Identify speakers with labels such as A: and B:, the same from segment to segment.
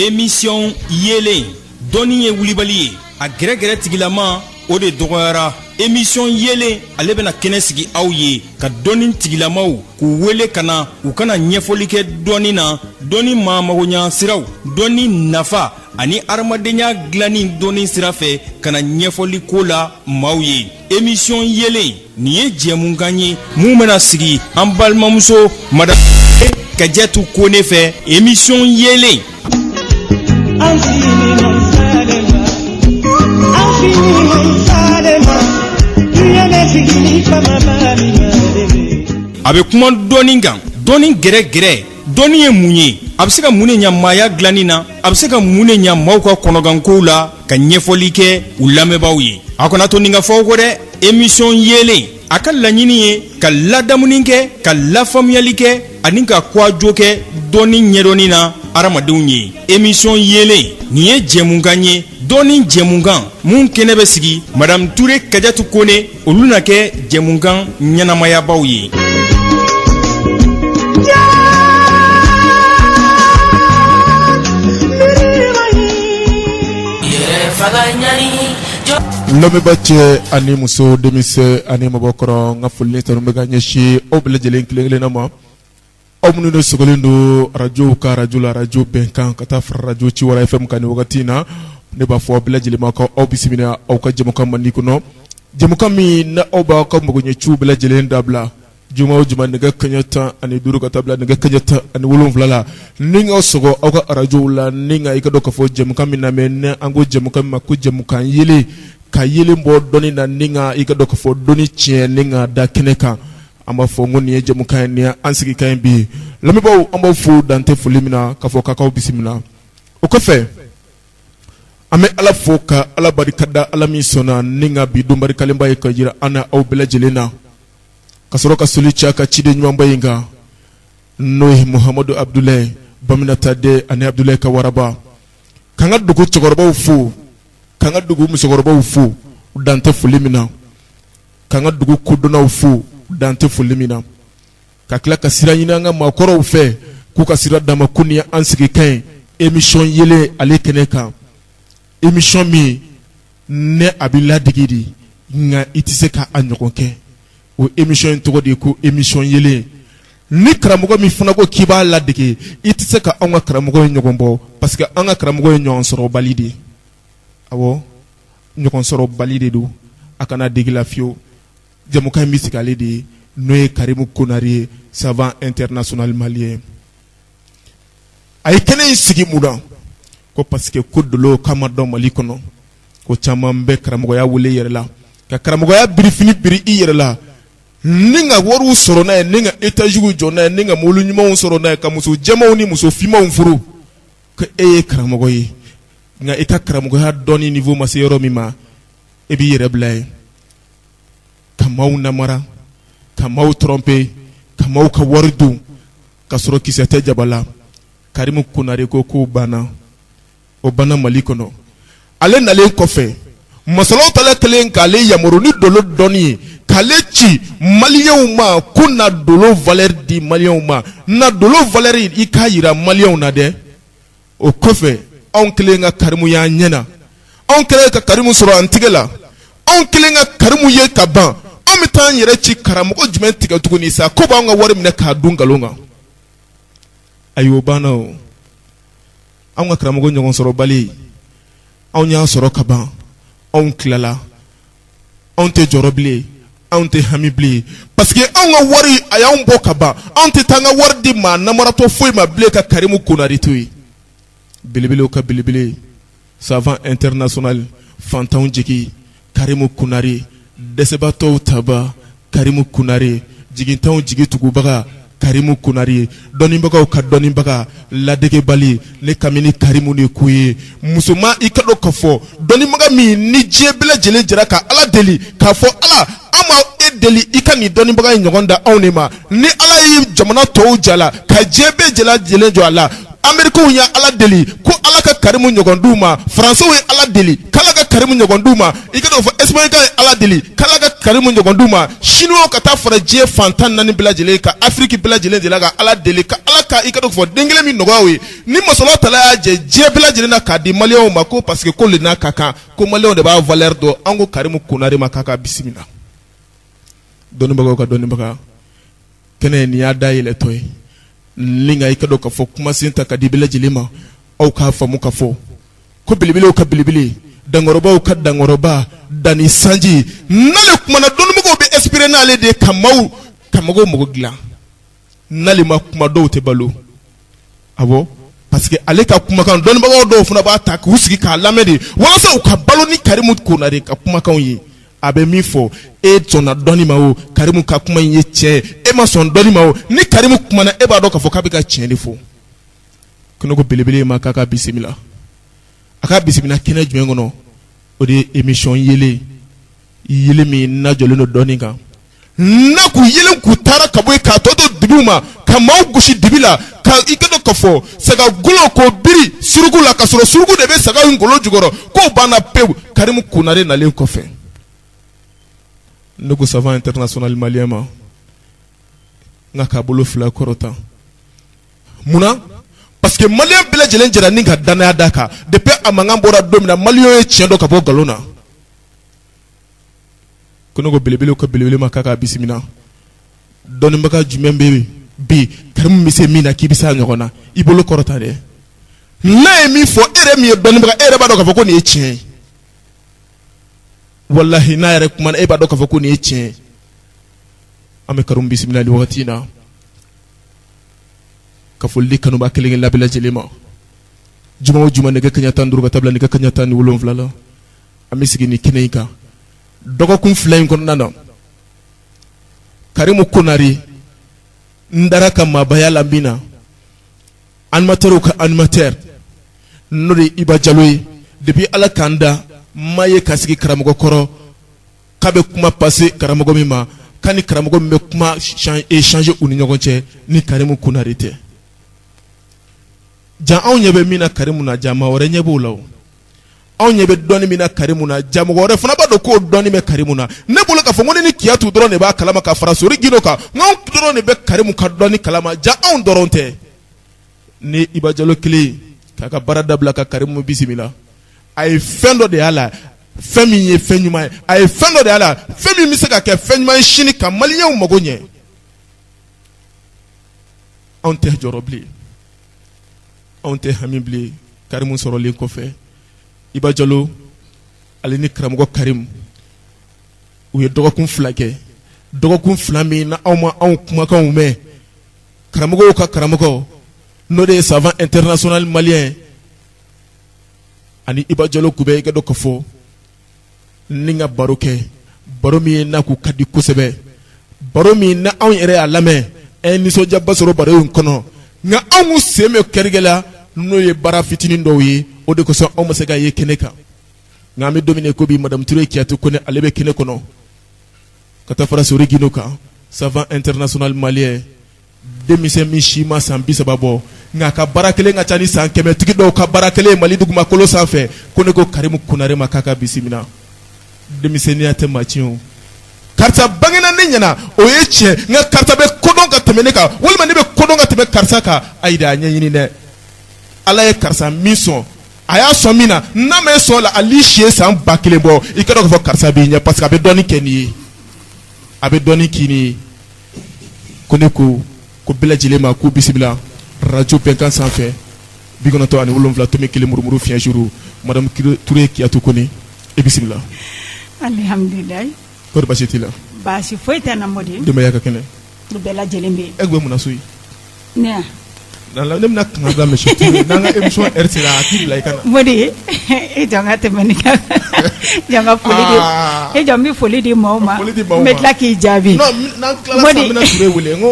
A: émission yelen dɔnni ye wulibali ye a gɛrɛgɛrɛ tigilama o de dɔgɔyara. émission yelen ale bɛna kɛnɛ sigi aw ye ka dɔnni tigilamaw k'u wele ka na u kana ɲɛfɔli kɛ dɔnni na, dɔnni maamagoɲa siraw, dɔnni nafa ani adamadenya dilanni dɔnni sira fɛ ka na ɲɛfɔli ko la maaw ye. émission yelen nin ye jɛmukan ye mun bɛna sigi an balimamuso madame Kadiatou Kone fɛ. émission yelen a bɛ kuma dɔnni kan. dɔnni gɛrɛgɛrɛ, dɔnni ye mun ye? a bɛ se ka mun de ɲɛ maaya dilanni na? a bɛ se ka mun de ɲɛ maaw ka kɔnɔgankow la ka ɲɛfɔli kɛ u lamɛnbaaw ye? a kana to nin ka fɔ kɔ dɛ. émission yelen a ka laɲini ye ka ladamuni kɛ, ka lafaamuyali kɛ ani ka kuwajo kɛ dɔnni ɲɛdɔnni na adamadenw ye. émission yelen nin ye jɛmukan ye, dɔnni jɛmukan mun kɛnɛ bɛ sigi madame Toure Kadiatou Kone olu na kɛ jɛmukan ɲɛnamayabaw ye.
B: Lamɛnbaa cɛ ani muso, denmisɛn ani mabɔkɔrɔ, n ka foli tanu bɛ ka ɲɛsin aw bɛɛ lajɛlen kelen-kelenna ma. aw minnu de sogolen don radio ka radio la, radio Bɛnkan ka taa fara radio Ciwara FM kan ni wagati in na, ne b'a fɔ aw bɛɛ lajɛlen ma k'aw bisimila aw ka jɛmukan mandi kɔnɔ. jɛmukan min na aw b'a ka magoɲɛciw bɛɛ lajɛlen dabila juma o juma nɛgɛ kaɲɛ 15 ka taa bila nɛgɛ kaɲɛ 17 la. ni k'aw sɔgɔ aw ka radio la, ni ka i ka dɔn k'a fɔ jɛmukan min na mɛ ne an ko jɛmukan min ma ko jɛmukan yelen, ka yelen bɔ dɔnni na, ni ka i ka dɔn k'a fɔ dɔnni tiɲɛ ni ka da kɛnɛ kan. an b'a fɔ ko nin ye jɛmukan ye, nin ye an sigikan ye bi. lamɛnbaaw an b'aw fo dan tɛ foli min na k'a fɔ k'aw bisimila. o kɔfɛ an bɛ ala fo ka ala barikada, ala min sɔnna ni ka bi don barikalenba ye ka jira an na aw bɛɛ lajɛlen na, ka sɔrɔ ka soli caya ka ciden ɲumanba in kan n'o ye Muhamadu Abdulaye Baminata den ani Abdulaye Kawaraba. k'an ka dugu cɛkɔrɔbaw fo, k'an ka dugu musokɔrɔbaw fo dan tɛ foli min na, k'an ka dugu kodɔnnaw fo dan tɛ foli min na, ka tila ka sira ɲini an ka maakɔrɔw fɛ k'u ka sira d'an ma ko nin ye an sigikan ye. émission yelen ale kɛnɛ kan, émission min ne a bɛ ladege de nka i tɛ se k'a ɲɔgɔn kɛ. o émission in tɔgɔ de ye ko émission yelen. ni karamɔgɔ min fana ko k'i b'a ladege, i tɛ se ka anw ka karamɔgɔ ye ɲɔgɔn bɔ, parce que an ka karamɔgɔ ye ɲɔgɔn sɔrɔ bali de. awɔ, ɲɔgɔn sɔrɔ bali de don, a kana dege la fiyewu. jɛmukan in bɛ sigi ale de ye n'o ye Karimu Konare ye, savant international malien. a ye kɛnɛ in sigi mun na? ko parce que ko dolo k'a ma dɔn Mali kɔnɔ, ko caman bɛ karamɔgɔya wele i yɛrɛ la, ka karamɔgɔya birifini biri i yɛrɛ la, ni ka wariw sɔrɔ n'a ye, ni ka étages jɔ n'a ye, ni ka mobili ɲumanw sɔrɔ n'a ye, ka muso jɛmanw ni muso finmanw furu, ko e ye karamɔgɔ ye, nka i ka karamɔgɔya dɔnni niveau ma se yɔrɔ min ma, e b'i yɛrɛ bila ye. ka maaw namara, ka maaw tromper, ka maaw ka wari dun, ka sɔrɔ kisɛ tɛ jaba la. Karimu Konare ko k'o banna, o banna Mali kɔnɔ. ale nalen kɔfɛ, masalaw tala kelen k'ale yamaru ni dolo dɔnni ye, k'ale ci maliyɛnw ma ko na dolo valeur di maliyɛnw ma, na dolo valeur i k'a yira maliyɛnw na dɛ. o kɔfɛ anw kelen ka Karimu y'an ɲɛna, anw kelen ka Karimu sɔrɔ an tigɛ la, anw kelen ka Karimu ye ka ban, anw bɛ taa an yɛrɛ ci karamɔgɔ jumɛn tigɛ tuguni sa, ko b'an ka wari minɛ k'a dun nkalon kan. ayi o banna o, anw ka karamɔgɔ ɲɔgɔn sɔrɔ bali, anw y'a sɔrɔ ka ban, anw tilala, anw tɛ jɔrɔ bilen, anw tɛ hami bilen, parce que anw ka wari a y'anw bɔ ka ban, anw tɛ taa an ka wari di maa namaratɔ foyi ma bilen ka Karimu Konare to yen. belebelew ka belebele, savant international, fantanw jigi Karimu Konare, dɛsɛbatɔw taba Karimu Konare, jigintanw jigi tugubaga Karimu Konare, dɔnnibagaw ka dɔnnibaga, ladegebali ne kamini Karimu de ko ye. musoman i ka dɔn k'a fɔ dɔnnibaga min ni diɲɛ bɛɛ lajɛlen jɛra ka ala deli k'a fɔ ala an ma e deli i ka nin dɔnnibaga in ɲɔgɔn da anw de ma, ni ala ye jamana tɔw jala ka diɲɛ bɛɛ lajɛlen jɔ a la. Amerikaw ye ala deli ko ala ka Karimu ɲɔgɔn d'u ma, Faransiw ye ala deli k'ala ka karimu ɲɔgɔn d'u ma i ka dɔn fɔ Espagne ka Ala deli k'Ala ka karimu ɲɔgɔn d'u ma Chinois ka taa fara diɲɛ fantan 4 bɛɛ lajɛlen ka Afrique bɛɛ lajɛlen de la ka Ala deli ka Ala ka i ka dɔn fɔ den kelen min nɔgɔya u ye ni masɔrɔ tala y'a jɛ diɲɛ bɛɛ lajɛlen na k'a di maliyɛnw ma ko parce que ko le n'a ka kan ko maliyɛnw de b'a valeur dɔn an ko karimu konare ma k'a ka bisimila dɔnnibagaw ka dɔnnibaga kɛnɛ nin y'a da yɛlɛtɔ ye linga i ka dɔn k'a fɔ kumasen ta ka di bɛɛ lajɛlen ma aw k'a faamu ka fɔ ko belebelew ka belebele dankɔrɔbaw ka dankɔrɔba danni sanji n'ale kumana dɔnnibagaw bɛ espérer n'ale de ye ka mɔgɔw mago dilan n'ale ma kuma dɔw tɛ balo awɔ parce que ale ka kumakan dɔnnibagaw dɔw fana b'a ta k'u sigi k'a lamɛn de walasa u ka balo ni Karimu Konare ka kumakanw ye a bɛ min fɔ e sɔnna dɔnni ma o Karimu ka kuma in ye tiɲɛ e ma sɔn dɔnni ma o ni Karimu kumana e b'a dɔn k'a fɔ k'a bɛ ka tiɲɛ de fɔ kɔnɔ ko belebele ma k'a ka bisimila a ka bisimila kɛnɛ jumɛn kɔnɔ o de ye émission yele min najɔlen don dɔnni kan n'a k'u yelen k'u taara ka bɔ yen k'a tɔ to dibiw ma ka maaw gosi dibi la ka i ka dɔn k'a fɔ saga golo k'o biri suruku la ka sɔrɔ suruku de bɛ saga in golo jukɔrɔ k'o banna pewu Karimu Konare nalen kɔfɛ ne ko savant international malien ma n k'a bolo fila kɔrɔta munna parce que malien bɛɛ lajɛlen jɛra ni ka danaya d'a kan depuis a mankan bɔra don min na malien ye tiɲɛ dɔn ka bɔ nkalon na ko ne ko belebelew ka belebele ma k'a ka bisimila dɔnnibaga jumɛn bɛ bi Karimu bɛ se min na k'i bɛ se a ɲɔgɔn na i bolo kɔrɔta dɛ n'a ye min fɔ e yɛrɛ min ye dɔnnibaga e yɛrɛ b'a dɔn k'a fɔ ko nin ye tiɲɛ ye wallahi n'a yɛrɛ kumana e b'a dɔn k'a fɔ ko nin ye tiɲɛ ye an bɛ Karimu bisimila nin wagati in na ka foli di kanuba kelen kelen bɛɛ lajɛlen ma juma o juma nɛgɛ kaɲɛ 15 ka taa bila nɛgɛ kaɲɛ 17 la an bɛ sigi nin kɛnɛ in kan dɔgɔkun 2 in kɔnɔna na Karimu Konare n dara ka maabaya la min na animateurs ka animateur n'o de ye Iba Jalo ye depuis Ala k'an da ma ye ka sigi karamɔgɔ kɔrɔ k'a bɛ kuma passer karamɔgɔ min ma k'a ni karamɔgɔ min bɛ kuma échanger u ni ɲɔgɔn cɛ ni Karimu Konare tɛ jan anw ɲɛ bɛ min na Karimu na jan maa wɛrɛ ɲɛ b'o la o anw ɲɛ bɛ dɔnni min na Karimu na jan mɔgɔ wɛrɛ fana b'a dɔn k'o dɔnni bɛ Karimu na ne bolo k'a fɔ ko ne ni Kiyatu dɔrɔn de b'a kalama ka fara Sori Gindo kan n'anw dɔrɔn de bɛ Karimu ka dɔnni kalama jan anw dɔrɔn tɛ ni Iba Jalo kelen k'a ka baara dabila ka Karimu bisimila a ye fɛn dɔ de y'a la fɛn min ye fɛn ɲuman ye a ye fɛn dɔ de y'a la fɛn min bɛ se ka kɛ fɛn ɲuman ye sini ka maliyɛnw mago ɲɛ anw tɛ jɔrɔ bilen anw tɛ hami bilen Karimu sɔrɔlen kɔfɛ Iba Jalo ale ni karamɔgɔ Karimu u ye dɔgɔkun 2 kɛ dɔgɔkun 2 min na anw ma anw kumakanw mɛn karamɔgɔw ka karamɔgɔ n'o de ye savant international malien ani Iba Jalo k'u bɛ i ka dɔn k'a fɔ ni ka baro kɛ baro min ye n'a k'u ka di kosɛbɛ baro min na anw yɛrɛ y'a lamɛn an ye nisɔndiyaba sɔrɔ baro in kɔnɔ nka anw sen bɛ kɛrɛkɛ la n'o ye baara fitinin dɔw ye o de kosɔn anw ma se k'a ye kɛnɛ kan nka an bɛ don min na ko bi madame Touré Kiyatu Kone ale bɛ kɛnɛ kɔnɔ ka taa fara Sori Gindo kan savant international malien denmisɛn min si ma san 30 bɔ nka a ka baara kelen ka ca ni san 100 tigi dɔw ka baara kelen Mali dugumakolo sanfɛ ko ne ko Karimu Konare ma k'a ka bisimila denmisɛnniya tɛ maa tiɲɛ o karisa bangena ne ɲɛna o ye tiɲɛ nka karisa bɛ kodɔn ka tɛmɛ ne kan walima ne bɛ kodɔn ka tɛmɛ karisa kan ayi de a ɲɛɲini dɛ Ala ye karisa min sɔn a y'a sɔn min na n'a ma sɔn la ali si ye san 1000 bɔ i ka dɔn k'a fɔ karisa b'i ɲɛ parce que a bɛ dɔɔni kɛ nin ye a bɛ dɔɔni k'i ni ye ko ne ko bɛɛ lajɛlen ma k'u bisimila radio Bɛnkan sanfɛ 97.7 tomi 1 murumuru fiɲɛ juru madame Touré Kiyatu Kone e bisimila
C: alhamdulillah
B: ko basi t'i la
C: basi foyi tɛ na mɔdi
B: denbaya ka kɛnɛ
C: u bɛɛ lajɛlen bɛ
B: e bɛ mun na so yi
C: ne
B: ne bɛna kanga bila monsieur Touré n'an ka émission heure sera a k'i bila i ka na
C: mɔdi e jɔn ka tɛmɛ ni kan jɔn ka foli di e jɔn bɛ foli di maaw ma n bɛ tila k'i jaabi
B: non n'an tilala sisan n bɛna Touré wele n ko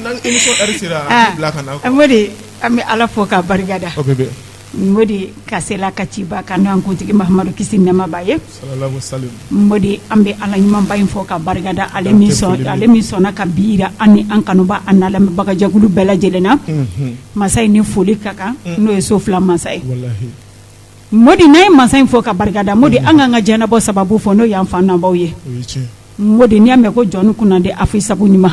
B: n'an émission heure sera a k'i bila ka na
C: mɔdi an bɛ Ala fo k'a barikada
B: o bɛ bɛn
C: mɔdi ka sela ka ciba ka n'an kuntigi Mahamadu kisi nɛɛma b'a ye
B: sallallahu sallam
C: mɔdi an bɛ Ala ɲumanba in fɔ ka barikada ale min sɔnna ka bi yira an ni an kanuba an n'a lamɛnbagajɛkulu bɛɛ lajɛlen na masa in ni foli ka kan n'o ye so 2 masa ye
B: wallahi
C: modi n'a ye mansa in fo ka barikada modi an ka jɛnabɔ sababu fɔ n'o y'an fa n'abaw ye modi n'i y'a mɛn ko jɔnni kunnandi afi sabu ɲuman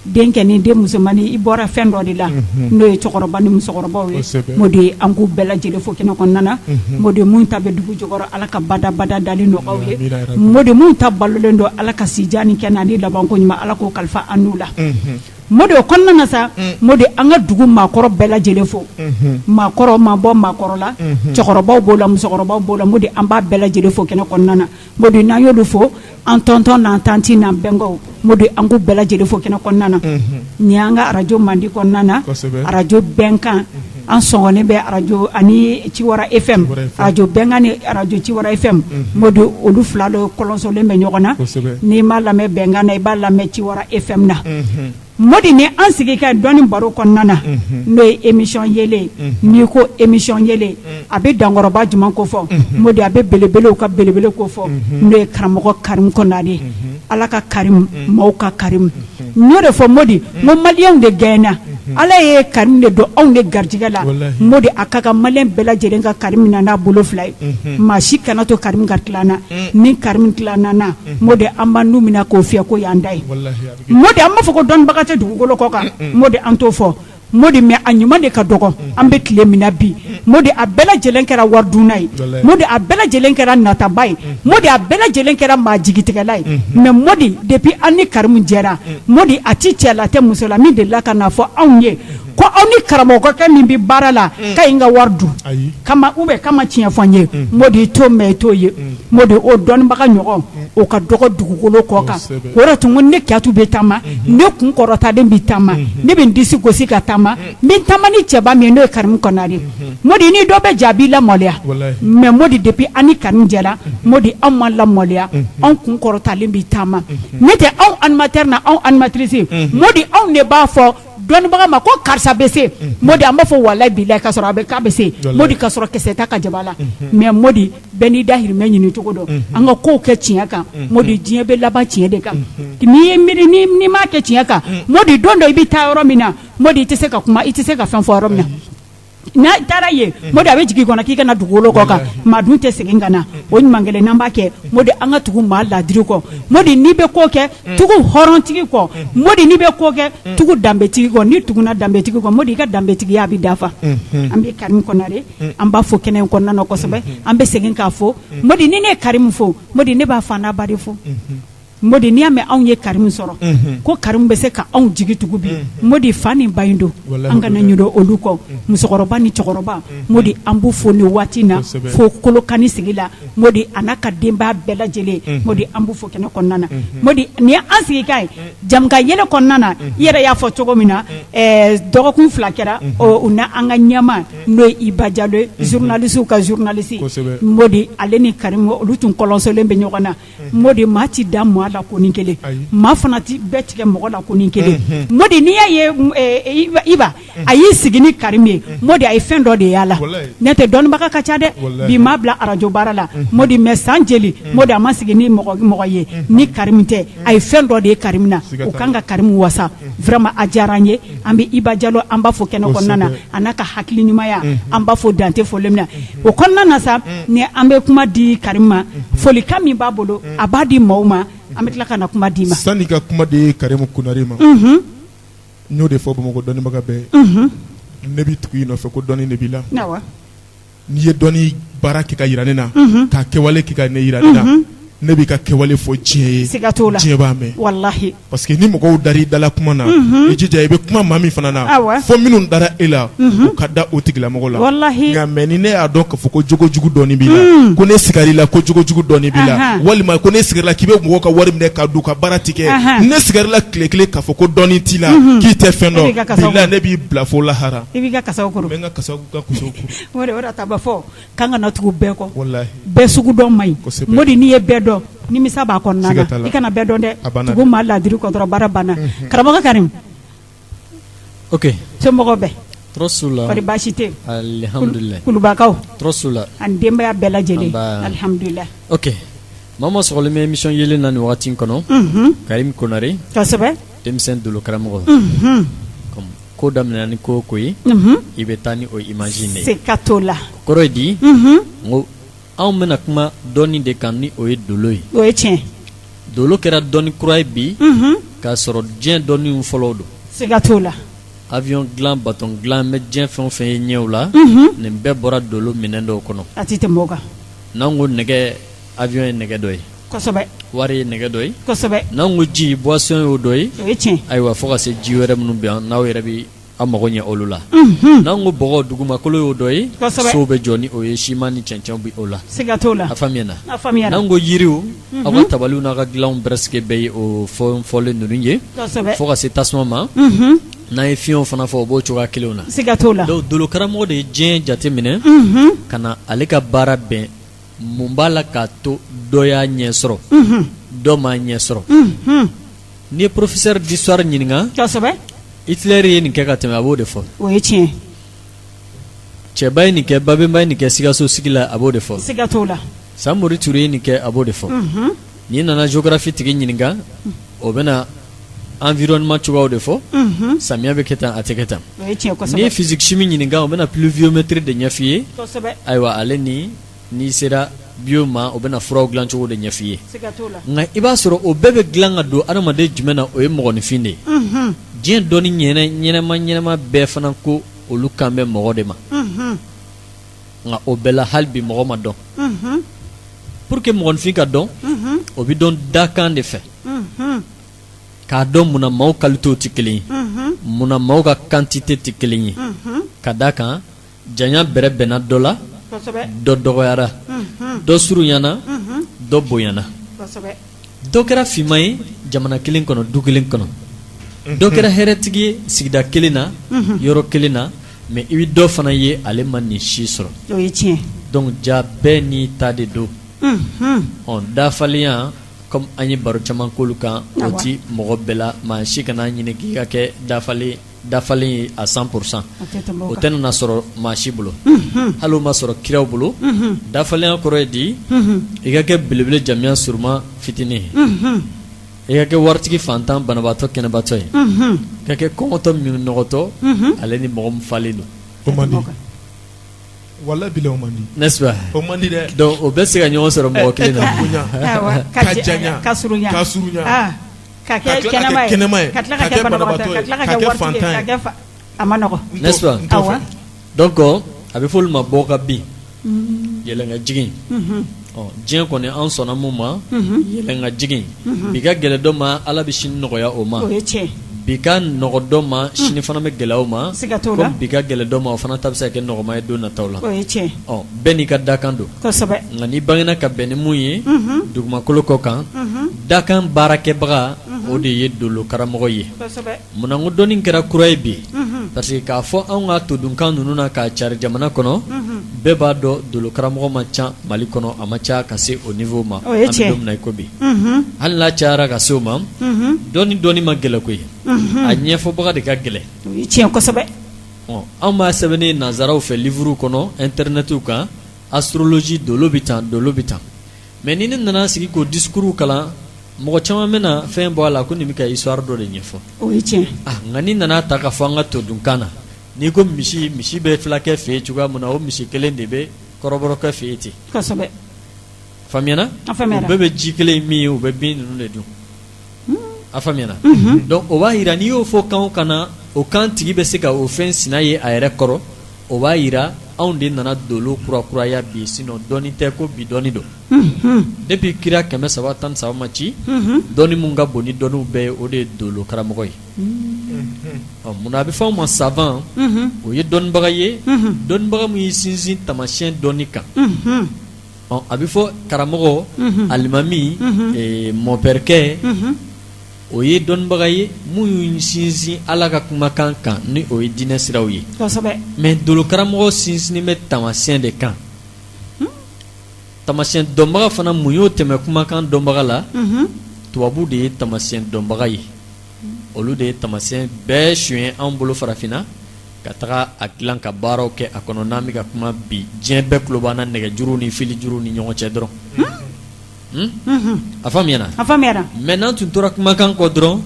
C: denkɛ ni den musomani i bɔra fɛn dɔ de la n'o ye cɛkɔrɔba ni musokɔrɔbaw ye modi an k'u bɛɛ lajɛlen fo kɛnɛ kɔnɔna na modi mun ta bɛ dugu jukɔrɔ ala ka bada dali nɔgɔw ye modi mun ta balolen don ala ka sija ni kɛnɛ ani labanko ɲuman ala k'o kalifa an n'u la modi o kɔnɔna na sa modi an ka dugu maakɔrɔ bɛɛ lajɛlen fo maakɔrɔ ma bɔ maakɔrɔ la cɛkɔrɔbaw b'o la musokɔrɔbaw b'o la modi an b'a bɛɛ lajɛlen fo kɛnɛ kɔnɔna na modi n'an y'olu fo an tɔntɔn n'an tanti n'an bɛnkɛw modi an k'u bɛɛ lajɛlen fo kɛnɛ kɔnɔna na ni y'an ka arajo mandi kɔnɔna na arajo bɛnkan an sɔngɔnen bɛ arajo ani Ciwara FM arajo bɛnkan ni arajo Ciwara FM modi olu fila de kɔlɔnsolen bɛ ɲɔgɔn na n'i m'a lamɛn bɛnkan na i b'a lamɛn Ciwara FM na modi ni an sigi ka dɔɔni baro kɔnɔna na n'o ye émission yele n'i ko émission yele a bɛ dankɔrɔba jumɛn ko fɔ modi a bɛ belebelew ka belebele ko fɔ n'o ye karamɔgɔ Karim Konare ala ka Karim maaw ka Karim n'o de fɔ modi mo maliyɛnw de gɛnna ala ye Karim de don anw de garijɛgɛ la modi a ka kan maliyɛn bɛɛ lajɛlen ka Karim minɛ n'a bolo fila ye maa si kana to Karim ka tilanna ni Karim tilanna na modi an b'an nu minɛ k'o fiyɛ ko y'an da ye modi an b'a fɔ ko dɔnnibaga tɛ dugukolo kɔ kan modi an t'o fɔ modi mais a ɲuman de ka dɔgɔ an bɛ tile min na bi modi a bɛɛ lajɛlen kɛra waridunna ye modi a bɛɛ lajɛlen kɛra nataba ye modi a bɛɛ lajɛlen kɛra maa jigitigɛla ye mais modi depuis an ni Karim jɛra modi a ti cɛ la tɛ muso la min delila ka na fɔ anw ye ko aw ni karamɔgɔkɛ min bɛ baara la k'a ye n ka wari dun kama kama tiɲɛ fɔ n ye modi t'o mɛn i t'o ye modi o dɔnnibaga ɲɔgɔn o ka dɔgɔ dugukolo kɔ kan o de tun ko ne kɛtu bɛ taama ne kun kɔrɔtaden bɛ taama ne bɛ n disi gosi ka taama n bɛ taama ni cɛba min ye n'o ye Karim Konare modi ni dɔ bɛ jaabi lamɔliya mais modi depuis an ni Karim jɛra modi anw ma lamɔliya anw kun kɔrɔtalen bɛ taama ne tɛ anw animateur na anw animatrice modi anw de b'a fɔ dɔnnibaga ma ko karisa bɛ se modi an b'a fɔ walayi bilayi k'a sɔrɔ a bɛ k'a bɛ se modi k'a sɔrɔ kisɛ t'a ka jaba la mais modi bɛɛ n'i dahirimɛ ɲini cogo dɔn an ka kow kɛ tiɲɛ kan modi diɲɛ bɛ laban tiɲɛ de kan n'i ye miiri n'i m'a kɛ tiɲɛ kan modi don dɔ i bɛ taa yɔrɔ min na modi i tɛ se ka kuma i tɛ se ka fɛn fɔ yɔrɔ min na n'a taara ye modi a bɛ jigin kɔnɔ k'i kana dugukolo kɔ kan maa dun tɛ segin ka na o ɲuman kelen n'an b'a kɛ modi an ka tugu maa ladiri kɔ modi n'i bɛ ko kɛ tugu hɔrɔntigi kɔ modi n'i bɛ ko kɛ tugu danbetigi kɔ n'i tuguna danbetigi kɔ modi i ka danbetigiya a bɛ dafa an bɛ Karim Konare an b'a fɔ kɛnɛ in kɔnɔna na kosɛbɛ an bɛ segin k'a fɔ modi ni ne ye Karim fo modi ne b'a fa n'a ba de fo modi n'i y'a mɛn anw ye Karim sɔrɔ ko Karim bɛ se ka anw jigi tugu bi modi fa ni ba in don an kana ɲinɛ olu kɔ musokɔrɔba ni cɛkɔrɔba modi an b'u fo nin waati na fo Kolokani sigi la modi a n'a ka denbaya bɛɛ lajɛlen modi an b'u fo kɛnɛ kɔnɔna na modi nin ye an sigi ka ye jamuka yɛlɛ kɔnɔna na i yɛrɛ y'a fɔ cogo min na dɔgɔkun fila kɛra u na an ka ɲɛma n'o ye Iba Jalo ye journaliste ka journaliste modi ale ni Karim olu tun kɔlɔnsolen bɛ ɲɔgɔn na modi maa ti da maa la ko ni kelen maa fana ti bɛɛ tigɛ mɔgɔ la ko ni kelen modi n'i y'a ye Iba a y'i sigi ni Karim ye modi a ye fɛn dɔ de y'a la ne tɛ dɔnnibaga ka ca dɛ bi maa bila arajo baara la modi mais san jeli modi a ma sigi ni mɔgɔ ye ni Karim tɛ a ye fɛn dɔ de ye Karim na o kan ka Karim wasa vraiment a diyara an ye an bɛ Iba Jalo an b'a fɔ kɛnɛ kɔnɔna na a n'a ka hakili ɲumanya an b'a fɔ dante fɔlen min na o kɔnɔna na sa ni an bɛ kuma di Karim ma folikan min b'a bolo a b'a di maaw ma an bɛ tila ka na kuma di ma
B: sanni ka kuma di Karim Konare ma n y'o de fɔ Bamakɔ dɔnnibaga bɛɛ ne bɛ tugu i nɔfɛ ko dɔnni de b'i la n'i ye dɔnni baara kɛ ka yira ne na k'a kɛwale kɛ ka ne yira ne na ne b'i ka kɛwale fɔ diɲɛ ye
C: siga t'o la
B: diɲɛ b'a mɛn
C: walahi
B: parce que ni mɔgɔw dar'i dala kuma na i jija i bɛ kuma maa min fana na fɔ minnu dara e la o ka da o tigilamɔgɔ la
C: walahi
B: nka mais ni ne y'a dɔn k'a fɔ ko jogojugu dɔɔni b'i la ko ne sigar'i la ko jogojugu dɔɔni b'i la walima ko ne sigar'i la k'i bɛ mɔgɔw ka wari minɛ ka don ka baara tigɛ ne sigar'i la tile kelen k'a fɔ ko dɔɔni t'i la k'i tɛ fɛn dɔn bilahi ne b'i bila fo lahara
C: i b'i ka kasaw kuru
B: n bɛ n ka kasaw kuru
C: o de ta ba fɔ k'an kana tugu bɛɛ kɔ
B: walahi
C: bɛɛ sugu dɔn man ɲi modi n'i ye bɛɛ dɔn nimisa b'a kɔnɔna na i kana bɛɛ dɔn dɛ tugu maa ladiri kɔ dɔrɔn baara banna karamɔgɔ Karim
D: ok
C: somɔgɔw bɛɛ
D: Trosula
C: kɔri baasi tɛ
D: alhamdulillah
C: kulubakaw
D: Trosula
C: ani denbaya bɛɛ lajɛlen alhamdulillah
D: ok mama sɔgɔlen bɛ émission yelen na nin wagati in kɔnɔ Karim Konare
C: kosɛbɛ
D: denmisɛn dolo karamɔgɔ ko daminɛ ni ko ko ye i bɛ taa ni o image de ye
C: siga t'o la
D: kɔrɔ ye di ngo anw bɛna kuma dɔɔni de kan ni o ye dolo ye
C: o ye tiɲɛ
D: dolo kɛra dɔɔni kura ye bi k'a sɔrɔ diɲɛ dɔɔniw fɔlɔw don
C: siga t'o la
D: avion dilan baton dilan bɛ diɲɛ fɛn o fɛn ye ɲɛw la nin bɛɛ bɔra dolo minɛn dɔw kɔnɔ
C: a ti tɛmɛ o kan
D: n'an ko nɛgɛ avion ye nɛgɛ dɔ ye
C: kosɛbɛ
D: wari ye nɛgɛ dɔ ye
C: kosɛbɛ
D: n'an ko ji boisson y'o dɔ ye
C: o ye tiɲɛ
D: ayiwa fo ka se ji wɛrɛ minnu bɛ yan n'aw yɛrɛ bɛ a mago ɲɛ olu la n'an ko bɔgɔ dugumakolo y'o dɔ ye
C: kosɛbɛ
D: sow bɛ jɔ ni o ye siman ni cɛncɛnw bɛ o la
C: siga t'o la
D: a faamuyana
C: a faamuyara
D: n'an ko yiriw aw ka tabaliw n'a ka dilanw presque bɛɛ ye o fɔlen ninnu ye
C: kosɛbɛ
D: fo ka se tasuma ma n'an ye fiɲɛw fana fɔ o b'o cogoya kelenw na
C: siga t'o la
D: donc dolo karamɔgɔ de ye diɲɛ jate minɛ ka na ale ka baara bɛn mun b'a la k'a to dɔ y'a ɲɛ sɔrɔ dɔ m'a ɲɛ sɔrɔ n'i ye professeur d'histoire ɲininka
C: kosɛbɛ
D: Hitler ye nin kɛ ka tɛmɛ a b'o de fɔ
C: o ye tiɲɛ
D: cɛba ye nin kɛ babɛnba ye nin kɛ sikaso sigi la a b'o de fɔ
C: siga t'o la
D: Samori Ture ye nin kɛ a b'o de fɔ n'i nana géographie tigi ɲininka o bɛna environnement cogoyaw de fɔ samiya bɛ kɛ tan a tɛ kɛ tan
C: o ye tiɲɛ
D: n'i ye
C: kosɛbɛ
D: physique chimie ɲininka o bɛna pluviométrie de ɲɛf'i ye
C: kosɛbɛ
D: ayiwa ale ni n'i sera bio ma o bɛna furaw dilan cogo de ɲɛf'i ye
C: siga t'o la
D: nka i b'a sɔrɔ o bɛɛ bɛ dilan ka don adamaden jumɛn na o ye mɔgɔninfin de ye diɲɛ dɔnni ɲɛnɛma bɛɛ fana ko olu kan bɛ mɔgɔ de ma nka o bɛɛ la hali bi mɔgɔ ma dɔn pour que mɔgɔninfin ka dɔn o bɛ dɔn dakan de fɛ k'a dɔn munna maaw qualité tɛ kelen ye munna maaw ka quantité tɛ kelen ye ka d'a kan janya bɛrɛ bɛnna dɔ la
C: kosɛbɛ
D: dɔ dɔgɔyara dɔ surunyana dɔ bonyana
C: kosɛbɛ
D: dɔ kɛra finman ye jamana kelen kɔnɔ du kelen kɔnɔ dɔ kɛra hɛrɛtigi ye sigida kelen na yɔrɔ kelen na mais i bɛ dɔ fana ye ale ma nin si sɔrɔ
C: o ye tiɲɛ
D: donc ja bɛɛ n'i ta de don dafalenya comme an ye baro caman k'olu kan o ti mɔgɔ bɛɛ la maa si kana ɲini k'i ka kɛ dafalen ye à 100% o tɛ nana sɔrɔ maa si bolo hali o ma sɔrɔ kiraw bolo dafalenya kɔrɔ ye di i ka kɛ belebele jamiya suruma fitinin i ka kɛ waritigi fantan banabaatɔ kɛnɛbaatɔ ye i ka kɛ kɔngɔtɔ minɔgɔtɔ ale ni mɔgɔ min falen don
B: o man di wala bila o man di
D: n'est-ce pas
B: o man di dɛ
D: donc o bɛ se ka ɲɔgɔn sɔrɔ mɔgɔ kelen
B: na ka janya
C: ka surunya ka kɛ
B: kɛnɛma ye
C: ka tila ka kɛ banabaatɔ ka tila ka kɛ waritigi ka kɛ a ma nɔgɔ
D: n'est-ce pas
C: awa
D: donc a bɛ fɔ olu ma bɔ ka bin yɛlɛn ka jigin diɲɛ kɔni an sɔnna mun ma yɛlɛn ka jigin bi ka gɛlɛ dɔ ma ala bɛ sini nɔgɔya o ma
C: o ye tiɲɛ
D: bi ka nɔgɔ dɔ ma sini fana bɛ gɛlɛya o ma
C: siga t'o la
D: comme bi ka gɛlɛ dɔ ma o fana ta bɛ se ka kɛ nɔgɔma ye don nataw la
C: o ye tiɲɛ
D: bɛɛ n'i ka dakan don
C: kosɛbɛ
D: nka n'i bangena ka bɛn ni mun ye dugumakolo kɔ kan dakan baarakɛbaga o de ye dolo karamɔgɔ ye
C: kosɛbɛ
D: munna ko dɔnni kɛra kura ye bi parce que k'a fɔ anw ka todunkan ninnu na k'a cari jamana kɔnɔ bɛɛ b'a dɔn dolo karamɔgɔ ma ca mali kɔnɔ a ma ca ka se o niveau ma
C: o ye
D: an bɛ
C: tiɲɛ
D: don min na i ko bi hali n'a cayara ka se o ma dɔnni ma gɛlɛ koyi a ɲɛfɔbaga de ka gɛlɛ
C: o ye tiɲɛ kosɛbɛ
D: anw b'a sɛbɛnni nanzaraw fɛ livre kɔnɔ internetiw kan astrologie dolo bɛ tan mais ni ne nana sigi k'o discours kalan mɔgɔ caman bɛna fɛn bɔ a la ko nin bɛ ka histoire dɔ de ɲɛfɔ
C: o ye tiɲɛ
D: nka ni nana ta ka fɔ an ka todunkan na n'i ko misi bɛ fulakɛ fɛ yen cogoya min na o misi kelen de bɛ kɔrɔbɔrɔkɛ fɛ yen ten
C: kosɛbɛ
D: faamuyana
C: a faamuyara
D: u bɛɛ bɛ ji kelen min ye u bɛ bin ninnu de dun a faamuyana donc o b'a yira n'i y'o fɔ kan o kan na o kan tigi bɛ se ka o fɛn sina ye a yɛrɛ kɔrɔ o b'a yira anw de nana dolo kurakuraya bi sinon dɔnni tɛ ko bi dɔnni don depuis kira 313 ma ci dɔnni mun ka bon ni dɔnniw bɛɛ ye o de ye dolo karamɔgɔ ye munna a bɛ fɔ anw ma savant o ye dɔnnibaga ye dɔnnibaga min y'i sinsin tamasiyɛn dɔnni kan a bɛ fɔ karamɔgɔ alimami mɔpɛrikɛ o ye dɔnnibaga ye mun y'u sinsin ala ka kumakan kan ni o ye diinɛ siraw ye mais dolo karamɔgɔ sinsinnen bɛ tamasiyɛn de kan tamasiyɛn dɔnbaga fana mun y'o tɛmɛ kumakan dɔnbaga la tubabu de ye tamasiyɛn dɔnbaga ye olu de ye tamasiyɛn bɛɛ suyɛn anw bolo farafinna ka taga a dilan ka baaraw kɛ a kɔnɔ n'an bɛ ka kuma bi diɲɛ bɛɛ tulo b'an na nɛgɛjuru ni filijuru ni ɲɔgɔn cɛ dɔrɔn a faamuyana
C: a faamuyara
D: mais n'an tun tora kumakan kɔ dɔrɔn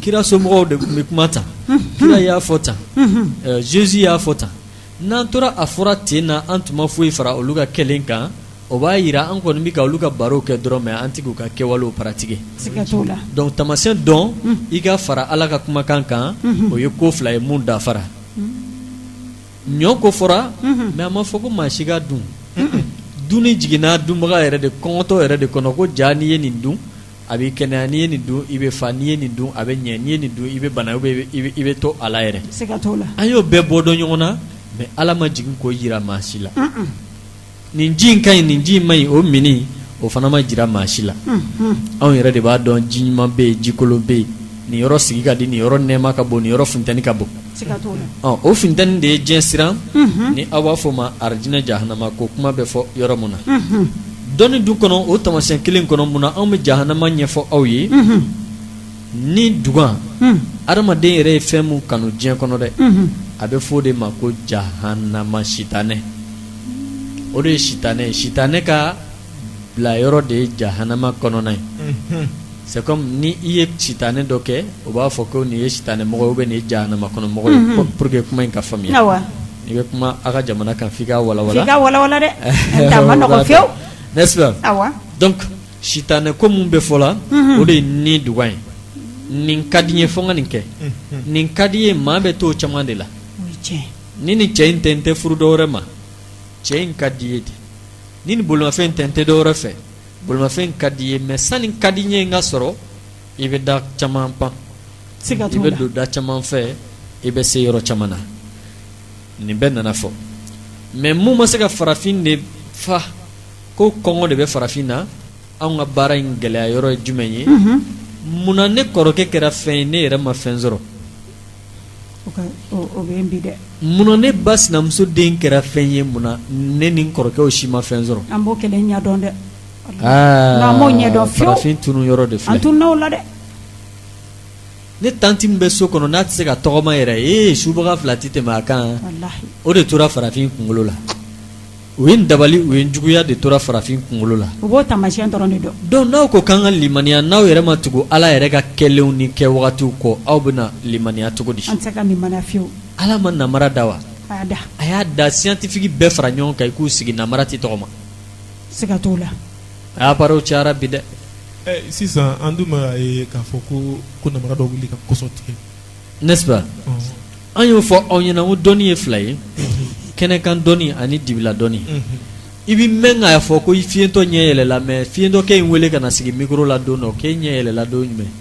D: kira somɔgɔw de tun bɛ kuma tan kira y'a fɔ tan Jésus y'a fɔ tan n'an tora a fɔra ten na an tun ma foyi fara olu ka kɛlen kan o b'a yira an kɔni bɛ ka olu ka barow kɛ dɔrɔn mais an tɛ k'u ka kɛwalew pratiquer
C: siga t'o la
D: donc tamasiyɛn dɔn i ka fara Ala ka kumakan kan o ye ko fila ye mun dafara ɲɔ ko fɔra mais a ma fɔ ko maa si ka dun dunni jiginna dunbaga yɛrɛ de kɔngɔtɔ yɛrɛ de kɔnɔ ko ja n'i ye nin dun a b'i kɛnɛya n'i ye nin dun i bɛ fa n'i ye nin dun a bɛ ɲɛ n'i ye nin dun i bɛ bana i bɛ to a la yɛrɛ
C: siga t'o la
D: an y'o bɛɛ bɔ dɔn ɲɔgɔn na mais Ala ma jigin k'o yira maa si la nin ji in ka ɲi nin ji in ma ɲi o mini o fana ma jira maa si la anw yɛrɛ de b'a dɔn ji ɲuman bɛ yen ji kolon bɛ yen nin yɔrɔ sigi ka di nin yɔrɔ nɛɛma ka bon nin yɔrɔ funtɛni ka bon
C: siga t'o la
D: o funtɛni de ye diɲɛ siran ni aw b'a fɔ ma arijinɛ jahanama ko kuma bɛ fɔ yɔrɔ mun na dɔnni dun kɔnɔ o tamasiyɛn kelen kɔnɔ mun na anw bɛ jahanama ɲɛfɔ aw ye ni dugan adamaden yɛrɛ ye fɛn mun kanu diɲɛ kɔnɔ dɛ a bɛ fɔ o de ma ko jahanama sitanɛ o de ye sitanɛ ye sitanɛ ka bila yɔrɔ de ye jahanama kɔnɔna ye c'est comme ni i ye sitanɛ dɔ kɛ o b'a fɔ ko nin ye sitanɛ mɔgɔ ye ou bien nin ye jahanama kɔnɔ mɔgɔ ye pour que kuma in ka faamuya n'i bɛ kuma a ka jamana kan f'i ka walawala
C: f'i ka walawala dɛ a ma nɔgɔ fiyewu
D: n'est-ce pas
C: awa
D: donc sitanɛ ko mun bɛ fɔ la o de ye ni dugan ye nin ka di n ye fo n ka nin kɛ nin ka di ye maa bɛ t'o caman de la
C: o ye tiɲɛ
D: ni nin cɛ in tɛ n tɛ furu dɔ wɛrɛ ma cɛ in ka di ye de ni nin bolimafɛn tɛ n tɛ dɔ wɛrɛ fɛ bolimafɛn ka di ye mais sani ka di n ye n ka sɔrɔ i bɛ da caman pan
C: siga
D: i
C: t'o
D: bɛ
C: la
D: don da caman fɛ i bɛ se yɔrɔ caman na nin bɛɛ nana fɔ mais mun ma se ka farafin de fa ko kɔngɔ de bɛ farafin na anw ka baara in gɛlɛya yɔrɔ ye jumɛn ye munna ne kɔrɔkɛ kɛra fɛn ye ne yɛrɛ ma fɛn sɔrɔ
C: o bɛ n bi dɛ
D: munna ne ba sinamuso den kɛra fɛn ye munna ne ni n kɔrɔkɛw si ma fɛn sɔrɔ
C: an b'o kɛlɛ ɲɛdɔn dɛ n'an m'o ɲɛdɔn fiyewu
D: farafin tunu yɔrɔ de filɛ
C: an tun n'o la dɛ
D: ne tanti min bɛ so kɔnɔ n'a tɛ se ka tɔgɔma yɛrɛ subaga fila tɛ tɛmɛ a kan
C: walahi
D: o de tora farafin kunkolo la u ye n dabali u ye n juguya de tora farafin kunkolo la
C: u b'o tamasiyɛn dɔrɔn de dɔn
D: donc n'aw ko k'an ka limaniya n'aw yɛrɛ ma tugu Ala yɛrɛ ka kɛlenw ni kɛwagatiw kɔ aw bɛna limaniya cogo di
C: an tɛ se ka limaniya fiyewu
D: Ala ma namara da wa
C: a y'a da
D: a y'a da scientifique bɛɛ fara ɲɔgɔn kan i k'u sigi namara tɛ tɔgɔma
C: siga t'o la
D: a y'a paraw cayara bi dɛ
B: sisan an dun b'a ye k'a fɔ ko namara dɔ wuli ka kɔsɔ tigɛ
D: n'est-ce pas an y'o fɔ aw ɲɛna ko dɔnni ye fila ye kɛnɛkan dɔnni ani dibila dɔnni i bɛ mɛn k'a fɔ ko i fiyɛntɔ ɲɛ yɛlɛla mais fiyɛntɔkɛ in wele ka na sigi micro la don dɔ k'e ɲɛ yɛlɛla don jumɛn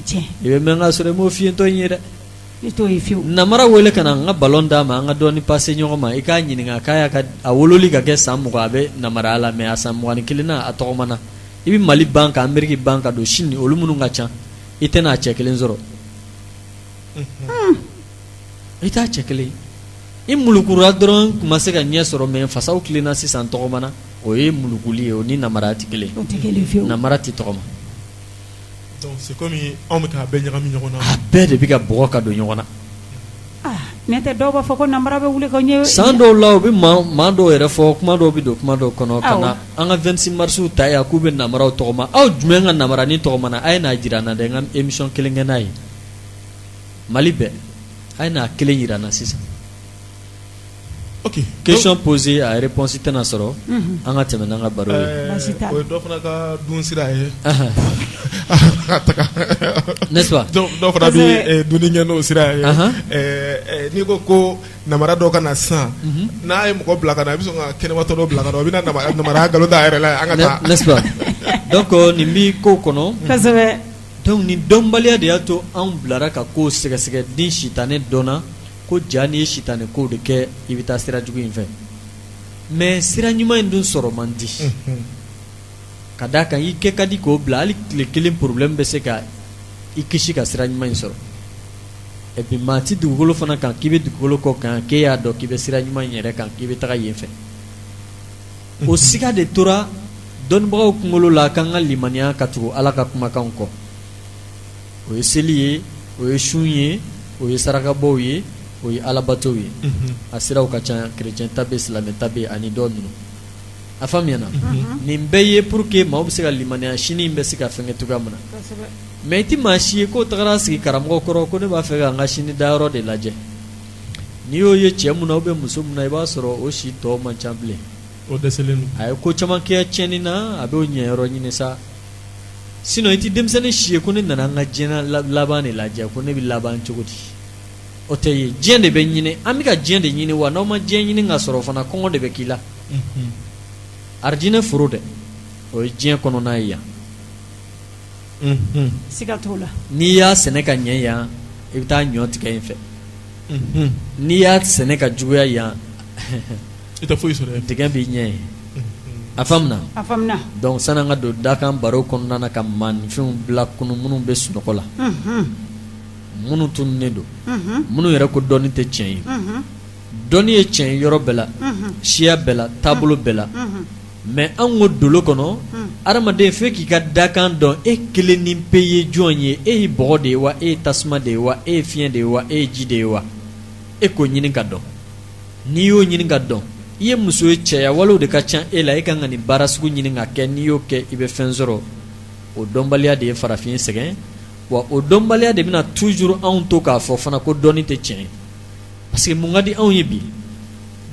C: tiɲɛ
D: i bɛ mɛn k'a sɔrɔ i m'o fiyɛntɔ in ye dɛ
C: i t'o ye fiyewu
D: namara wele ka na n ka ballon d'a ma an ka dɔɔni passe ɲɔgɔn ma i k'a ɲininka k'a y'a ka a wololi ka kɛ san 20 a bɛ namaraya la mais a san 21 na a tɔgɔmana i bɛ Mali ban ka Amérique ban ka don Chine olu minnu ka ca i tɛna a cɛ kelen sɔrɔ i t'a cɛ kelen i mulukura dɔrɔn tun ma se ka ɲɛ sɔrɔ mais fasaw tilenna sisan tɔgɔmana o ye mulukuli ye o ni namaraya tɛ kelen
C: o tɛ kelen fiyewu
D: namara tɛ tɔgɔma
B: donc c'est comme anw bɛ k'a bɛɛ ɲagami ɲɔgɔn na
D: a bɛɛ de bɛ ka bɔgɔ ka don ɲɔgɔn na
C: ne tɛ dɔw b'a fɔ ko namara bɛ wuli ka ɲɛ
D: san dɔw la u bɛ maa dɔw yɛrɛ fɔ kuma dɔw bɛ don kuma dɔw kɔnɔ ka na an ka 26 marisiw ta yan k'u bɛ namaraw tɔgɔma aw jumɛn ka namara ni tɔgɔmana a ye n'a jira n na dɛ n ka émission kelen kɛ n'a ye Mali bɛɛ a ye n'a kelen jira n na sisan
B: ok
D: question posée a réponse tɛna sɔrɔ an ka tɛmɛ n'an ka baro ye
B: o ye dɔ fana ka dun sira ye
D: n'est-ce pas
B: dɔ fana bɛ dunni kɛ n'o sira ye n'i ko namara dɔ ka na sisan n'a ye mɔgɔ bila ka na i bɛ sɔn ka kɛnɛmatɔ dɔ bila ka na o bɛ na namara nkalon da yɛrɛ la an ka taa
D: n'est-ce pas donc nin bɛ kow kɔnɔ
C: kosɛbɛ
D: donc nin dɔnbaliya de y'a to anw bilara ka kow sɛgɛsɛgɛ ni sitanɛ dɔnna ko ja ni ye sitanɛ kow de kɛ i bɛ taa sira jugu in fɛ mais sira ɲuman in dun sɔrɔ man di ka d'a kan i kɛ ka di k'o bila hali tile kelen problème bɛ se ka i kisi ka sira ɲuman in sɔrɔ et puis maa ti dugukolo fana kan k'i bɛ dugukolo kɔ kan k'e y'a dɔn k'i bɛ sira ɲuman in yɛrɛ kan k'i bɛ taga yen fɛ o siga de tora dɔnnibagaw kunkolo la k'an ka limaniya ka tugu Ala ka kumakanw kɔ o ye seli ye o ye sun ye o ye sarakabɔw ye o ye alabatow ye a siraw ka ca chrétien ta bɛ silamɛ ta bɛ ani dɔ ninnu a faamuyana nin bɛɛ ye pour que maaw bɛ se ka limaniya sini bɛ se ka fɛnkɛ cogoya min na mais i ti maa si ye k'o tagara sigi karamɔgɔ kɔrɔ ko ne b'a fɛ ka n ka sini dayɔrɔ de lajɛ n'i y'o ye cɛ mun na ou bien muso mun na i b'a sɔrɔ o si tɔ man ca bilen
B: o dɛsɛlen don
D: a ye ko caman kɛ tiɲɛni na a b'o ɲɛyɔrɔ ɲini sa sinon i ti denmisɛnnin si ye ko ne nana n ka diɲɛ laban de lajɛ ko ne bɛ laban cogo di o tɛ ye diɲɛ de bɛ ɲini an bɛ ka diɲɛ de ɲini wa n'aw ma diɲɛ ɲini ka sɔrɔ fana kɔngɔ de bɛ k'i la arijinɛ foro dɛ o ye diɲɛ kɔnɔna ye yan
C: siga t'o la
D: n'i y'a sɛnɛ ka ɲɛ yan i bɛ taa ɲɔ tigɛ in fɛ n'i y'a sɛnɛ ka juguya yan
B: i tɛ foyi sɔrɔ
D: tigɛ b'i ɲɛ ye a faamuna donc san'an ka don dakan baro kɔnɔna na ka maninfɛnw bila kunu minnu bɛ sunɔgɔ la minnu tununnen don minnu yɛrɛ ko dɔnni tɛ tiɲɛ ye dɔnni ye tiɲɛ ye yɔrɔ bɛɛ la siya bɛɛ la taabolo bɛɛ la mais an ko dolo kɔnɔ adamaden fɛ k'i ka dakan dɔn e kelen ni pe ye jɔn ye e ye bɔgɔ de ye wa e ye tasuma de ye wa e ye fiɲɛ de ye wa e ye ji de ye wa e k'o ɲini ka dɔn n'i y'o ɲini ka dɔn i ye muso ye cɛya walew de ka ca e la e kan ka nin baara sugu ɲini ka kɛ n'i y'o kɛ i bɛ fɛn sɔrɔ o dɔnbaliya de ye farafin sɛgɛn wa o dɔnbaliya de bɛna toujours anw to k'a fɔ fana ko dɔnni tɛ tiɲɛ parce que mun ka di anw ye bi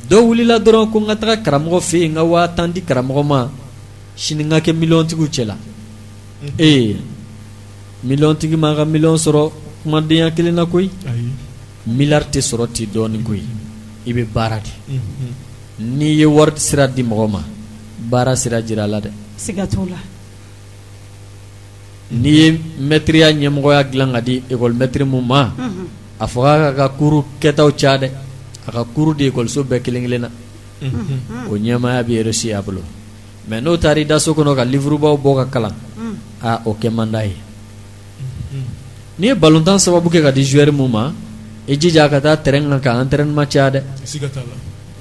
D: dɔ wulila dɔrɔn ko n ka taga karamɔgɔ fɛ yen n ka 10,000 di karamɔgɔ ma sini n ka kɛ miliyɔntigiw cɛ la miliyɔntigi ma ka miliyɔn sɔrɔ kumadenya kelen na koyi miliyari tɛ sɔrɔ ten dɔɔnin koyi i bɛ baara de n'i ye wari sira di mɔgɔ ma baara sira jira a la dɛ
C: siga t'o la
D: n'i ye mɛtiriya ɲɛmɔgɔya dilan ka di ekɔli mɛtiri mun ma a fɔ k'a ka kuru kɛtaw caya dɛ a ka kuru di ekɔliso bɛɛ kelen kelen na o ɲɛmaaya bɛ réussi a bolo mais n'o taara i da so kɔnɔ ka livrebaw bɔ ka kalan o kɛ man d'a ye n'i ye balontan sababu kɛ ka di joueur mun ma i jija ka taa terrain kan ka entraînement caya dɛ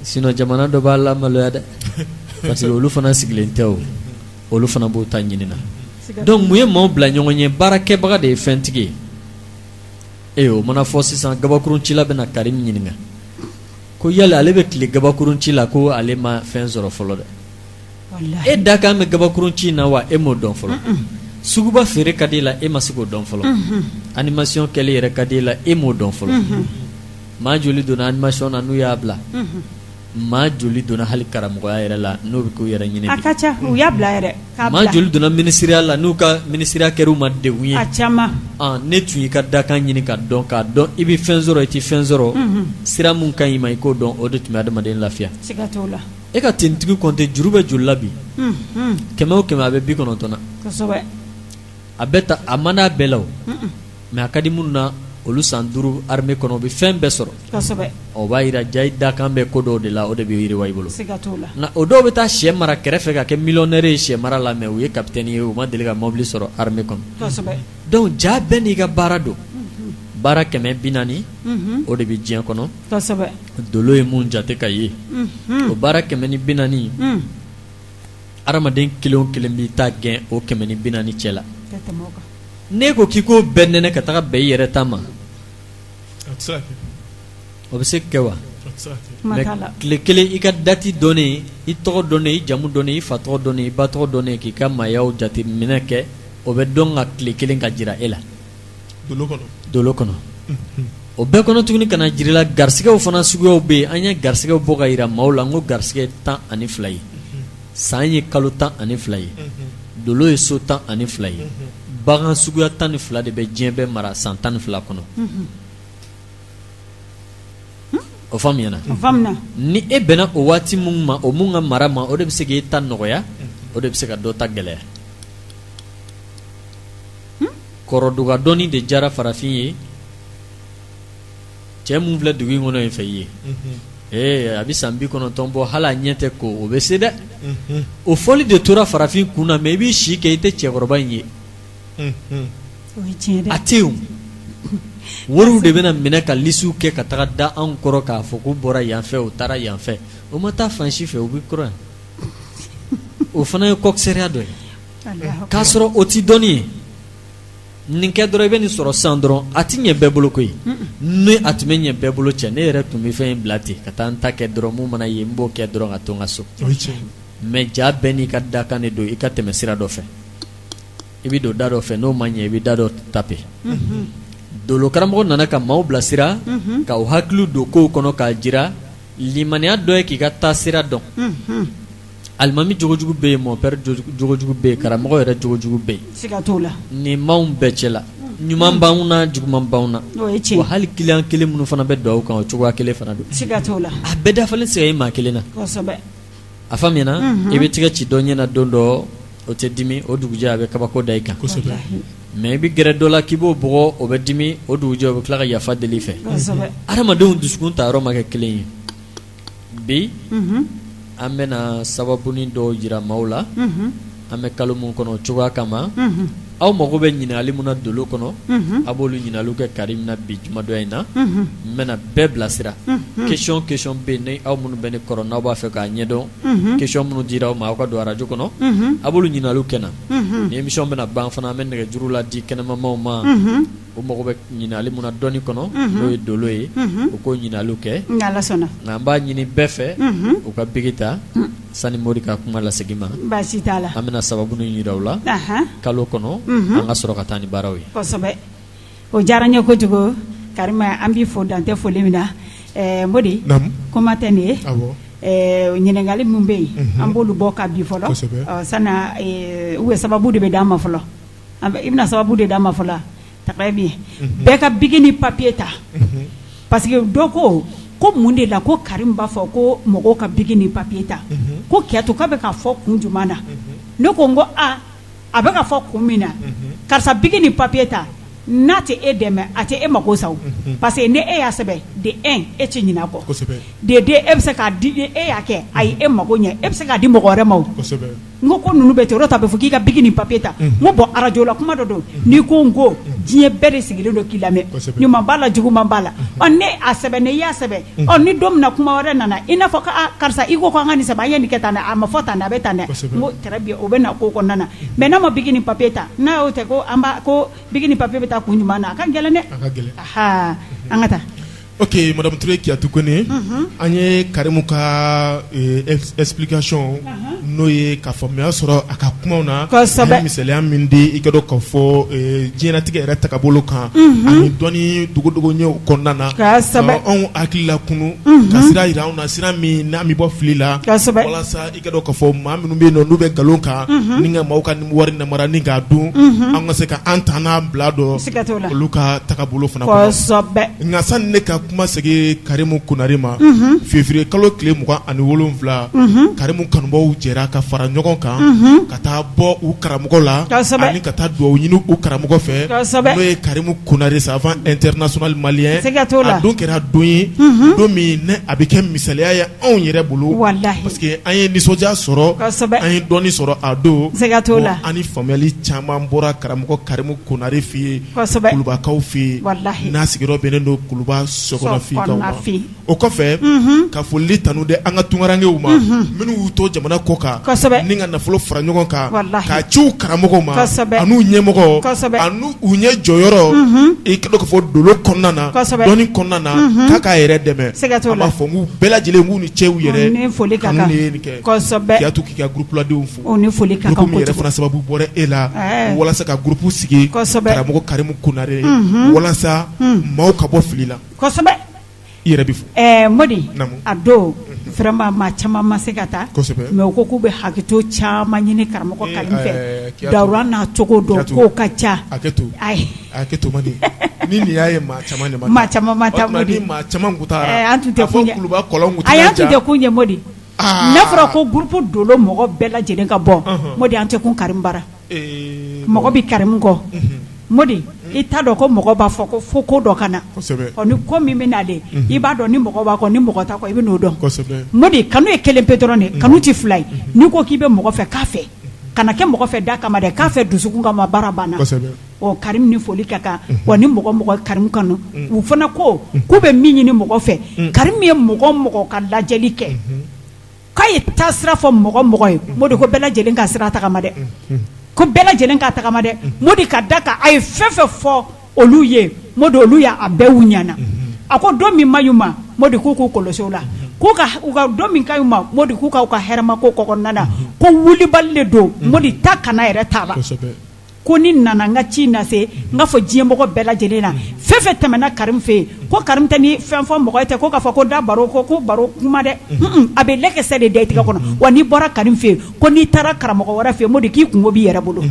D: sinon jamana dɔ b'a lamaloya dɛ parce que olu fana sigilen tɛ o olu fana b'o ta ɲini na donc mun ye maaw bila ɲɔgɔn ye baarakɛbaga de ye fɛntigi ye o mana fɔ sisan gabakuruncila bɛna Karim ɲininka ko yali ale bɛ tile gabakurunci la ko ale ma fɛn sɔrɔ fɔlɔ dɛ e da kan bɛ gabakurunci na wa e m'o dɔn fɔlɔ suguba feere ka di la e ma se k'o dɔn fɔlɔ animation kɛli yɛrɛ ka di la e m'o dɔn fɔlɔ maa joli donna animation na n'u y'a bila maa joli donna hali karamɔgɔya yɛrɛ la n'o bɛ k'u yɛrɛ ɲini bi
C: a ka ca u y'a bila yɛrɛ
D: maa joli donna ministériya la n'u ka ministériya kɛr'u ma degun ye
C: a caman
D: ne tun y'i ka dakan ɲini k'a dɔn i bɛ fɛn sɔrɔ i tɛ fɛn sɔrɔ sira mun ka ɲi ma i k'o dɔn o de tun bɛ adamaden lafiya
C: siga t'o la
D: e ka tentigi compter juru bɛ joli la bi 100 o 100 a bɛ 90 na
C: kosɛbɛ
D: a bɛ ta a man d'a bɛɛ la o mais a ka di minnu na olu san 5 armée kɔnɔ u bɛ fɛn bɛɛ sɔrɔ
C: kosɛbɛ
D: o b'a jira ja i dakan bɛ ko dɔw de la o de bɛ yiriwa i bolo
C: siga t'o la
D: nka o dɔw bɛ taa sɛ mara kɛrɛfɛ ka kɛ millionnaire ye sɛ mara la mais u ye capitaine ye u ma deli ka mobili sɔrɔ armée kɔnɔ
C: kosɛbɛ
D: donc ja bɛɛ n'i ka baara don baara 140 o de bɛ diɲɛ kɔnɔ
C: kosɛbɛ
D: dolo ye mun jate ka ye o baara 140 adamaden kelen o kelen b'i ta gɛn o 140 cɛ la n'e ko k'i k'o bɛɛ nɛnɛ ka taga bɛn i yɛrɛ ta ma o bɛ se kɛ wa mais tile kelen i ka dati dɔnnen i tɔgɔ dɔnnen i jamu dɔnnen i fa tɔgɔ dɔnnen i ba tɔgɔ dɔnnen k'i ka maayaw jateminɛ kɛ o bɛ dɔn ka tile kelen ka jira e la dolo kɔnɔ o bɛɛ kɔnɔ tuguni kana jira la garisigɛw fana suguyaw bɛ yen an ye garisigɛw bɔ ka jira maaw la n ko garisigɛ 12 ye san ye kalo 12 ye dolo ye so 12 ye bagan suguya 12 de bɛ diɲɛ bɛɛ mara san 12 kɔnɔ o faamuyana ni e bɛnna o waati mun ma o mun ka mara ma o de bɛ se k'e ta nɔgɔya o de bɛ se ka dɔ ta gɛlɛya kɔrɔduga dɔnni de jara farafin ye cɛ mun filɛ dugu in kɔnɔ yen fɛ i ye a bɛ san 90 bɔ hali a ɲɛ tɛ ko o bɛ se dɛ o fɔli de tora farafin kun na mais i b'i si kɛ i tɛ cɛkɔrɔba in ye a tɛ yen wariw de bɛna minɛ ka lisiw kɛ ka taga da anw kɔrɔ k'a fɔ k'u bɔra yan fɛ u taara yan fɛ o ma taa fan si fɛ u bɛ kɔrɔ yan o fana ye kɔkisɛriya dɔ ye k'a sɔrɔ o ti dɔnni ye nin kɛ dɔrɔn i bɛ nin sɔrɔ san dɔrɔn a ti ɲɛ bɛɛ bolo koyi ni a tun bɛ ɲɛ bɛɛ bolo cɛ ne yɛrɛ tun bɛ fɛn in bila ten ka taa n ta kɛ dɔrɔn mun mana ye n b'o kɛ dɔrɔn ka to n ka so mais ja bɛɛ n'i ka dakan de don i ka tɛmɛ sira dɔ fɛ i bɛ don da dɔ fɛ n'o ma ɲɛ i bɛ da dɔ taper dolo karamɔgɔ nana ka maaw bilasira ka u hakili don kow kɔnɔ k'a jira limaniya dɔ ye k'i ka taa sira dɔn alimami jogojugu bɛ yen mon père jogojugu bɛ yen karamɔgɔ yɛrɛ jogojugu bɛ yen
C: siga t'o la
D: nin maaw bɛɛ cɛla ɲuman b'anw na juguman b'anw na wa hali client kelen minnu fana bɛ don aw kan o cogoya kelen fana don
C: siga t'o la
D: a bɛɛ dafalen se ka ye maa kelen na
C: kosɛbɛ
D: a faamuyana i bɛ tigɛ ci dɔ ɲɛna don dɔ o tɛ dimi o dugujɛ a bɛ kabako da i kan mais i bɛ gɛrɛ dɔ la k'i b'o bɔgɔ o bɛ dimi o dugujɛ o bɛ tila ka yafa deli fɛ adamadenw dusukun ta yɔrɔ ma kɛ kelen ye bi an bɛna sababuni dɔw jira maaw la an bɛ kalo mun kɔnɔ cogoya kama aw mago bɛ ɲininkali mun na dolo kɔnɔ a b'olu ɲininkaliw kɛ Karim na bi jumadɔ in na n bɛna bɛɛ bilasira question bɛ yen ni aw minnu bɛ ne kɔrɔ n'aw b'a fɛ k'a ɲɛdɔn question minnu dira aw ma aw ka don radio kɔnɔ a b'olu ɲininkaliw kɛ na ni émission bɛna ban fana an bɛ nɛgɛjuru la di kɛnɛmamaw ma o mago bɛ ɲininkali mun na dɔɔni kɔnɔ n'o ye dolo ye o k'o ɲininkaliw kɛ nka an b'a ɲini bɛɛ fɛ u ka bigi ta sani Mori ka kuma lasegin ma
C: baasi t'a la
D: an bɛna sababu ninnu yira u la kalo kɔnɔ an ka sɔrɔ ka taa ni baaraw ye
C: kosɛbɛ o diyara n ye kojugu Karima an b'i fo dantɛ foli min na Modi kuma tɛ nin ye ɲininkali min bɛ yen an b'olu bɔ ka bi fɔlɔ sanna u sababu de bɛ d'an ma fɔlɔ i bɛna sababu de d'an ma fɔlɔ très bien bɛɛ ka bigi ni papier ta parce que dɔ ko mun de la ko Karim b'a fɔ ko mɔgɔw ka bigi ni papier ta ko kɛto k'a bɛ ka fɔ kun jumɛn na ne ko n ko a bɛ ka fɔ kun min na karisa bigi ni papier ta n'a tɛ e dɛmɛ a tɛ e mago sa parce que ni e y'a sɛbɛn de 1 e tɛ ɲinɛ a kɔ de 2 e bɛ se k'a di e y'a kɛ ayi e mago ɲɛ e bɛ se k'a di mɔgɔ wɛrɛ ma o n ko ninnu bɛ ten o ta bɛ fɔ k'i ka bigi ni papier ta n ko bɔn arajo la kuma dɔ don n'i ko n ko diɲɛ bɛɛ de sigilen don k'i lamɛn ɲuman b'a la juguman b'a la ne a sɛbɛn ne y'a sɛbɛn ni don min na kuma wɛrɛ nana i n'a fɔ karisa i ko an ka nin sɛbɛn an ye nin kɛ tan dɛ a ma fɔ tan dɛ a bɛ tan dɛ n ko très bien o bɛ na ko kɔnɔna na mais n'a ma bigi ni papier ta n'a y'o tɛ ko bigi ni papier bɛ taa kun jumɛn na a ka gɛlɛn dɛ an ka taa
B: ok madame Touré Kiatou Kone an ye Karimu ka explication n'o ye ka faamuya sɔrɔ a ka kumaw na a ye misaliya min di i ka dɔn k'a fɔ diɲɛlatigɛ yɛrɛ tagabolo kan ani dɔnni dogodogo ɲɛw kɔnɔna na anw hakili la kunu ka sira yira anw na sira min n'an bɛ bɔ fili la walasa i ka dɔn k'a fɔ maa minnu bɛ yen nɔ n'u bɛ nkalon kan ni ka maaw ka wari namara ni k'a dun an ka se ka an ta n'an bila dɔ olu ka tagabolo fana kɔnɔ nka sani ne ka kuma segi Karimu kunari ma février kalo tile 27 Karimu kanubaw jɛra ka fara ɲɔgɔn kan ka taa bɔ u karamɔgɔ la ani ka taa dugawu ɲini u karamɔgɔ fɛ n'o ye Karimu kunari savant international malien a don kɛra don ye don min ne a bɛ kɛ misaliya ye anw yɛrɛ bolo parce que an ye nisɔndiya sɔrɔ an ye dɔnni sɔrɔ a don an ni faamuyali caman bɔra karamɔgɔ Karimu kunari fɛ yen kulubakaw fɛ yen n'a sigiyɔrɔ bɛnnen don kuluba sɔgɔnɔ o kɔfɛ ka foli tanu de an ka tunkarankew ma minnu y'u to jamana kɔ kan ni ka nafolo fara ɲɔgɔn kan k'a ci u karamɔgɔw ma an'u ɲɛmɔgɔ an'u ɲɛ jɔyɔrɔ i ka dɔn k'a fɔ dolo kɔnɔna na dɔnni kɔnɔna na k'a k'a yɛrɛ dɛmɛ an b'a fɔ k'u bɛɛ lajɛlen k'u ni cɛw yɛrɛ kanu de ye nin kɛ Kiatou k'i ka groupe ladenw fo groupe min yɛrɛ fana sababu bɔra e la walasa ka groupe sigi karamɔgɔ Karimu kunare walasa maaw ka bɔ fili la i yɛrɛ bɛ fo
C: Modi a don vraiment maa caman ma se ka taa mais u ko k'u bɛ hakɛto caman ɲini karamɔgɔ Karim fɛ dawura n'a cogo dɔn k'o ka ca
B: hakɛto man di ni nin y'a ye maa caman de ma taa
C: maa caman ma taa Modi
B: ni maa caman kun taara
C: an tun tɛ kun ye
B: a
C: y'an tun tɛ kun ye Modi n'a fɔra ko groupe dolo mɔgɔ bɛɛ lajɛlen ka bɔ Modi an tɛ kun Karim bara mɔgɔ bɛ Karim kɔ Modi i t'a dɔn ko mɔgɔ b'a fɔ ko fo ko dɔ ka na ni ko min bɛ nalen i b'a dɔn ni mɔgɔ b'a kɔ ni mɔgɔ t'a kɔ i bɛ n'o dɔn Modi kanu ye kelen pe dɔrɔn de kanu tɛ fila ye n'i ko k'i bɛ mɔgɔ fɛ k'a fɛ kana kɛ mɔgɔ fɛ da kama dɛ k'a fɛ dusukun kama baara banna Karim ni foli ka kan wa ni mɔgɔ Karim kanu u fana ko k'u bɛ min ɲini mɔgɔ fɛ Karim ye mɔgɔ ka lajɛli kɛ k'a ye taa sira fɔ mɔgɔ ye Modi ko bɛɛ lajɛlen ka sira tagama dɛ ko bɛɛ lajɛlen ka tagama dɛ Modi ka da kan a ye fɛn fɛn fɔ olu ye Modi olu y'a bɛɛ u ɲana a ko don min ma y'u ma Modi k'u k'u kɔlɔsi o la ko ka u ka dɔ min ka ɲi ma modi k'u ka u ka hɛrɛma ko kɔkɔnɔna na ko wulibali de don modi ta kana yɛrɛ t'a la ko ni nana n ka ci na se n k'a fɔ diɲɛmɔgɔ bɛɛ lajɛlen na fɛn fɛn tɛmɛna Karim fɛ yen ko Karim tɛ ni fɛn fɔ mɔgɔ ye tɛ ko k'a fɔ ko da baro ko baro kuma dɛ a bɛ lɛkɛsɛ de da i tigɛ kɔnɔ wa n'i bɔra Karim fɛ yen ko n'i taara karamɔgɔ wɛrɛ fɛ yen modi k'i kungo b'i yɛrɛ bolo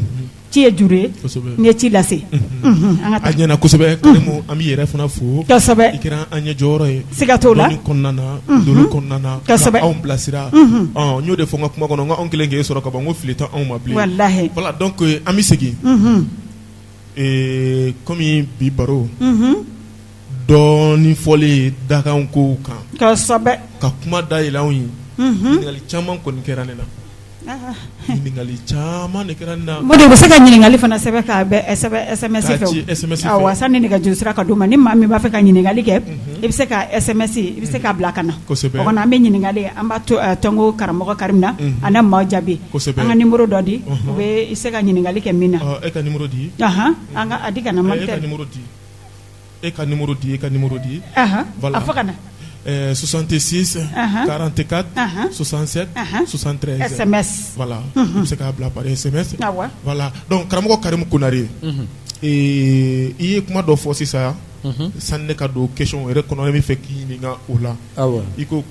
C: ci ye juru ye n ye ci lase an ka taa
B: a ɲɛna kosɛbɛ Karimu an b'i yɛrɛ fana fo
C: kosɛbɛ
B: i kɛra an ɲɛ jɔyɔrɔ ye
C: siga t'o la
B: dɔnni kɔnɔna na doni kɔnɔna na
C: kosɛbɛ
B: anw bilasira n y'o de fɔ n ka kuma kɔnɔ n ko anw kelen k'e sɔrɔ ka ban n ko fili tɛ anw ma bilen
C: walahi
B: voilà donc an bɛ segin komi bi baro dɔɔni fɔlen dakan kow kan
C: kosɛbɛ
B: ka kuma dayɛlɛ anw ye ɲininkali caman kɔni kɛra ne na ɲininkali caman de kɛra ne na
C: modi u bɛ se ka ɲininkali fana sɛbɛn k'a bɛ SMS
B: k'a
C: fɛ
B: ci SMS fɛ
C: awɔ sanni nɛgɛjuru sira ka d'u ma ni maa min b'a fɛ ka ɲininkali kɛ i bɛ se ka SMS i bɛ se k'a bila ka na
B: kosɛbɛ
C: o kɔnɔ an bɛ ɲininkali an b'a to tɔngo karamɔgɔ Karim na a na maaw jaabi
B: kosɛbɛ
C: an ka numéro dɔ di u bɛ se ka ɲininkali kɛ min na
B: e ka numéro di
C: an ka a di ka na
B: e ka numéro di e ka numéro di e ka numéro di
C: a fɔ ka na
B: 66 44 67 73
C: SMS
B: voilà i bɛ se k'a bila par SMS
C: awɔ
B: voilà donc karamɔgɔ Karim Konare i ye kuma dɔ fɔ sisan sanni ne ka don question yɛrɛ kɔnɔ ne bɛ fɛ k'i ɲininka o la i ko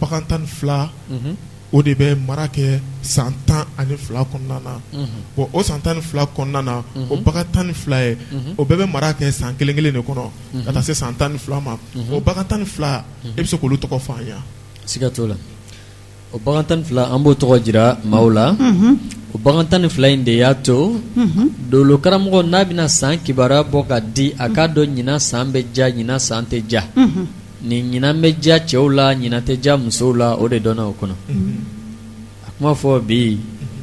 B: bagan 12 o de bɛ mara kɛ san 12 kɔnɔna na bon o san 12 kɔnɔna na o bagan 12 ye o bɛɛ bɛ mara kɛ san kelen kelen de kɔnɔ ka taa se san 12 ma o bagan 12 e bɛ se k'olu tɔgɔ fɔ an ye
D: siga t'o la o bagan 12 an b'o tɔgɔ jira maaw la o bagan 12 in de y'a to dolo karamɔgɔ n'a bɛna san kibaruya bɔ ka di a k'a dɔn ɲinan san bɛ ja ɲinan san tɛ ja ni ɲinan bɛ ja cɛw la ɲinan tɛ ja musow la o de dɔnna o kɔnɔ a kuma fɔ bi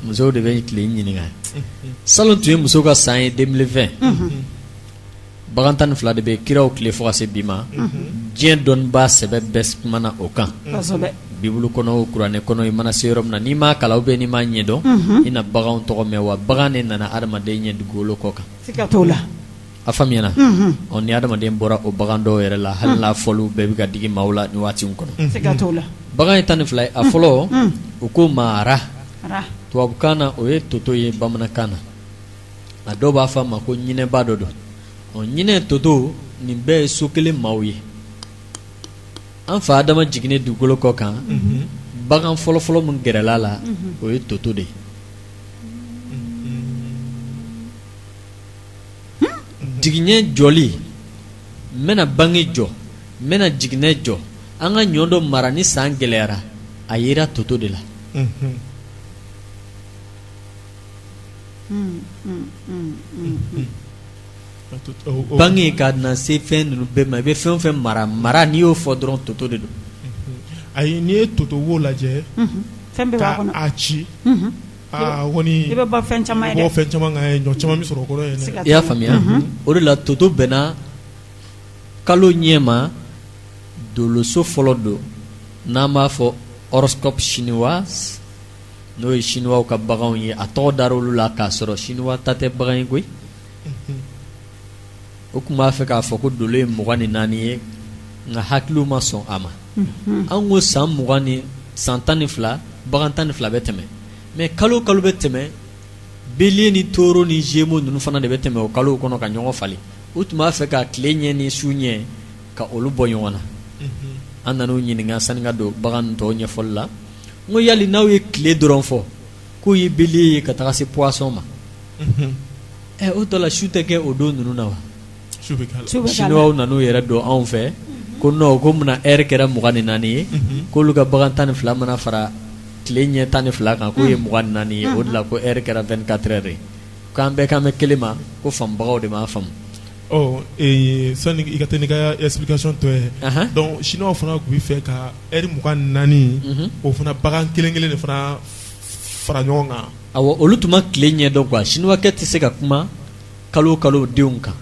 D: musow de bɛ tile ɲininka salon tun ye muso ka san ye 2020 bagan 12 de bɛ kiraw tile fo ka se bi ma diɲɛ dɔnnibaa sɛbɛ bɛɛ kumana o kan bibulu kɔnɔ o kuranɛ kɔnɔ i mana se yɔrɔ min na n'i m'a kalan ni m'a ɲɛdɔn i na baganw tɔgɔ mɛn wa bagan de nana adamaden ɲɛ dugukolo kɔ kan
C: siga t'o la
D: a faamuyana ni adamaden bɔra o bagan dɔw yɛrɛ la hali n'a fɔliw bɛɛ bɛ ka digi maaw la ni waati kɔnɔ
C: siga t'o la
D: bagan ye 12 ye a fɔlɔ u ko ma ra tubabukan na o ye toto ye bamanankan na a dɔw b'a fɔ a ma ko ɲinɛba dɔ don ɲinɛ toto nin bɛɛ ye so kelen maaw ye an fa adama jiginnen dugukolo kɔ kan bagan fɔlɔfɔlɔ min gɛrɛla la o ye toto de ye jiginɲɛ jɔli n bɛna bange jɔ n bɛna jiginɛ jɔ an ka ɲɔ dɔ mara ni san gɛlɛyara a yera toto de la bange ka na se fɛn ninnu bɛɛ ma i bɛ fɛn o fɛn mara n'i y'o fɔ dɔrɔn toto de don
B: ayi n'i ye toto wo lajɛ
C: fɛn bɛɛ b'a kɔnɔ
B: k'a ci kɔni
C: i bɛ bɔ fɛn caman ye dɛ
B: bɔ fɛn caman kan ɲɔ caman bɛ sɔrɔ o kɔnɔ yen dɛ
D: i y'a faamuya o de la toto bɛnna kalo ɲɛ ma doloso fɔlɔ don n'an b'a fɔ horoscope chinoise n'o ye chinois ka baganw ye a tɔgɔ dara olu la k'a sɔrɔ chinois ta tɛ bagan ye koyi o tun b'a fɛ k'a fɔ ko dolo ye 24 ye nka hakiliw ma sɔn a ma an ko san 20 ni san 12 bagan 12 bɛ tɛmɛ mais kalo kalo bɛ tɛmɛ bélier ni taureau ni gémeaux ninnu fana de bɛ tɛmɛ o kalow kɔnɔ ka ɲɔgɔn falen o tun b'a fɛ ka tile ɲɛ ni su ɲɛ ka olu bɔ ɲɔgɔn na an nan'o ɲininka sani ka don bagan tɔw ɲɛfɔli la n ko yali n'aw ye tile dɔrɔn fɔ k'o ye bélier ye ka taga se poisson ma o tɔ la su tɛ kɛ o don ninnu na wa chinois nan'u yɛrɛ don anw fɛ ko non ko munna heure kɛra 24 ye k'olu ka bagan 12 mana fara tile ɲɛ 12 kan k'o ye 24 ye o de la ko heure kɛra 24 heures ye k'an bɛɛ kan bɛ kelen ma ko faamubagaw de m'a faamu
B: sani i ka tɛ n'i ka explication tɔ ye donc chinois fana tun bɛ fɛ ka heure 24 o fana bagan kelen kelen de fana fara ɲɔgɔn kan
D: awɔ olu tun ma tile ɲɛ dɔn quoi chinois kɛ tɛ se ka kuma kalo kalo denw kan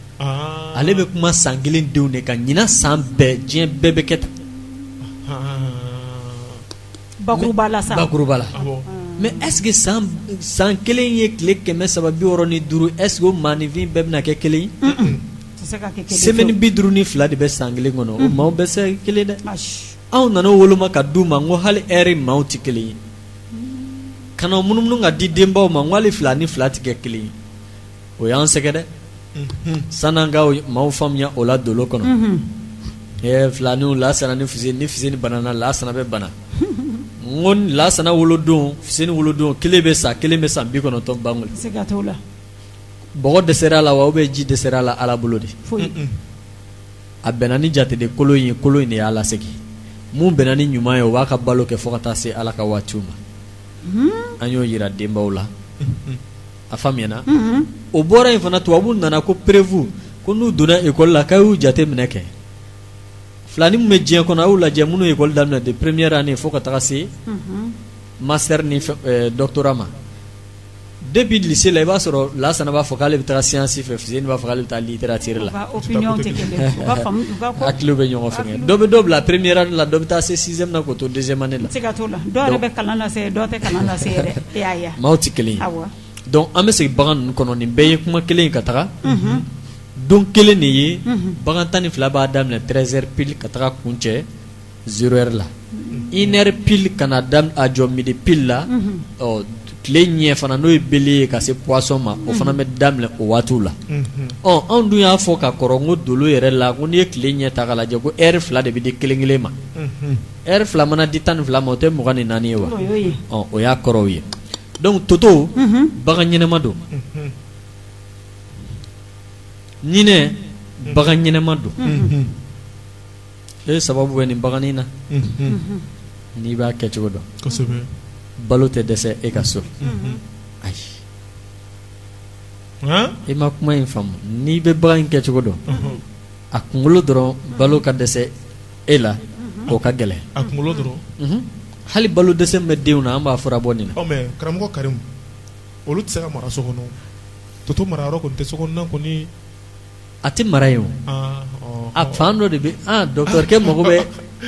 D: ale bɛ kuma san kelen denw de kan ɲinan san bɛɛ diɲɛ bɛɛ bɛ kɛ tan
C: bakuruba la sa
D: bakuruba la mais est-ce que san kelen ye tile 365 est-ce que o maanifin bɛɛ bɛna kɛ kelen ye semaine 52 de bɛ san kelen kɔnɔ o maaw bɛɛ se kelen dɛ anw nana woloma ka du ma ngo hali eri maaw ti kelen ye kana munumunu ka di denbaw ma ngo hali 2 ni 2 ti kɛ kelen ye o y'an sɛgɛ dɛ san'an ka maaw faamuya o la dolo kɔnɔ filaniw lasana ni Fuseni banana lasana bɛ bana ngo lasana wolodon Fuseni wolodon kelen bɛ sa 90 bangol
C: siga t'o la
D: bɔgɔ dɛsɛra la wa ji dɛsɛra la Ala bolo de a bɛnna ni jate de kolo in de y'a lasegin mun bɛnna ni ɲuman ye o b'a ka balo kɛ fo ka taa se Ala ka waatiw ma an y'o yira denbaw la a faamuyana o bɔra in fana tubabu nana ko prévu ko n'u donna école la k'a y'u jate minɛ kɛ filani mun bɛ diɲɛ kɔnɔ a y'u lajɛ minnu ye école daminɛ de première année fo ka taga se master ni doctorat ma depuis lycée la i b'a sɔrɔ Lasana b'a fɔ k'ale bɛ taga science fɛ Fuseni b'a fɔ k'ale bɛ taa littérature la hakiliw bɛ ɲɔgɔn fɛ dɔ bɛ dɔ bila première année la dɔ bɛ taa se 6e na k'o to 2e année la
C: siga t'o la dɔw yɛrɛ bɛ kalan lase dɔw tɛ kalan lase yɛrɛ e y'a ye
D: maaw tɛ kelen ye donc an bɛ segin bagan ninnu kɔnɔ nin bɛɛ ye kuma kelen ye ka taga don kelen de ye bagan 12 b'a daminɛ 13h pile ka taga kuncɛ 0h la 1h pile ka na a jɔ midi pile la tile ɲɛ fana n'o ye bele ye ka se poisson ma o fana bɛ daminɛ o waatiw la anw dun y'a fɔ ka kɔrɔ n ko dolo yɛrɛ la ko n'i ye tile ɲɛ ta k'a lajɛ ko heure 2 de bɛ di kelen kelen ma heure 2 mana di 12 ma o tɛ 24 ye wa o y'a kɔrɔw ye donc toto bagan ɲɛnɛma don ɲinɛ bagan ɲɛnɛma don sababu bɛ nin baganin na n'i b'a kɛ cogo dɔn
B: kosɛbɛ
D: balo tɛ dɛsɛ e ka so ayi i ma kuma in faamu n'i bɛ bagan in kɛ cogo dɔn a kunkolo dɔrɔn balo ka dɛsɛ e la o ka gɛlɛn
B: a kunkolo dɔrɔn
D: hali balo dɛsɛ min bɛ denw na an b'a fura bɔ nin na
B: mais karamɔgɔ Karimu olu tɛ se ka mara so kɔnɔ toto mara yɔrɔ kɔni tɛ so kɔnɔna kɔni
D: a tɛ mara yen o a fan dɔ de bɛ dɔkitɛrikɛ mago bɛ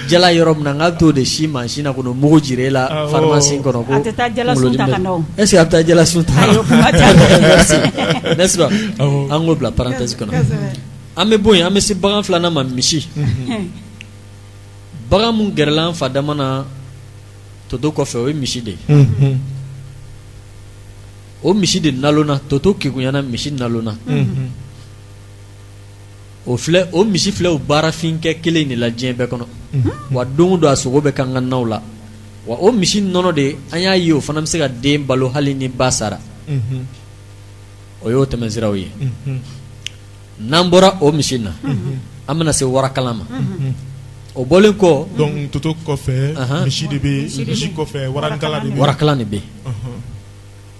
D: jala yɔrɔ min na n k'a bɛ t'o de si mansin na kɔnɔ mugu jira e la pharmacie kɔnɔ ko
C: a tɛ taa jalasun ta ka na o
D: est ce que a bɛ taa jalasun ta n'est-ce pas an k'o bila parenthèse kɔnɔ an bɛ bɔ yen an bɛ se bagan filanan ma misi bagan mun gɛrɛla an fa dama na toto kɔfɛ o ye misi de ye o misi de nalonna toto kegunyana misi nalonna o misi filɛ o baarafin kɛ kelen de la diɲɛ bɛɛ kɔnɔ wa don o don a sogo bɛ kan ka naw la wa o misi nɔnɔ de an y'a ye o fana bɛ se ka den balo hali ni ba sara o y'o tɛmɛsiraw ye n'an bɔra o misi na an bɛna se warakalan ma o bɔlen kɔ
B: donc toto kɔfɛ misi de bɛ misi kɔfɛ
D: warakalan de bɛ yen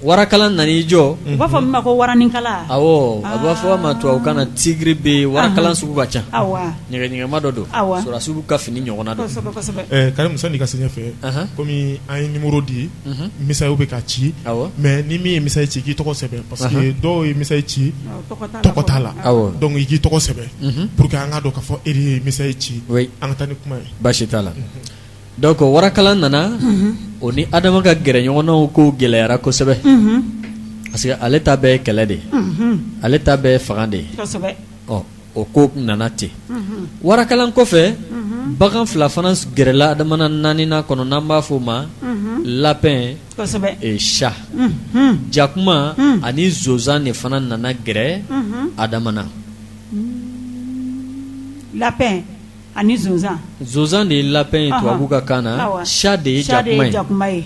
D: warakalan nan'i jɔ
C: u b'a fɔ min ma ko waraninkala
D: awɔ a b'a fɔ a ma tubabukan na tigiri bɛ yen warakalan sugu ka ca ɲɛgɛɲɛgɛma dɔ don sɔrɔsiw ka fini ɲɔgɔnna don
B: Karimu sani ka se ɲɛfɛ komi an ye numéro di misayiw bɛ ka ci mais ni min ye misayi ci k'i tɔgɔ sɛbɛn parce que dɔw ye misayi ci tɔgɔ t'a la donc i k'i tɔgɔ sɛbɛn pour que an k'a dɔn k'a fɔ e de ye misayi ci an ka taa ni kuma ye
D: baasi t'a la donc warakalan nana o ni adama ka gɛrɛ ɲɔgɔnnaw ko gɛlɛyara kosɛbɛ parce que ale ta bɛɛ ye kɛlɛ de ye ale ta bɛɛ ye fanga de ye o ko nana ten warakalan kɔfɛ bagan fila fana gɛrɛla adama na naaninan kɔnɔ n'an b'a fɔ o ma lapin et chat jakuma ani zonzan de fana nana gɛrɛ adama na
C: lapin ani zonzan
D: de ye lapin ye tubabu ka kan na chat de ye jakuma ye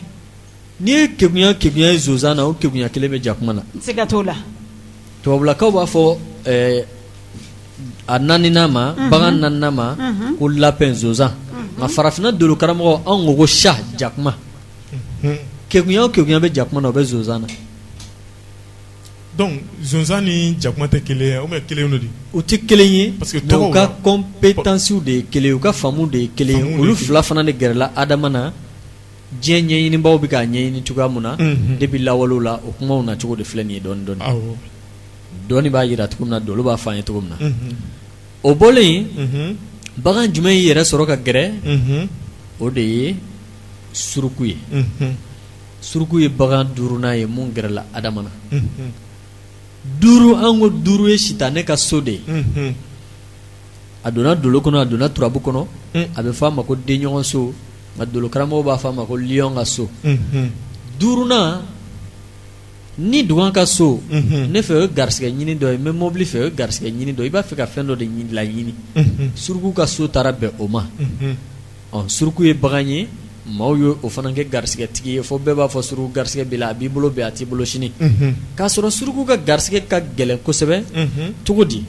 D: n'i ye kegunya ye zonzan na o kegunya kelen bɛ jakuma na
C: siga t'o la
D: tubabulakaw b'a fɔ a naaninan ma bagan naaninan ma ko lapin zonzan nka farafinna dolo karamɔgɔ anw ko chat jakuma kegunya bɛ jakuma na o bɛ zonzan na
B: donc zonzan ni jakuma tɛ kelen ye ou bien kelen de
D: u tɛ kelen ye mais u ka compétences de ye kelen ye u ka faamu de ye kelen ye olu fila fana de gɛrɛla adama na diɲɛ ɲɛɲinibaw bɛ k'a ɲɛɲini cogoya mun na depuis lawalew la o kumaw na cogo de filɛ nin ye dɔɔni dɔɔni dɔɔni b'a yira cogo min na dɔlo b'a fɔ an ye cogo min na o bɔlen bagan jumɛn y'i yɛrɛ sɔrɔ ka gɛrɛ o de ye suruku ye suruku ye bagan duurunan ye mun gɛrɛla adama na duuru an ko duuru ye sitanɛ ka so de ye a donna dolo kɔnɔ a donna turabu kɔnɔ a bɛ fɔ a ma ko denɲɔgɔn so nka dolo karamɔgɔ b'a fɔ a ma ko lion ka so duurunan ni dugan ka so ne fɛ o ye garisɛgɛ ɲini dɔ ye n bɛ mobili fɛ o ye garisɛgɛ ɲini dɔ i b'a fɛ ka fɛn dɔ de laɲini suruku ka so taara bɛn o ma suruku ye bagan ye maaw ye o fana kɛ garisɛgɛtigi ye fo bɛɛ b'a fɔ suruku garisɛgɛ b'i la a b'i bolo bi a t'i bolo sini k'a sɔrɔ suruku ka garisɛgɛ ka gɛlɛn kosɛbɛ cogo di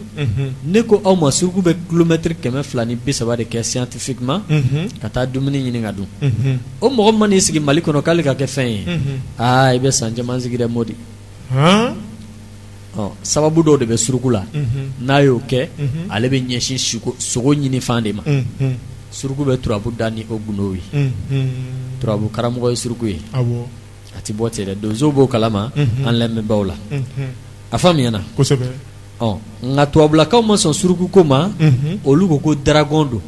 D: ne ko aw ma suruku bɛ kilomɛtiri 230 de kɛ scientifiquement ka taa dumuni ɲini ka dun o mɔgɔ man'i sigi Mali kɔnɔ k'ale ka kɛ fɛn ye i bɛ san caman sigi dɛ Modi sababu dɔw de bɛ suruku la n'a y'o kɛ ale bɛ ɲɛsin sogo ɲini fan de ma suruku bɛ turabu da ni o gundo ye turabu karamɔgɔ ye suruku ye a ti bɔ ten dɛ donsow b'o kalama an lamɛnbaaw la a faamuyana
B: kosɛbɛ
D: nka tubabulakaw ma sɔn suruku ko ma olu ko dragon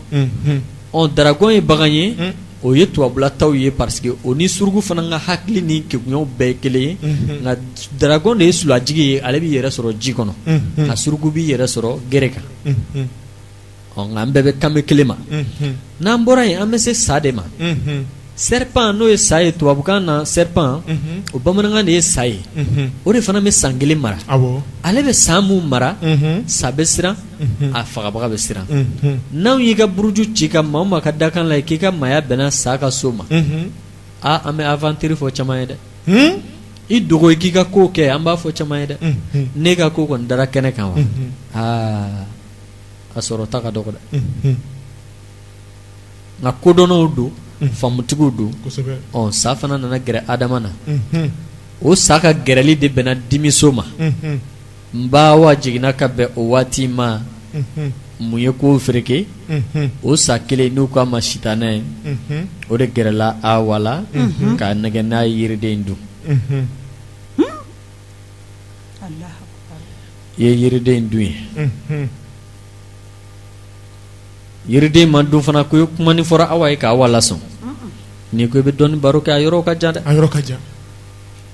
D: don dragon ye bagan ye o ye tubabulataw ye parce que o ni suruku fana ka hakili ni kekunyaw bɛɛ ye kelen ye nka dragon de ye sulajigi ye ale b'i yɛrɛ sɔrɔ ji kɔnɔ a suruku b'i yɛrɛ sɔrɔ gere kan nka an bɛɛ bɛ kanbɛ kelen ma n'an bɔra yen an bɛ se sa de ma serpent n'o ye sa ye tubabukan na serpent o bamanankan de ye sa ye o de fana bɛ san kelen mara ale bɛ san mun mara sa bɛ siran a fagabaga bɛ siran n'anw y'i ka buruju ci ka maa o maa ka dakan la ye k'i ka maaya bɛnna sa ka so ma an bɛ aventure fɔ caman ye dɛ i dogo i k'i ka ko kɛ an b'a fɔ caman ye dɛ ne ka ko kɔni dara kɛnɛ kan wa a sɔrɔ ta ka dɔgɔ dɛ nka kodɔnnaw don famutigiw don sa fana nana gɛrɛ adama na o sa ka gɛrɛli de bɛnna dimiso ma n ba wa jiginna ka bɛn o waati ma mun ye kow fereke o sa kelen n'u k'a ma sitanɛ ye o de gɛrɛla Awa la k'a nɛgɛ n'a ye yiriden dun i ye yiriden dun ye yiriden man dun fana ko ye kuma ni fɔra Awa ye k'Awa lasɔn ni ko i bɛ dɔɔni baro kɛ a yɔrɔ ka jan dɛ
B: a yɔrɔ ka jan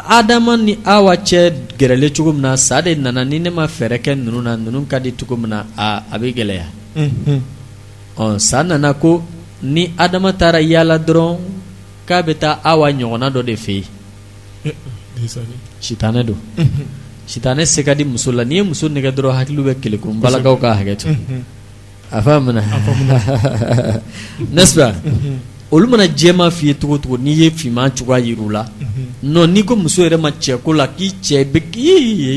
D: Adama ni Awa cɛ gɛrɛlen cogo min na sa de nana ni ne ma fɛɛrɛ kɛ ninnu na ninnu ka di cogo min na a bɛ gɛlɛya sa nana ko ni Adama taara yaala dɔrɔn k'a bɛ taa Awa ɲɔgɔnna dɔ de fɛ yen sitanɛ don sitanɛ se ka di muso la n'i ye muso nɛgɛ dɔrɔn hakili bɛ kelekun balakaw ka hakɛ to a faamuna n'est-ce pas olu mana jɛma f'i ye cogo cogo n'i ye finman cogoya yir'u la non n'i ko muso yɛrɛ ma cɛ ko la k'i cɛ bɛ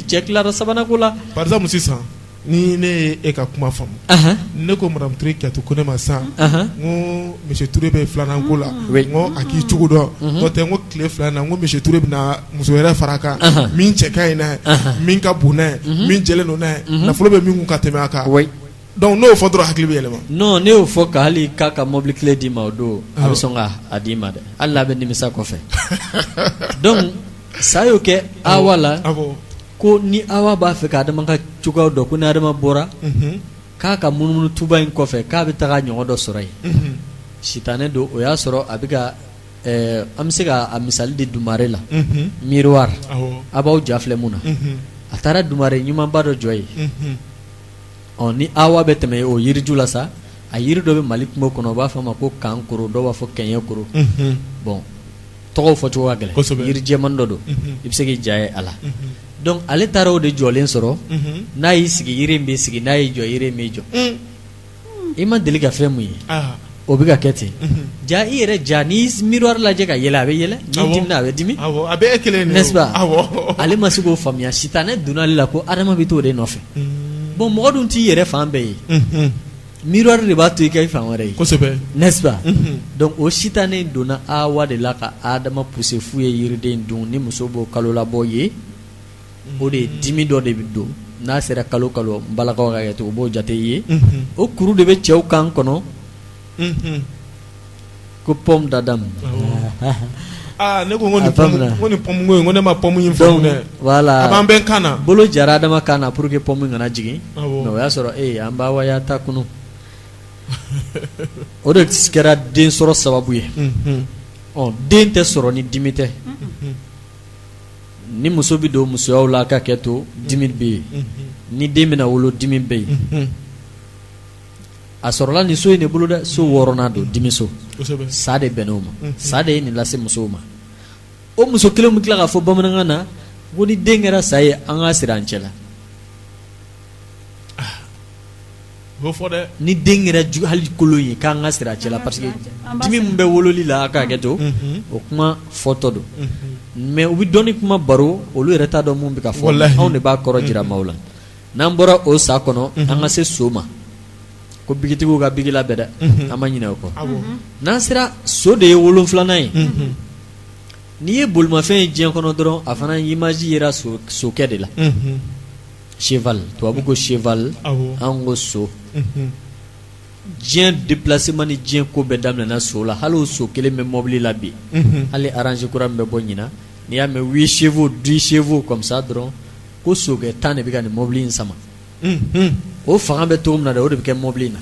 D: cɛ tilara sabanan ko la
B: par exemple sisan ni ne ye e ka kuma faamu ne ko madame Touré Kiyatu ko ne ma san n ko monsieur Touré bɛ filanan ko la n ko a k'i cogo dɔn n'o tɛ n ko tile filanan n ko monsieur Touré bɛna muso wɛrɛ fara a kan min cɛ ka ɲi n'a ye min ka bon n'a ye min jɛlen don n'a ye nafolo bɛ min kun ka tɛmɛ a kan donc n'o fɔ dɔrɔn hakili bɛ yɛlɛma
D: non ne y'o fɔ ka hali k'a ka mobili clé d'i ma o don a bɛ sɔn k'a d'i ma dɛ hali n'a bɛ nimisa kɔfɛ donc sa y'o kɛ Awa la ko ni Awa b'a fɛ ka Adama ka cogoyaw dɔn ko ni Adama bɔra k'a ka munumunu tuba in kɔfɛ k'a bɛ taga ɲɔgɔn dɔ sɔrɔ yen sitanɛ don o y'a sɔrɔ a bɛ ka an bɛ se ka a misali di Dumare la miroir a b'aw ja filɛ mun na a taara Dumare ɲumanba dɔ jɔ yen ni Awa bɛ tɛmɛ o yiriju la sa a yiri dɔ bɛ Mali kungo kɔnɔ u b'a fɔ a ma ko kankoro dɔw b'a fɔ kɛɲɛ koro bon tɔgɔw fɔ cogo ka gɛlɛn yiri jɛman dɔ don i bɛ se k'i ja ye a la donc ale taara o de jɔlen sɔrɔ n'a y'i sigi yiri in bɛ sigi n'a y'i jɔ yiri in bɛ jɔ i ma deli ka fɛn mun ye o bɛ ka kɛ ten ja i yɛrɛ ja n'i miroir lajɛ ka yɛlɛ a bɛ yɛlɛ n'i dimina a bɛ dimi
B: a bɛ e kelen
D: n'est-ce pas ale ma se k'o faamuya sitanɛ donna ale la ko Adama bɛ t'o de nɔfɛ bon mɔgɔ dun t'i yɛrɛ fan bɛɛ ye miroir de b'a to i ka i fan wɛrɛ ye
B: kosɛbɛ
D: n'est-ce pas donc o sitanɛ donna Awa de la ka Adama pousser f'u ye yiriden dun ni muso b'o kalo labɔ ye o de ye dimi dɔ de bɛ don n'a sera kalo kalo n balakaw ka kɛ to o b'o jate ye o kuru de bɛ cɛw kan kɔnɔ ko pomme d'Adam
B: ne ko ni pomme ko ne ma pomme in faamu dɛ
D: voilà
B: a b'an bɛn kan na
D: bolo jara Adama kan na pour que pomme kana jigin mais o y'a sɔrɔ an b'a waya ta kunu o de kɛra den sɔrɔ sababu ye den tɛ sɔrɔ ni dimi tɛ ni muso bɛ don musoyaw la ka kɛ to dimi bɛ yen ni den bɛna wolo dimi bɛ yen a sɔrɔla nin so in de bolo dɛ, so 6nan don dimi so,
B: kosɛbɛ
D: sa de bɛnn'o ma, sa de ye nin lase musow ma. O muso kelen min tila k'a fɔ bamanankan na ko ni den kɛra sa ye an k'a siri an cɛ la.
B: o fɔ dɛ,
D: Ni den kɛra hali kolon ye k'an ka siri a cɛ la parce que dimi min bɛ wololi la a k'a kɛ to, o kuma fɔtɔ don. Mais u bɛ dɔnni kuma baro olu yɛrɛ t'a dɔn mun bɛ ka fɔ,
B: Wallahi.
D: anw de b'a kɔrɔ jira maaw la. N'an bɔra o sa kɔnɔ an ka se so ma, ko bigitigiw ka bigi labɛn dɛ, an ma ɲinɛ o kɔ.
B: awɔ
D: N'an sera so de ye 7nan ye, n'i ye bolimafɛn ye diɲɛ kɔnɔ dɔrɔn a fana image yera sokɛ de la, cheval, tubabu ko cheval,
B: awɔ
D: an ko so. Diɲɛ déplacement ni diɲɛ ko bɛɛ daminɛna so la, hali o so kelen bɛ mobili la bi, hali arrange kura min bɛ bɔ ɲina, n'i y'a mɛn 8 chevaux 10 chevaux comme ça dɔrɔn ko sokɛ 10 de bɛ ka nin mobili in sama. O fanga bɛ cogo min na dɛ, o de bɛ kɛ mobili in na.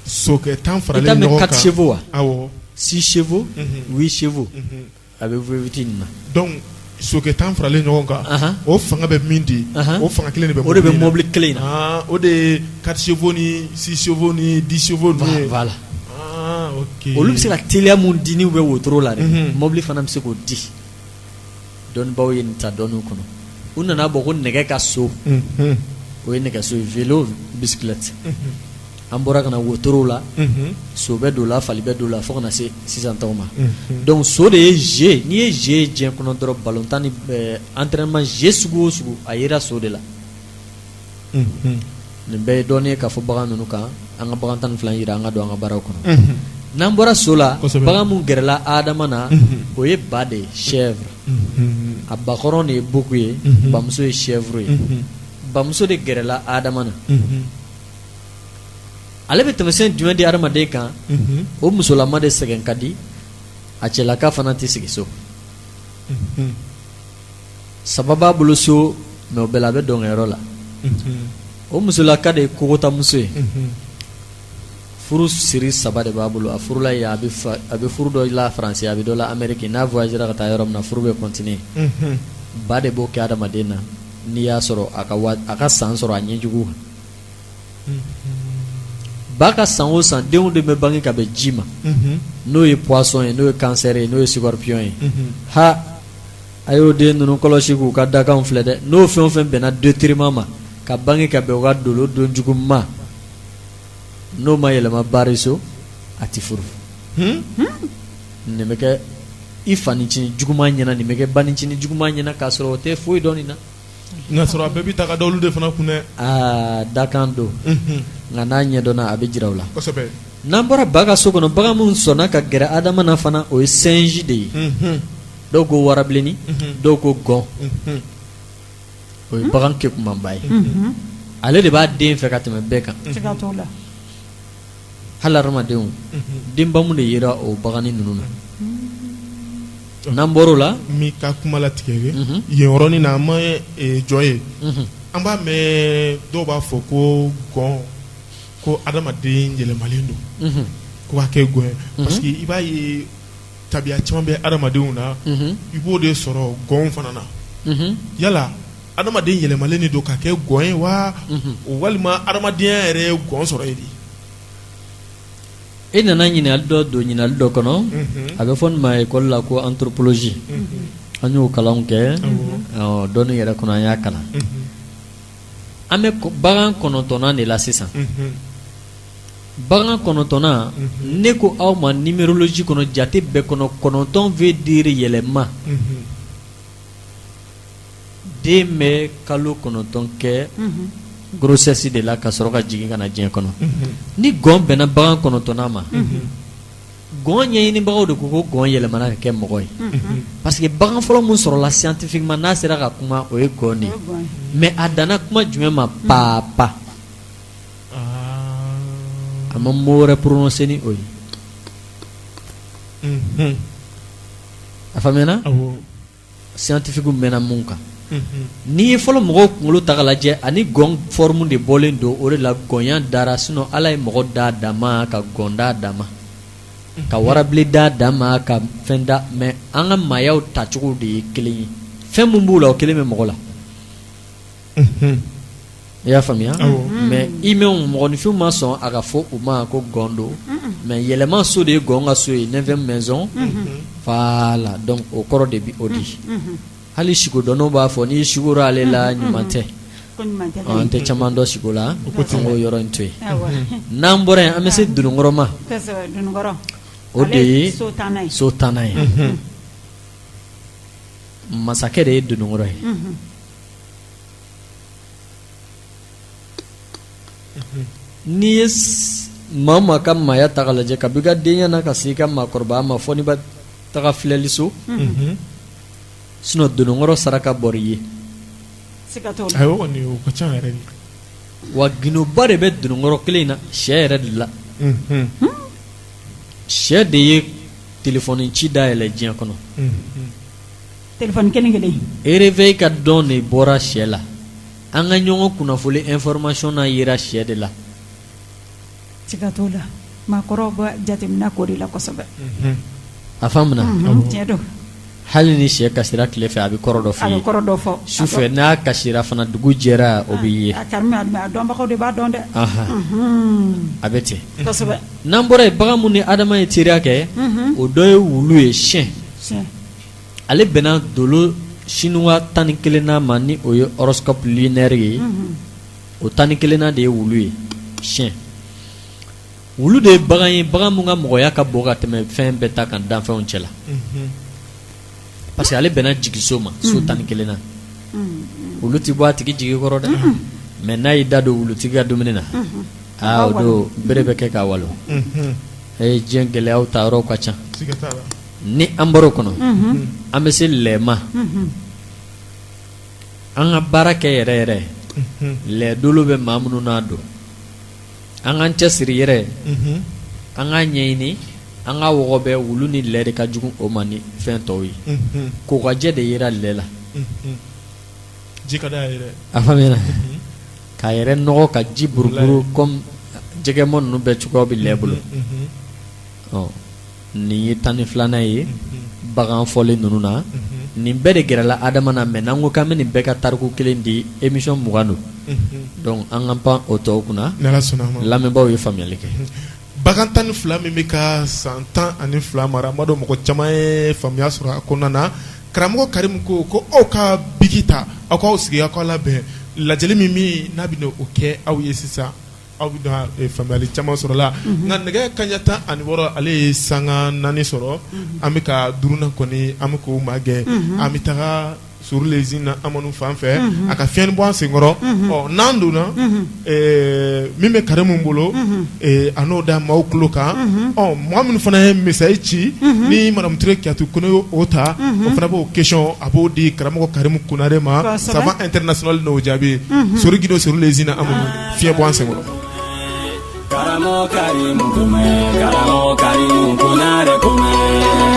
B: sokɛ 10
D: I t'a
B: faralen
D: mɛn
B: ɲɔgɔn
D: 4
B: kan
D: chevaux wa,
B: awɔ
D: 6 chevaux 8 chevaux a bɛ vite nin na.
B: donc sokɛ 10 faralen ɲɔgɔn kan o fanga bɛ min di o fanga kelen de bɛ
D: o de bɛ mobili kelen in na.
B: o de ye 4 chevaux ni 6 chevaux ni 10 chevaux ninnu ye.
D: Voilà.
B: ok
D: Olu bɛ se ka teliya mun di n'u bɛ wotoro la dɛ, mobili fana bɛ se k'o di. Dɔnnibaw ye nin ta dɔnniw kɔnɔ. U nana bɔ ko nɛgɛ ka so, o ye nɛgɛso ye, vélo bicyclette. An bɔra ka na wotoro la, so bɛ don la, fali bɛ don la, fo ka na se sisan taw ma. Donc so de ye jeu, n'i ye jeu ye diɲɛ kɔnɔ dɔrɔn ballontan ni entraînement jeu sugu o sugu a yera so de la. Nin bɛɛ ye dɔnni ye k'a fɔ bagan ninnu kan, an ka bagan 12 yira an ka don an ka baaraw kɔnɔ. N'an bɔra so la, bagan mun gɛrɛla Adama na, o ye ba de ye, chèvre. A bakɔrɔn de ye buku ye, bamuso ye chèvre ye. Bamuso de gɛrɛla Adama na. Ale bɛ tɛmɛsɛn jumɛn di adamaden kan, o musolama de sɛgɛn ka di, a cɛlaka fana tɛ sigi so. Saba b'a bolo so, mais o bɛɛ la a bɛ dɔnkɛyɔrɔ la. O musolaka de ye kogotamuso ye. Furu siri 3 de b'a bolo, a furula yen a bɛ furu dɔ la Faransi, a bɛ dɔ la Amérique, n'a voyagera ka taa yɔrɔ min na furu bɛ continuer. Ba de b'o kɛ adamaden na, n'i y'a sɔrɔ a ka san sɔrɔ a ɲɛjugu kan. Ba ka san o san denw de bɛ bange ka bɛn ji ma, n'o ye poisson ye, n'o ye cancer ye, n'o ye scorpion ye. Ha, a y'o den ninnu kɔlɔsi k'u ka dakanw filɛ dɛ, n'o fɛn o fɛn bɛnna détriment ma, ka bange ka bɛn o ka dolo don jugu ma, n'o ma yɛlɛma bariso a tɛ furu. Nin bɛ kɛ i fanicinin juguman ɲɛna, nin bɛ kɛ banicinin juguman ɲɛna k'a sɔrɔ o tɛ foyi dɔn nin na.
B: Nka sɔrɔ a bɛɛ bɛ ta ka da olu de fana kun dɛ.
D: Dakan don, nka n'a ɲɛdɔnna a bɛ jira u la.
B: Kosɛbɛ.
D: N'an bɔra ba ka so kɔnɔ, bagan minnu sɔnna ka gɛrɛ Adama na fana, o ye singe de ye. Dɔw ko warabilenni, dɔw ko gɔn. O ye bagan kɛkumanba ye. Ale de b'a den fɛ ka tɛmɛ bɛɛ kan. Hali hadamadenw, denba mun de yera o baganni ninnu na. N'an bɔra o la,
B: min ka kuma latigɛ yen yɔrɔnin na an ma jɔ ye. An b'a mɛn dɔw b'a fɔ ko gɔn, ko adamaden yɛlɛmalen don, ko ka kɛ gɔn ye, parce que i b'a ye tabiya caman bɛ adamadenw na, i b'o de sɔrɔ gɔn fana na. Yala adamaden yɛlɛmalen de don ka kɛ gɔn ye wa, walima adamadenya yɛrɛ ye gɔn sɔrɔ ye de?
D: E nana ɲininkali dɔ don ɲininkali dɔ kɔnɔ, a bɛ fɔ nin ma école la ko anthropologie. An y'o kalanw kɛ, dɔnni yɛrɛ kɔnɔ an y'a kalan. An bɛ bagan 9nan de la sisan. Bagan 9nan, ne ko aw ma numérologie kɔnɔ jate bɛɛ kɔnɔ 9 veut dire yɛlɛma. Den bɛ kalo 9 kɛ grossesse de la ka sɔrɔ ka jigin ka na diɲɛ kɔnɔ. Ni gɔn bɛnna bagan 9nan ma, gɔn ɲɛɲinibagaw de ko gɔn yɛlɛmana ka kɛ mɔgɔ ye. Parce que bagan fɔlɔ mun sɔrɔla scientifiquement n'a sera ka kuma o ye gɔn de ye. Mais a danna kuma jumɛn ma? Papa. A ma mot wɛrɛ prononcer ni o ye. A faamuyana? Scientifique mɛnna mun kan. N'i ye fɔlɔ mɔgɔw kunkolo ta k'a lajɛ, ani gɔn forme de bɔlen don, o de la gɔnya dara, sinon Ala ye mɔgɔ da dama, ka gɔn da dama, ka warabilen da dama, ka fɛn da, mais an ka maayaw tacogo de ye kelen ye. Fɛn mun b'u la o kelen bɛ mɔgɔ la. i y'a faamuya mais email mɔgɔninfin ma sɔn a ka fɔ u ma ko gɔn don mais yɛlɛma so de ye gɔn ka so ye 9e maison voilà donc o kɔrɔ de bi o di hali siko dɔnnaw b'a fɔ n'i sigora ale la ɲuman tɛ an tɛ caman dɔ siko la an k'o yɔrɔ in to yen n'an bɔra yen an bɛ se dununkɔrɔ ma o de ye so tanna ye masakɛ de ye dununkɔrɔ ye n'i ye maa maa ka maaya ta k'a lajɛ kabi i ka denya na ka se i ka maakɔrɔbaya ma fɔ n'i bɛ taga filɛli so sinon dununkɔrɔ saraka bɔra i ye wa gindo ba de bɛ dununkɔrɔ kelen in na sɛ yɛrɛ de la sɛ de ye telefɔni ci dayɛlɛ diɲɛ kɔnɔ
C: telefɔni kelen
D: réveil ka dɔn de bɔra sɛ la an ka ɲɔgɔn kunnafoli information na yera sɛ de la
C: siga t'o la maakɔrɔw bɛ jateminɛ k'o de la kosɛbɛ
D: a faamuna
C: tiɲɛ don
D: hali ni sɛ kasira tile fɛ a bɛ kɔrɔ dɔ fɔ i ye sufɛ n'a kasira fana dugu jɛra o b'i ye
C: a dɔnbagaw de b'a dɔn dɛ
D: a bɛ ten
C: kosɛbɛ
D: n'an bɔra yen bagan mun ni adama ye teriya kɛ o dɔ ye wulu ye siyɛn ale bɛnna dolo chinois 11 ma ni o ye horoscope lunaire ye o 11 de ye wulu ye siyɛn wulu de ye bagan ye bagan mun ka mɔgɔya ka bon ka tɛmɛ fɛn bɛɛ ta kan danfɛnw cɛ la parce que ale bɛnna jigiso ma so 11 wulu ti bɔ a tigi jigi kɔrɔ dɛ mais n'a y'i da don wulutigi ka dumuni na o don bere bɛ kɛ k'a walo diɲɛ gɛlɛyaw ta yɔrɔw ka ca ni an bɔr'o kɔnɔ an bɛ se lɛma an ka baara kɛ yɛrɛ yɛrɛ lɛdolo bɛ maa minnu n'a don an k'an cɛsiri yɛrɛ an k'a ɲɛɲini an ka wɔgɔ bɛ wulu ni lɛ de ka jugu o ma ni fɛn tɔw ye kokajɛ de yera lɛ la a faamuyana k'a yɛrɛ nɔgɔ ka ji buruburu comme jɛgɛmɔ ninnu bɛɛ cogoyaw bɛ lɛ bolo nin ye 12nan ye bagan fɔlen ninnu na nin bɛɛ de gɛrɛla adama na mais n'an ko k'an bɛ nin bɛɛ ka tariku kelen di émission 20 don donc an ka pan o tɔw kunna lamɛnbaaw ye faamuyali kɛ
B: bagan 12 min bɛ ka san 12 mara n b'a dɔn mɔgɔ caman ye faamuya sɔrɔ a kɔnɔna na karamɔgɔ Karimu ko aw ka bigi ta aw k'aw sigi aw ka labɛn lajɛli min n'a bɛ o kɛ aw ye sisan aw bɛ faamuyali caman sɔrɔ la nka nɛgɛ kaɲɛ 16 ale ye sanga 4 sɔrɔ an bɛ ka 5nan kɔni an bɛ k'o magɛ an bɛ taga sur les îles amanu fan fɛ a ka fiɲɛni bɔ an senkɔrɔ n'an donna min bɛ Karimu bolo a n'o da maaw tulo kan mɔgɔ minnu fana ye misayi ci ni Madame Ture Kiyatu ko ne y'o ta o fana b'o question a b'o di karamɔgɔ Karimu Kunare ma savant international n'o jaabi sori gido sur les îles amanu fiɲɛ bɔ an senkɔrɔ.
E: Karamɔgɔ Karimu Kunare Kunare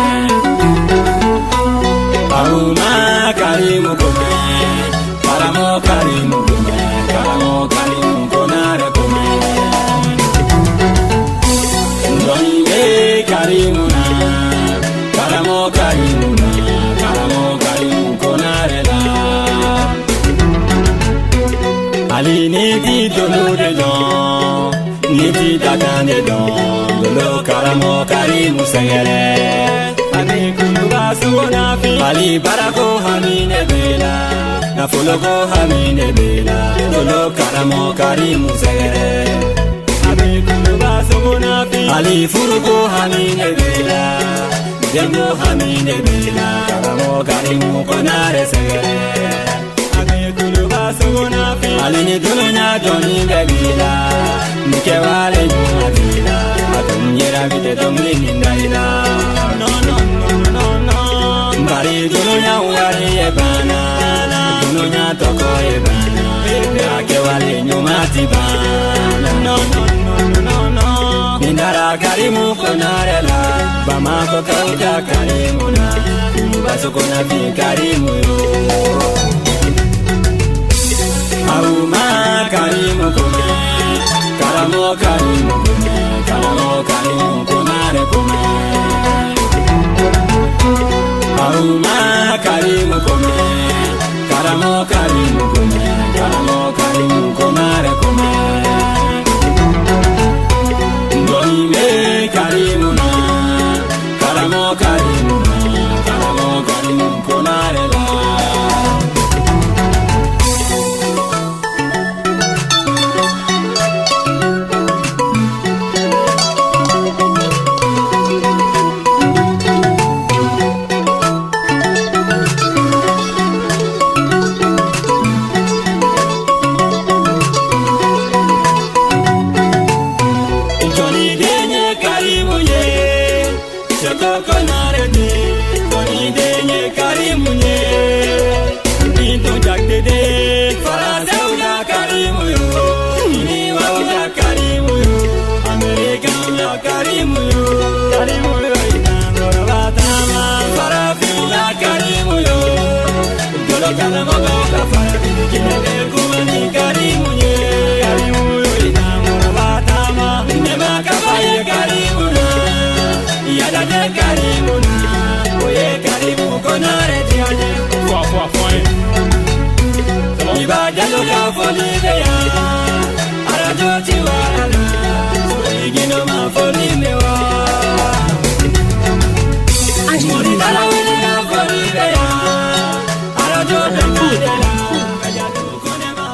E: Aruma Karimu Kume, Karamɔgɔ Karimu Kume, Karamɔgɔ Karimu Kunare Kume. Ndɔnni bɛ Karimu na, Karamɔgɔ Karimu na, Karamɔgɔ Karimu Kunare la. Hali ni ti dolo de dɔn, ni ti dakan de dɔn, dolo Karamɔgɔ Karimu sɛgɛrɛ. Ali barako hamine bela nafoloko hamine bela dolo Karamɔgɔ Karimu sɛgɛrɛ abe kuluba sogona fi ali furuko hamine bela dengo hamine bela Karamɔgɔ Karimu Kunare sɛgɛrɛ abe kuluba sogona fi ali ni dunuya dɔnni bɛ bila ni kɛwale ɲuman bila a tun yɛrɛ bi tɛ dɔnkili nin da i la bari dunuya wari ye bana dunuya tɔgɔ ye bana a kɛwale ɲuman ti bana nin dara Karimu Kunare la Bamako kaw da Karimu na basokona fi Karimu yo Aruma Karimu Kume Karamɔgɔ Karimu Kume Karamɔgɔ Karimu Kunare Kume Aruma Karimu Kume Karamo karimu kome, karamo karimu komare kome. Doni me karimu na, karamo karimu na, karamo karimu konare la.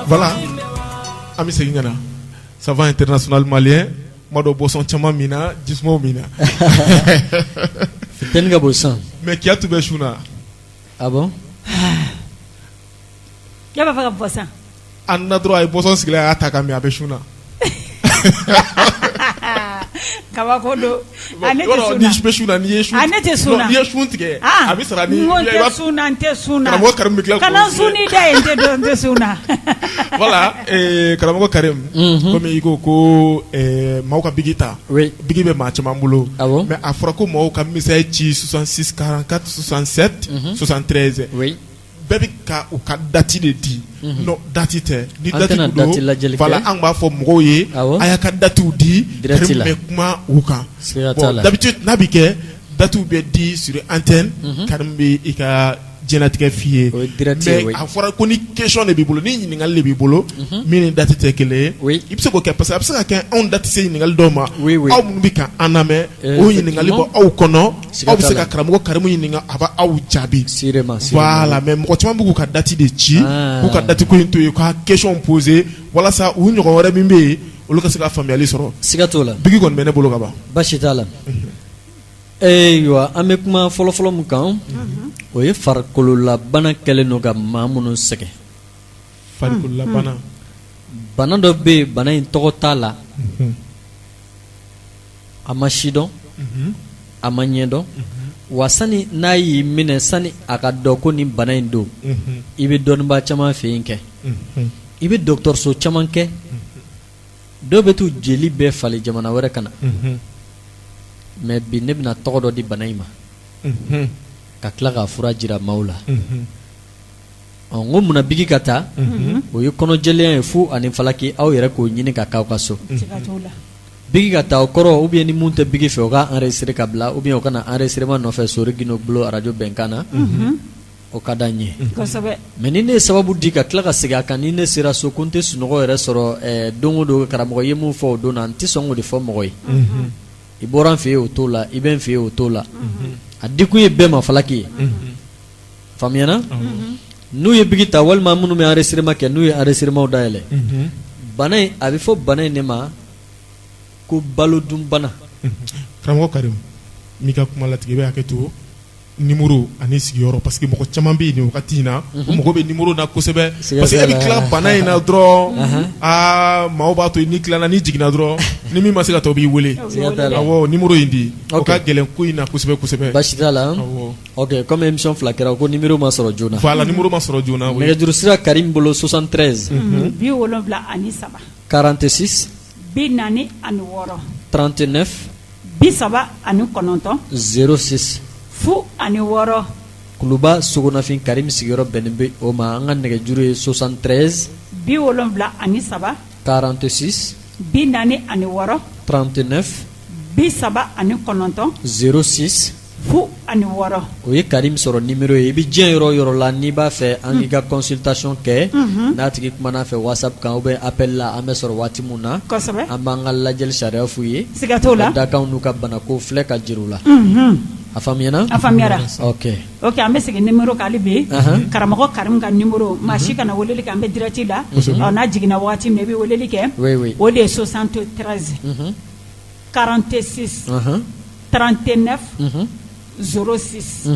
B: Voilà, ami Seguingana, ça va international malien, Mado Bosson Chama Mina, Dismo Mina.
D: Tenga Bosson.
B: Mais qui a tout béchouna?
D: Ah bon?
C: Y'a pas de Bosson.
B: On a droit à Bosson s'il a attaqué à béchouna.
C: Kawakodo.
B: Ni béchouna, ni échouna.
C: Anete Suna.
B: Ni échouna, tige. Ami sera ni.
C: Ngonte Suna, nte Suna.
B: Karamo Karim Mikla.
C: Kana Suni da ente donte Suna.
B: Voilà, Karamo Karim. Comme il ko Mauka Bigita.
D: Oui.
B: Bigibe Machamambulo.
D: Ah bon?
B: Mais Afroko Mauka Misaïchi 66 44 67 73.
D: Oui.
B: Bébé ka ou ka dati de di no dati te ni
D: An
B: dati
D: tɛna
B: kudo
D: dati lajɛli kɛ.
B: voilà an b'a fɔ mɔgɔw ye
D: Awɔ.
B: a y'a ka datiw di
D: Direct la.
B: Karim bɛ kuma u kan
D: Siga t'a
B: bon
D: la.
B: d'habitude n'a bɛ kɛ datiw bɛ di sur antenne Karim bɛ i ka diɲɛlatigɛ f'i ye
D: O ye direct ye,
B: mais
D: oui.
B: a fɔra ko ni question de b'i bolo ni ɲininkali de b'i bolo min ni dati tɛ kelen ye
D: Oui.
B: i bɛ se k'o kɛ parce que a bɛ se ka kɛ anw dati se ɲininkali dɔw ma
D: Oui, oui.
B: aw minnu bɛ ka an lamɛn o ɲininkali bɔ aw kɔnɔ
D: Siga
B: aw bɛ
D: t'a
B: se
D: la.
B: ka karamɔgɔ Karimu ɲininka a b'a aw jaabi.
D: Sirema.
B: Voilà, mais mɔgɔ caman bɛ k'u ka dati de ci
D: Ah.
B: k'u ka dati ko in to yen k'u ka question poser walasa u ɲɔgɔn wɛrɛ min bɛ yen olu ka se ka faamuyali sɔrɔ
D: Siga t'o la.
B: bigi kɔni bɛ ne bolo ka ban.
D: Baasi t'a la. Ayiwa, an bɛ kuma fɔlɔfɔlɔ min kan, o ye farikololabana kɛlen don ka maa minnu sɛgɛn.
B: Farikololabana.
D: Bana dɔ bɛ yen, bana in tɔgɔ t'a la, a ma sidɔn, a ma ɲɛdɔn, wa sani n'a y'i minɛ sani a ka dɔn ko nin bana in don, i bɛ dɔnnibaa caman fɛ yen kɛ, i bɛ dɔgɔtɔrɔso caman kɛ, dɔw bɛ t'u jeli bɛɛ falen jamana wɛrɛ ka na. Mais bi ne bɛna tɔgɔ dɔ di bana in ma ka tila k'a fura jira maaw la n ko munna bigi ka taa o ye kɔnɔjɛlenya ye fu ani falaki aw yɛrɛ k'o ɲini ka k'aw ka so bigi ka taa o kɔrɔ ou bien ni mun tɛ bigi fɛ o ka enregistré ka bila ou bien o kana enregistrement nɔfɛ Sori Gino Bulo radio Bɛnkan na o ka d'an ye mais ni ne ye sababu di ka tila ka segin a kan ni ne sera so ko n tɛ sunɔgɔ yɛrɛ sɔrɔ don o don karamɔgɔ ye mun fɔ o don na n tɛ sɔn k'o de fɔ mɔgɔ ye i bɔra n fɛ yen o t'o la i bɛ n fɛ yen o t'o la a dikun ye bɛɛ ma falaki ye faamuyana n'u ye bigi ta walima minnu bɛ enregistrement kɛ n'u ye enregistrement dayɛlɛ bana in a bɛ fɔ bana in de ma ko balodunbana.
B: Karamɔgɔ Karim n'i ka kuma latigɛ i bɛ hakɛ to numéro ani sigiyɔrɔ parce que mɔgɔ caman bɛ yen nin wagati in na o mago bɛ numéro na kosɛbɛ parce que e bɛ tila bana in na dɔrɔn maaw b'a to n'i tilala n'i jiginna dɔrɔn ni min ma se ka taa o b'i wele awɔ numéro in di o ka gɛlɛn ko in na kosɛbɛ kosɛbɛ.
D: Baasi t'a la ok comme émission fila kɛra ko numéro ma sɔrɔ joona.
B: voilà numéro ma sɔrɔ joona.
D: nɛgɛjuru sira Karim bolo 73.
C: 73.
D: 46.
C: 46.
D: 39.
C: 39.
D: 06.
C: Fu ani wɔɔrɔ.
D: Kuluba Sogonafin Karim sigiyɔrɔ bɛnnen bɛ o ma an ka nɛgɛjuru ye 73.
C: 73.
D: 46.
C: 46.
D: 39.
C: 39. 06. fu ani wɔɔrɔ.
D: o ye karim sɔrɔ numéro ye i bɛ diɲɛ yɔrɔ o yɔrɔ la n'i b'a fɛ an k'i ka consultation kɛ n'a tigi kumana fɛ whatsapp kan ou bien appel la an bɛ sɔrɔ waati min na
C: kosɛbɛ
D: an b'an ka lajɛli sariya f'u ye
C: siga t'o la
D: dakanw n'u ka banako filɛ ka jiri u la a faamuyana
C: a faamuyara
D: ok
C: ok an bɛ segin numéro kan hali bi karamɔgɔ karim ka numéro maa si kana weleli kɛ an bɛ direct la n'a jiginna wagati min na i bɛ weleli kɛ
D: oui
C: o de ye 73 46 39 06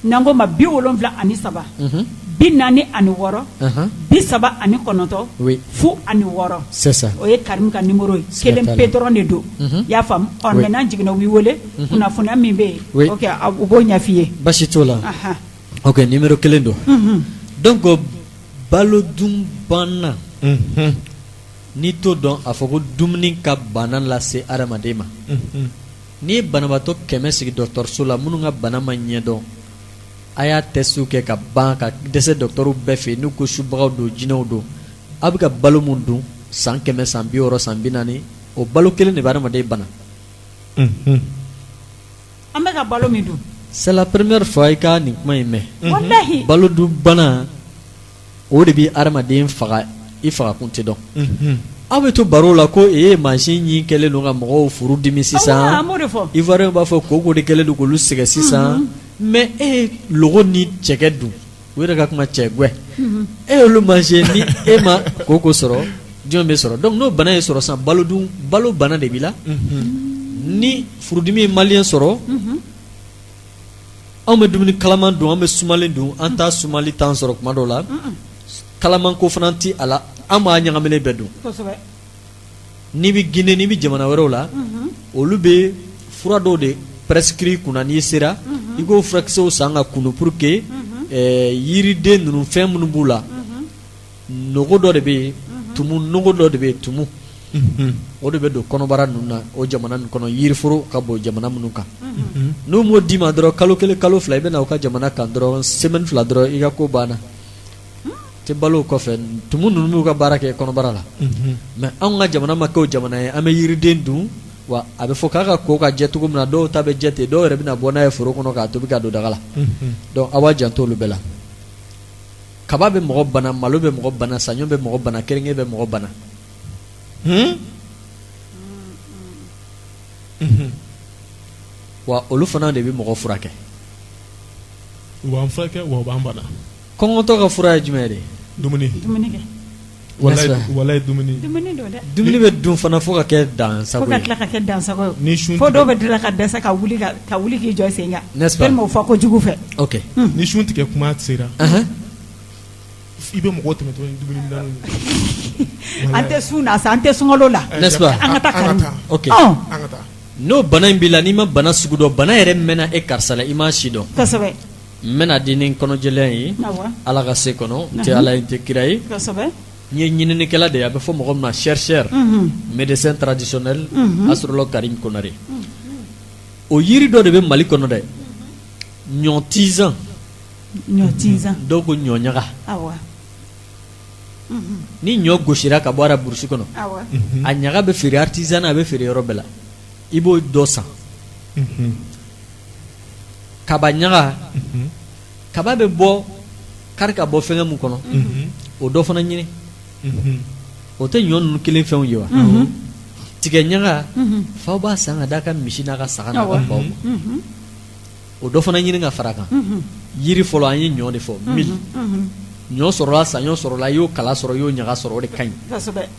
C: n'an ko ma 73 46 39
D: oui
C: fu ani wɔɔrɔ
D: c'est ça
C: o ye karim ka numéro ye kelen pe dɔrɔn de don i y'a faamu mɛ n'an jiginna u b'i wele kunnafoniya min bɛ yen ok u b'o ɲɛf'i ye
D: basi t'o la ok numéro kelen don donc balodun bana n'i t'o dɔn a fɔ ko dumuni ka bana lase adamaden ma n'i ye banabaatɔ 100 sigi dɔgɔtɔrɔso la minnu ka bana ma ɲɛdɔn a y'a tɛsiw kɛ ka ban ka dɛsɛ dɔgɔtɔrɔw bɛɛ fɛ yen n'u ko subagaw don jinɛw don a bɛ ka balo min dun san 100 san 60 san 40 o balo kelen de bɛ adamaden bana
C: an bɛ ka balo min dun
D: c'est la première fois i ka nin kuma in mɛn
C: wallahi
D: balo dun bana o de bɛ adamaden faga i fagakun tɛ dɔn aw bɛ to baro la ko mansin ɲi kɛlen don ka mɔgɔw furu dimi sisan ivoiriyɛnw b'a fɔ koko de kɛlen don k'olu sɛgɛn sisan mais e ye logo ni cɛkɛ dun o yɛrɛ ka kuma cɛgɛ e y'olu mansin ni e ma koko sɔrɔ jɔn bɛ sɔrɔ donc n'o bana ye sɔrɔ sisan balo bana de b'i la ni furudimi ye maliyɛn sɔrɔ anw bɛ dumuni kalaman dun an bɛ sumalen dun an t'a sumali tan sɔrɔ kuma dɔw la kalaman ko fana ti a la an b'a ɲagaminen bɛɛ dun n'i bɛ Guinée n'i bɛ jamana wɛrɛw la olu bɛ fura dɔw de prescrit kunna n'i sera i k'o furakisɛw san ka kunu pour que yiriden ninnu fɛn minnu b'u la nogo dɔ de bɛ yen tumu nogo dɔ de bɛ yen tumu o de bɛ don kɔnɔbara ninnu na o jamana ninnu kɔnɔ yiriforo ka bon jamana minnu kan n'u m'o d'i ma dɔrɔn kalo kelen kalo fila i bɛ na u ka jamana kan dɔrɔn semaine fila dɔrɔn i ka ko banna tɛ balo kɔfɛ tumu ninnu b'u ka baara kɛ kɔnɔbara la mais anw ka jamana ma kɛ o jamana ye an bɛ yiriden dun wa a bɛ fɔ k'a ka ko ka jɛ cogo min na dɔw ta bɛ jɛ ten dɔw yɛrɛ bɛna bɔ n'a ye foro kɔnɔ k'a tobi ka don daga la donc aw b'a janto olu bɛɛ la kaba bɛ mɔgɔ bana malo bɛ mɔgɔ bana saɲɔ bɛ mɔgɔ bana keninge bɛ mɔgɔ bana wa olu fana de bɛ mɔgɔ furakɛ
B: u b'an furakɛ wa u b'an bana
D: kɔngɔtɔ ka fura ye jumɛn de ye
B: dumuni
C: kɛ
B: walayi dumuni
C: don dɛ
D: dumuni bɛ dun fana fo ka kɛ dansago
C: fo ka tila ka kɛ dansago
B: ye
C: fo dɔw bɛ tila ka dɛsɛ ka wuli k'i jɔ sen kan
D: n'est-ce pas
C: tellement fɔ ko jugu fɛ
D: ok
B: ni sun tigɛ kuma sera i bɛ mɔgɔw tɛmɛ tɔ ni dumuni minɛnw ye
C: an tɛ sun na sa an tɛ sunkalo la
D: n'est-ce pas
C: an ka taa karim
D: ok
B: an ka taa
D: n'o bana in b'i la n'i ma bana sugu dɔn bana yɛrɛ mɛnna e karisa la i m'a si dɔn
C: kosɛbɛ
D: n bɛna di ni kɔnɔjɛlenya ye ala ka se kɔnɔ n tɛ ala ye n tɛ kira ye
C: kosɛbɛ
D: n ye ɲininikɛla de ye a bɛ fɔ mɔgɔ min ma chercheur médecin traditionnel astrologue Karim Konare o yiri dɔ de bɛ Mali kɔnɔ dɛ ɲɔ tisan dɔw ko ɲɔ ɲaga ni ɲɔ gosira ka bɔ a la burusi kɔnɔ a ɲaga bɛ feere artisanat a bɛ feere yɔrɔ bɛɛ la i b'o dɔ san kaba ɲaga kaba bɛ bɔ kari ka bɔ fɛngɛ mun kɔnɔ o dɔ fana ɲini o tɛ ɲɔ ninnu kelen fɛnw ye wa tigɛ ɲaga faw b'a san ka d'a ka misi n'a ka saga n'a ka baw ma o dɔ fana ɲini ka fara kan yiri fɔlɔ an ye ɲɔ de fɔ mil ɲɔ sɔrɔla saɲɔ sɔrɔla i y'o kala sɔrɔ i y'o ɲaga sɔrɔ o de ka ɲi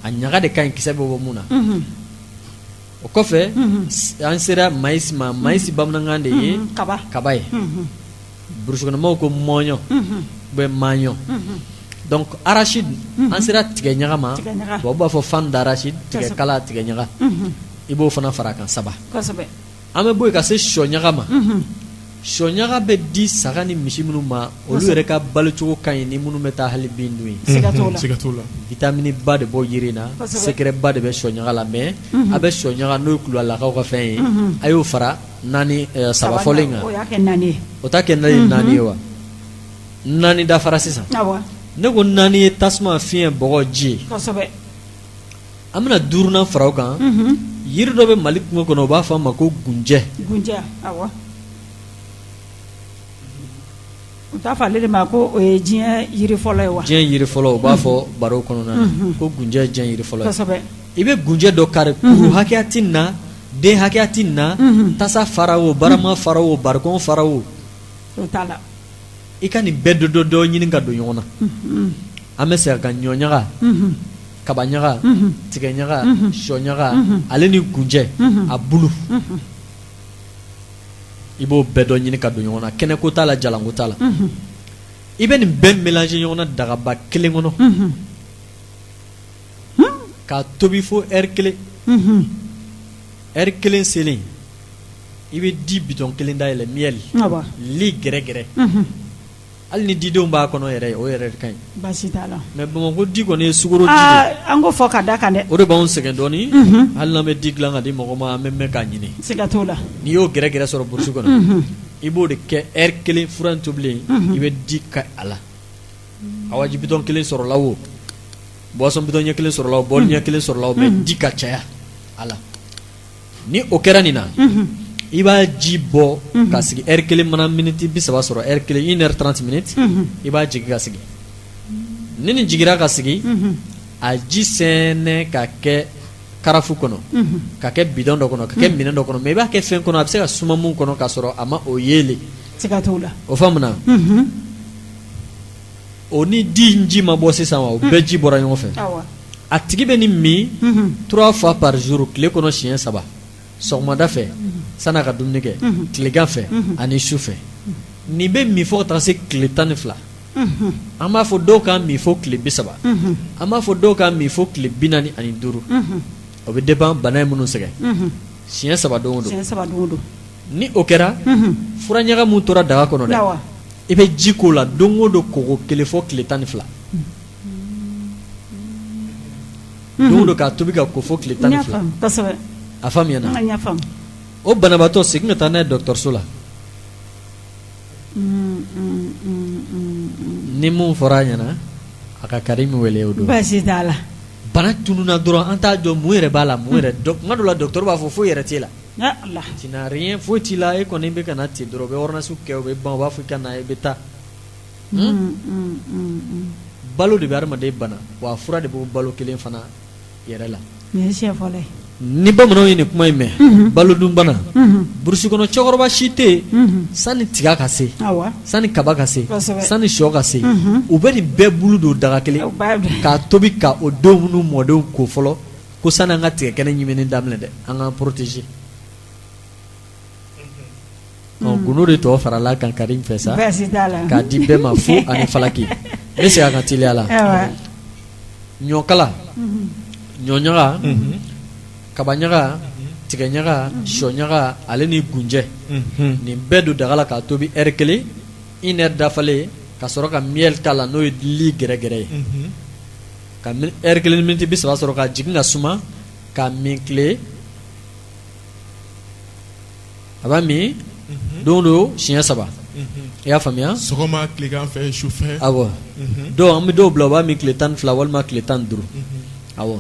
D: a ɲaga de ka ɲi kisɛ bɛ bɔ mun na o kɔfɛ an sera maïs ma maïs bamanankan de ye kaba ye burusukɔnɔmaw ko mɔɲɔ bɛ maɲɔ donc arachide an sera tigɛ ɲaga ma tubabu b'a fɔ fan d'arachide tigɛ kala tigɛ ɲaga i b'o fana fara kan 3 an bɛ bɔ yen ka se sɔ ɲaga ma sɔ ɲaga bɛ di saga ni misi minnu ma olu yɛrɛ ka balocogo ka ɲi ni minnu bɛ taa hali bin dun ye
B: siga t'o la
D: vitamine ba de bɔ yiri in na secret ba de bɛ sɔ ɲaga la mais a bɛ sɔ ɲaga n'o ye kulalakaw ka fɛn ye a y'o fara naani saba fɔlen kan o t'a kɛ naani ye wa naani dafara sisan ne ko naani ye tasuma fiɲɛ bɔgɔ ji ye an bɛna 5nan fara o kan yiri dɔ bɛ Mali kungo kɔnɔ u b'a fɔ a ma ko gunjɛ
C: u t'a fɔ ale de ma ko o ye diɲɛ yiri fɔlɔ ye wa
D: diɲɛ yiri fɔlɔ u b'a fɔ baro kɔnɔna na ko gunjɛ ye diɲɛ yiri fɔlɔ ye
C: kosɛbɛ
D: i bɛ gunjɛ dɔ kari kuru hakɛya tɛ nin na den hakɛya tɛ nin na tasa fara o barama fara o barikɔn fara o
C: o t'a la
D: i ka nin bɛɛ dɔ ɲini ka don ɲɔgɔn na an bɛ segin ka ɲɔ ɲaga kaba ɲaga tigɛ ɲaga sɔ ɲaga ale ni gunjɛ a bulu i b'o bɛɛ dɔ ɲini ka don ɲɔgɔn na kɛnɛko t'a la jalanko t'a la i bɛ nin bɛɛ mélanger ɲɔgɔn na dagaba kelen kɔnɔ k'a tobi fo heure kelen heure kelen selen i bɛ di bitɔn kelen dayɛlɛ miel li gɛrɛgɛrɛ hali ni didenw b'a kɔnɔ yɛrɛ o yɛrɛ de ka ɲi
C: baasi t'a la
D: mais Bamakɔ di kɔni ye sukaro di de
C: an ko fɔ ka da kan dɛ
D: o de b'anw sɛgɛn dɔɔni hali n'an bɛ di dilan ka di mɔgɔ ma an bɛ mɛn k'a ɲini
C: siga t'o la
D: n'i y'o gɛrɛgɛrɛ sɔrɔ burusi kɔnɔ i b'o de kɛ heure kelen fura in tobilen i bɛ di ka a la awaji bitɔn kelen sɔrɔla o boisson bitɔn ɲɛ kelen sɔrɔla o bɔli ɲɛ kelen sɔrɔla o mais di ka caya a la ni o kɛra nin na i b'a ji bɔ ka sigi heure kelen mana miniti 30 sɔrɔ heure kelen 1h30 minutes i b'a jigi ka sigi ni nin jigira ka sigi a ji sɛnɛ ka kɛ karafu kɔnɔ ka kɛ bidɔn dɔ kɔnɔ ka kɛ minɛn dɔ kɔnɔ mais i b'a kɛ fɛn kɔnɔ a bɛ se ka suma mun kɔnɔ k'a sɔrɔ a ma o yeele
C: siga t'o la
D: o faamuna o ni di ji ma bɔ sisan wa o bɛɛ ji bɔra ɲɔgɔn fɛ a tigi bɛ nin min 3 fois par jour tile kɔnɔ siɲɛ 3 sɔgɔmada fɛ san'a ka dumuni kɛ tilegan fɛ ani su fɛ nin bɛ min fɔ ka taga se tile 12 an b'a fɔ dɔw k'a min fɔ tile 30 an b'a fɔ dɔw k'a min fɔ tile 45 o bɛ dépend bana ye minnu sɛgɛn siɲɛ 3 don o don ni o kɛra fura ɲaga mun tora daga kɔnɔ dɛ i bɛ ji k'o la don o don koko kelen fɔ tile 12 don o don k'a tobi ka ko fɔ tile 12 a faamuyana o banabaatɔ segin ka taa n'a ye dɔgɔtɔrɔso la ni mun fɔra a ɲɛna a ka Karimi wele o don
C: baasi t'a la
D: bana tununna dɔrɔn an t'a dɔn mun yɛrɛ b'a la mun yɛrɛ kuma dɔ la dɔgɔtɔrɔ b'a fɔ foyi yɛrɛ t'e la tu n'as rien foyi t'i la e kɔni bɛ ka na ten dɔrɔn u bɛ ordonnance kɛ u bɛ ban u b'a fɔ i ka na i bɛ taa balo de bɛ adamaden bana wa fura de b'o balo kelen fana yɛrɛ la ni bamananw ye nin kuma in mɛn balo dun bana burusi kɔnɔ cɛkɔrɔba si tɛ yen sanni tiga ka se sanni kaba ka se sanni sɔ ka se u bɛ nin bɛɛ bulu don daga kelen k'a tobi ka o denw n'u mɔdenw ko fɔlɔ ko sanni an ka tigɛ kɛnɛ ɲimini daminɛ dɛ an k'an protéger gundo de tɔ farala kan Karimi fɛ sa k'a di bɛɛ ma fo ani falaki ne segin a kan teliya la ɲɔkala ɲɔɲaga kaba ɲaga tigɛ ɲaga sɔ ɲaga ale ni gunjɛ nin bɛɛ don daga la k'a tobi heure kelen 1 heure dafalen ka sɔrɔ ka miel k'a la n'o ye li gɛrɛgɛrɛ ye ka heure kelen ni miniti 30 sɔrɔ ka jigin ka suma ka min tile a b'a min don o don siɲɛ 3 i y'a faamuya
B: sɔgɔma tilegan fɛ sufɛ
D: awɔ dɔw an bɛ dɔw bila u b'a min tile 12 walima tile 15 awɔ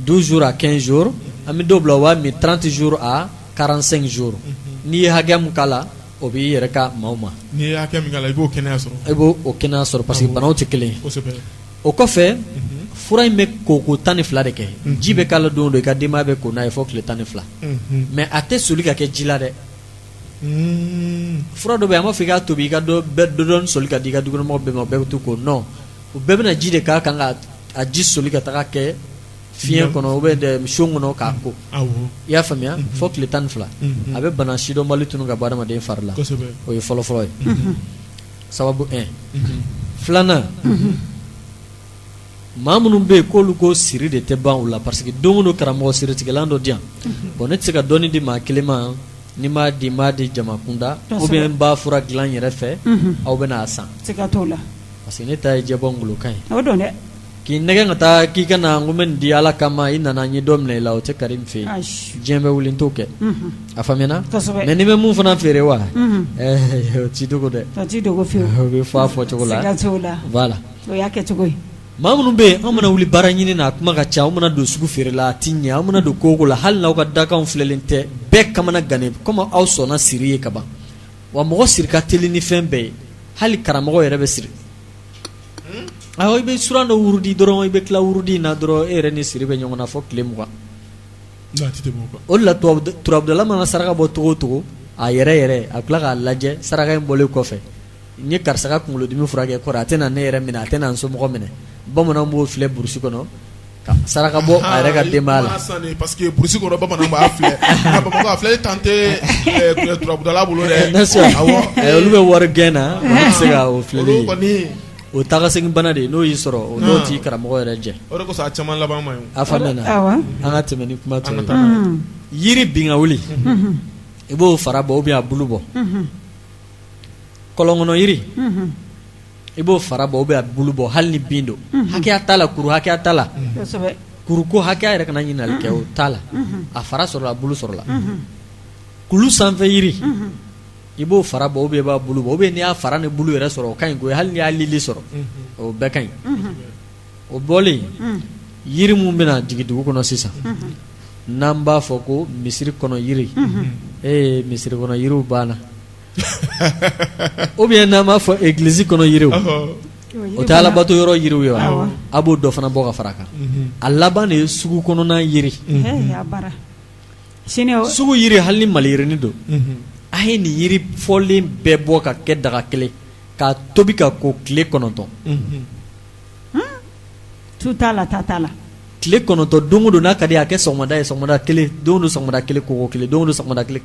D: 12 jours à 15 jours an bɛ dɔw bila u b'a min 30 jours à 45 jours n'i ye hakɛ mun k'a la o b'i yɛrɛ ka maaw ma
B: n'i ye hakɛ min k'a la i b'o kɛnɛya sɔrɔ
D: i b'o kɛnɛya sɔrɔ parce que banaw tɛ kelen ye o kɔfɛ fura in bɛ koko 12 de kɛ ji bɛ k'a la don o don i ka denbaya bɛ ko n'a ye fɔ tile 12 mais a tɛ soli ka kɛ ji la dɛ fura dɔ bɛ yen an b'a fɔ i k'a tobi i ka dɔɔni soli ka di i ka dukɔnɔmɔgɔw bɛɛ ma o bɛɛ bɛ to ko non o bɛɛ bɛna ji de k'a kan ka a ji soli ka taga kɛ fiɲɛ kɔnɔ ou bien son kɔnɔ k'a ko i y'a faamuya fɔ tile 12 a bɛ bana sidɔnbali tunu ka bɔ adamaden fari la o ye fɔlɔ-fɔlɔ ye sababu 1 2nan maa minnu bɛ yen k'olu ko siri de tɛ ban u la parce que don o don karamɔgɔ siritigɛlan dɔ di yan bon ne tɛ se ka dɔɔni di maa kelen ma ni m'a di jamakunda ou bien n b'a fura dilan n yɛrɛ fɛ aw bɛ n'a san parce que ne ta ye jɛbɔ ngolokan ye k'i nɛgɛ ka taa k'i ka na n ko n bɛ nin di Ala kama i nana n ye dɔ minɛ i la o tɛ Karimi fɛ yen diɲɛ bɛ wuli n t'o kɛ a faamuyana mais ni bɛ mun fana feere wa o t'i dogo dɛ o bɛ fɔ a fɔcogo la voilà maa minnu bɛ yen an mana wuli baara ɲini na a kuma ka ca aw mana don sugu feere la a ti ɲɛ aw mana don koko la hali n'aw ka dakanw filɛlen tɛ bɛɛ kamana gannen comme aw sɔnna siri ye ka ban wa mɔgɔ siri ka teli ni fɛn bɛɛ ye hali karamɔgɔ yɛrɛ bɛ siri awɔ i bɛ suran dɔ wurudi dɔrɔn i bɛ tila wurudi in na dɔrɔn e yɛrɛ ni siri bɛ ɲɔgɔn na fɔ tile 20 o de la turabudala mana saraka bɔ togo o togo a yɛrɛ a tila k'a lajɛ saraka in bɔlen kɔfɛ n ye karisa ka kunkolodimi furakɛ kɔrɔ a tɛna ne yɛrɛ minɛ a tɛna n somɔgɔ minɛ bamananw b'o filɛ burusi kɔnɔ ka saraka bɔ a yɛrɛ ka denbaya la
B: parce que burusi kɔnɔ bamananw b'a filɛ bamakɔ a filɛ tan tɛ turabudala bolo dɛ
D: olu bɛ wari gɛn na olu tɛ se ka o filɛli ye o tagasegin bana de n'o y'i sɔrɔ o n'o t'i karamɔgɔ yɛrɛ jɛ
B: o de kosɔn a caman laban ma ye
D: a faamuyana an ka tɛmɛ ni kuma tɔ ye yiri bin ka wuli i b'o fara bɔ ou bien a bulu bɔ kɔlɔnkɔnɔ yiri i b'o fara bɔ ou bien a bulu bɔ hali ni bin don hakɛya t'a la kuru hakɛya t'a la kuru ko hakɛya yɛrɛ kana ɲininkali kɛ o t'a la a fara sɔrɔla a bulu sɔrɔla kulu sanfɛ yiri i b'o fara bɔ ou bien i b'a bulu bɔ ou bien n'i y'a fara ni bulu yɛrɛ sɔrɔ o ka ɲi koyi hali n'i y'a lili sɔrɔ o bɛɛ ka ɲi o bɔlen yiri mun bɛna jigin dugu kɔnɔ sisan n'an b'a fɔ ko misiri kɔnɔ yiri misiri kɔnɔ yiriw banna ou bien n'an b'a fɔ église kɔnɔ yiriw o tɛ alabato yɔrɔ yiriw ye wa a b'o dɔ fana bɔ ka fara kan a laban de ye sugu kɔnɔna yiri sugu yiri hali ni maliyirini don a ye nin yiri fɔlen bɛɛ bɔ ka kɛ daga kelen k'a tobi ka ko tile 9
C: tu t'a la ta t'a la
D: tile 9 don o don n'a ka di a kɛ sɔgɔmada ye sɔgɔmada kelen don o don sɔgɔmada kelen koko kelen don o don sɔgɔmada kelen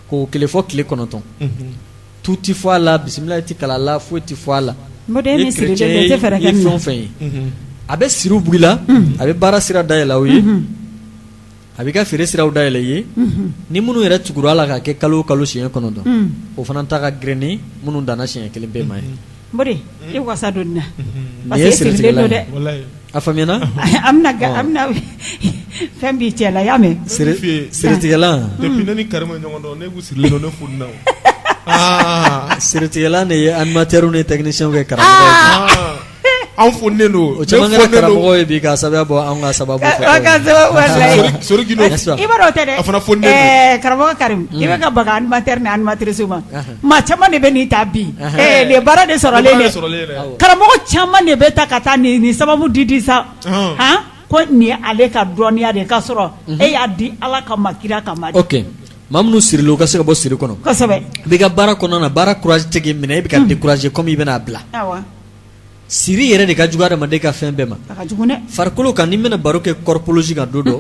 D: koko kelen fɔ tile 9 tu ti fɔ a la bisimila ti kala la foyi ti fɔ a la
C: ni chrétien ye
D: fɛn o fɛn ye a bɛ siriw bugi la a bɛ baara sira dayɛlɛ aw ye a bɛ ka feere siraw dayɛlɛ ye ni minnu yɛrɛ tugura a la ka kɛ kalo o kalo siɲɛ 9 o fana ta ka girin ni minnu danna siɲɛ 1 bɛɛ ma ye
C: Mori i wasa don na parce que sirilen don dɛ
D: a faamuyana
C: amina fɛn b'i cɛ la y'a mɛn
D: siritigɛlan
B: depuis ne ni Karima ɲɔgɔn dɔn ne b'u sirilen don ne fununa
D: siritigɛlan de ye animateur ni technicien kɛ karamɔgɔ ye
B: an funen don
D: o caman kɛra karamɔgɔ ye bi ka sababu bɔ an ka sababu
B: fɛ sori Gino
C: i b'a dɔn o tɛ dɛ
B: a fana funen don
C: karamɔgɔ Karim i bɛ ka baga animateur ni animatrice ma maa caman de bɛ n'i ta bi nin baara de sɔrɔlen dɛ karamɔgɔ caman de bɛ ta ka taa nin sababu di sa ko nin ye ale ka dɔnniya de ka sɔrɔ e y'a di Ala kama kira kama de.
D: Ok maa minnu sirila u ka se ka bɔ siri kɔnɔ
C: kosɛbɛ
D: i bɛ ka baara kɔnɔna na baara courage tɛ k'i minɛ i bɛ ka décourager comme i bɛna bila siri yɛrɛ de ka jugu adamaden ka fɛn bɛɛ ma farikolo kan ni bɛna baro kɛ corpologie kan don dɔ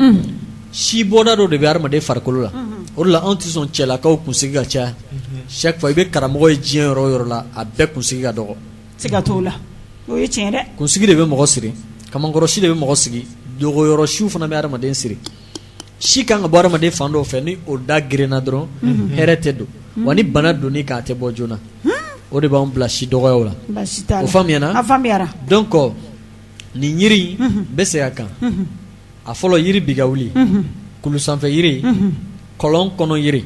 D: si bɔda dɔ de bɛ adamaden farikolo la o de la anw tɛ sɔn cɛlakaw kunsigi ka caya chaque fois i bɛ karamɔgɔ ye diɲɛ yɔrɔ o yɔrɔ la a bɛɛ kunsigi ka dɔgɔ
C: siga t'o la o ye tiɲɛ dɛ
D: kunsigi de bɛ mɔgɔ siri kamankɔrɔsi de bɛ mɔgɔ sigi dogoyɔrɔ siw fana bɛ adamaden siri si kan ka bɔ adamaden fan dɔw fɛ ni o da girinna dɔrɔn hɛrɛ tɛ don wa ni bana donni k'a tɛ bɔ joona o de b'an bila si dɔgɔyaw la o faamuyana donc nin yiri bɛ segin a kan a fɔlɔ yiri bi ka wuli kulu sanfɛ yiri kɔlɔn kɔnɔ yiri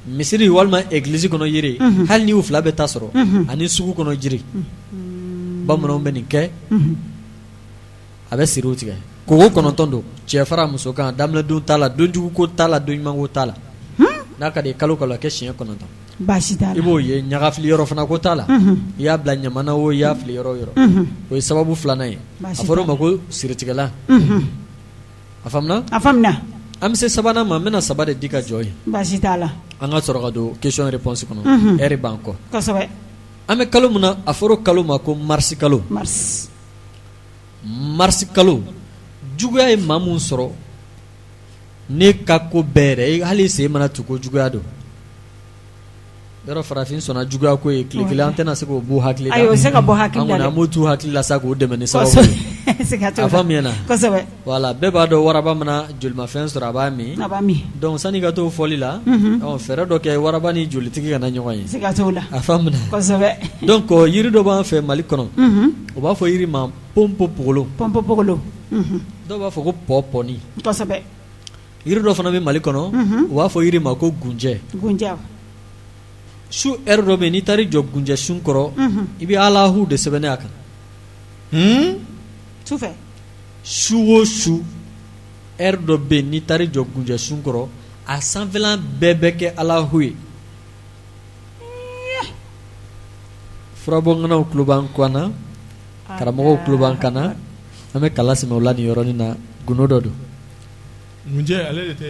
D: misiri walima église kɔnɔ yiri hali ni u fila bɛ ta sɔrɔ ani sugu kɔnɔ jiri bamananw bɛ nin kɛ a bɛ siriw tigɛ kogo 9 don cɛ fara muso kan daminɛdon t'a la donjugu ko t'a la don ɲuman ko t'a la n'a ka di kalo kalo kɛ siɲɛ 9
C: baasi t'a la
D: i b'o ye ɲagafili yɔrɔ fana ko t'a la i y'a bila ɲamana o i y'a fili yɔrɔ o yɔrɔ o ye sababu filanan ye a fɔra o ma ko siritigɛlan a faamuna an bɛ se sabanan ma n bɛna saba de di ka jɔ ye
C: baasi t'a la
D: an ka sɔrɔ ka don question réponse kɔnɔ heure b'an kɔ
C: kosɛbɛ
D: an bɛ kalo min na a fɔra o kalo ma ko marisi kalo marisi kalo juguya ye maa mun sɔrɔ ne ka ko bɛɛ yɛrɛ hali sen mana tu ko juguya don yɔrɔ farafin sɔnna juguya ko ye tile kelen an tɛna se k'o b'u hakili la
C: ayi o se ka bɔ hakili la
D: an kɔni an b'o t'u hakili la sa k'o dɛmɛ ni sababu ye a faamuyana
C: kosɛbɛ
D: voilà bɛɛ b'a dɔn waraba mana jolimafɛn sɔrɔ a b'a min donc sani ka t'o fɔli la fɛɛrɛ dɔ kɛ waraba ni jolitigi kana ɲɔgɔn ye
C: siga t'o la
D: a faamuna
C: kosɛbɛ
D: donc yiri dɔ b'an fɛ Mali kɔnɔ o b'a fɔ yiri ma pɔnpɔpogolo dɔw b'a fɔ ko pɔpɔni
C: kosɛbɛ
D: yiri dɔ fana bɛ Mali kɔnɔ o b'a fɔ yiri ma ko gunjɛ su heure dɔ bɛ yen n'i taara i jɔ gunjɛ sun kɔrɔ i bɛ Alahu de sɛbɛnne a kan
C: sufɛ
D: su o su heure dɔ bɛ yen n'i taara i jɔ gunjɛ sun kɔrɔ a sanfɛlan bɛɛ bɛ kɛ Alahu ye furabɔnganaw tulo b'an kɔ na karamɔgɔw tulo b'an kan na an bɛ kala sɛmɛ o la nin yɔrɔnin na gundo dɔ don
B: munjɛ ale de tɛ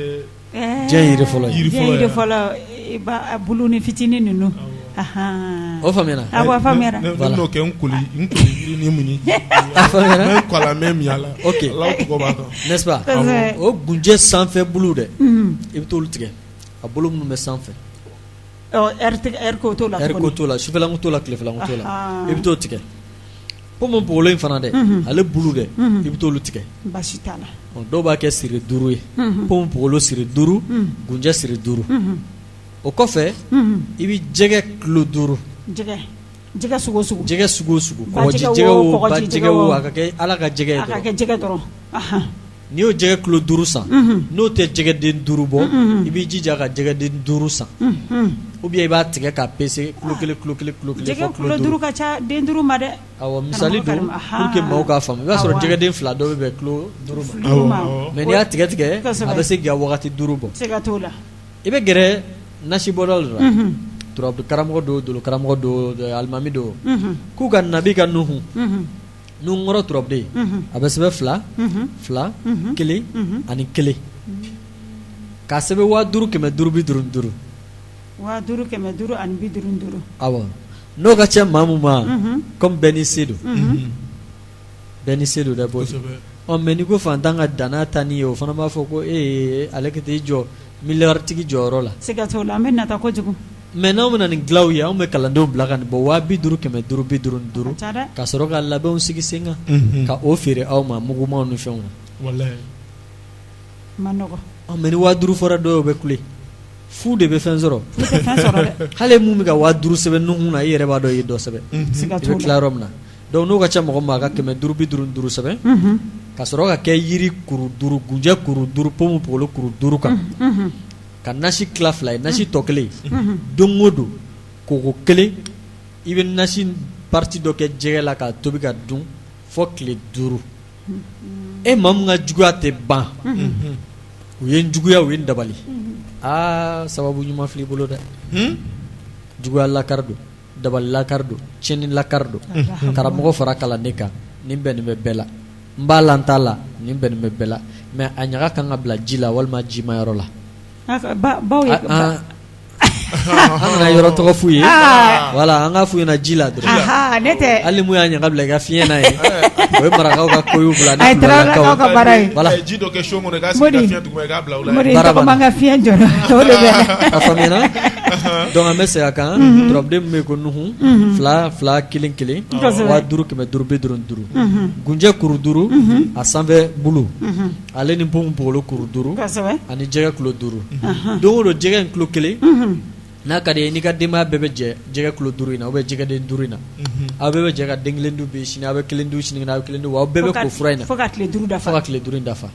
D: diɲɛ yiri fɔlɔ ye
C: yiri fɔlɔ a bulu ni fitinin ninnu
D: o faamuyana
C: awɔ a faamuyara
B: ne n'o kɛ n koli yiri ni mun ye a faamuyana mɛ kɔla mɛ min yala
D: ok
B: alaw tɔgɔ b'a kan
D: n'est-ce pas o gunjɛ sanfɛ bulu dɛ i bɛ t'olu tigɛ a bolo minnu bɛ sanfɛ
C: ɛri ko t'o la
D: ɛri ko t'o la sufɛlanko t'o la tilefilanko t'o la i bɛ t'o tigɛ pomu pogolo in fana dɛ ale bulu dɛ i bɛ t'olu tigɛ
C: basi t'a la
D: dɔw b'a kɛ siri 5 ye pomu pogolo siri 5 gunjɛ siri 5 o kɔfɛ i bɛ jɛgɛ kilo 5
C: jɛgɛ sugu o sugu
D: jɛgɛ sugu o sugu kɔgɔji jɛgɛ o ba jɛgɛ o a ka kɛ ala ka jɛgɛ ye
C: a ka kɛ jɛgɛ dɔrɔn
D: n'i y'o jɛgɛ kilo 5 san n'o tɛ jɛgɛden 5 bɔ i b'i jija ka jɛgɛden 5 san ou bien i b'a tigɛ k'a pese kilo 1 kilo 1 kilo 1
C: jɛgɛ kilo 5 ka ca den 5 ma dɛ
D: awɔ misali don pour que maaw k'a faamu i b'a sɔrɔ jɛgɛden 2 dɔ bɛ bɛn kilo 5 ma mais n'i y'a tigɛ tigɛ a bɛ se k'i ka wagati 5 bɔ
C: se ka t'o la
D: i bɛ gɛrɛ nasibɔlaw de la turabu karamɔgɔ do dolo karamɔgɔ do alimami do k'u ka nabi ka nuhu nunkɔrɔ turabuden a bɛ sɛbɛn 2 1 ani 1 k'a sɛbɛn 5000 555
C: 5000 ani 55
D: awɔ n'o ka ca maa min ma comme bɛɛ ni se don bɛɛ ni se don dɛ bɔ mɛ n'i ko fantan ka danna ta ni ye o fana b'a fɔ ko ale ka t'i jɔ miliyɔrɔtigi jɔyɔrɔ la
C: siga t'o la an bɛ nata kojugu
D: mais n'anw bɛna nin dilanw ye anw bɛ kalandenw bila ka nin bɔ 50,000 555 ka sɔrɔ ka labɛnw sigi sen kan ka o feere aw ma mugumanw ni fɛnw na
C: ma nɔgɔ
D: mɛ ni 5000 fɔra dɔw bɛ kule fu de bɛ fɛn sɔrɔ hali mun bɛ ka 5000 sɛbɛn nuhun na i yɛrɛ b'a dɔn i ye dɔ sɛbɛn i bɛ tila yɔrɔ min na donc n'o ka ca mɔgɔ ma a ka 555 sɛbɛn ka sɔrɔ ka kɛ yiri kuru 5 gunjɛ kuru 5 pomu pogolo kuru 5 kan ka nasi tila 2 ye nasi tɔ 1 don o don koko 1 i bɛ nasi parti dɔ kɛ jɛgɛ la k'a tobi ka dun fɔ tile 5 e maa min ka juguya tɛ ban u ye n juguya u ye n dabali sababu ɲuman filɛ i bolo dɛ juguya lakari don dabali lakari don tiɲɛni lakari don karamɔgɔ fara kalanden kan nin bɛnnen bɛ bɛɛ la n b'a la n t'a la nin bɛnnen bɛ bɛɛ la mais a ɲaga kan ka bila ji la walima jimayɔrɔ la
C: baw ye
D: an kana yɔrɔ tɔgɔ f'u ye voilà an ka f'u ɲɛna ji la dɔrɔn
C: ne tɛ
D: hali mun y'a ɲaga bila i ka fiɲɛ na ye o ye marakaw ka koyiw bila
C: ni Tarawelekaw ka baara ye
B: voilà ji dɔ kɛ so kɔnɔ k'a sigi ka fiɲɛ tuguma i k'a bila o la
C: Modi tɔgɔ man ka fiɲɛ jɔrɔ o de bɛ
D: a faamuyana donc an bɛ segin a kan turabuden min bɛ yen ko nuhu 2 1 1 50,555 gunjɛ kuru 5 a sanfɛ bulu ale ni pomu pogolo kuru 5 ani jɛgɛ kilo 5 don o don jɛgɛ in kilo 1 n'a ka di ye n'i ka denbaya bɛɛ bɛ jɛ jɛgɛ kilo 5 in na ou bien jɛgɛden 5 in na aw bɛɛ bɛ jɛ ka den 1 dun bi sini aw bɛ 1 dun sini aw bɛ 1 dun aw bɛɛ bɛ ko fura in na
C: fo ka tile 5 dafa
D: fo ka tile 5 in dafa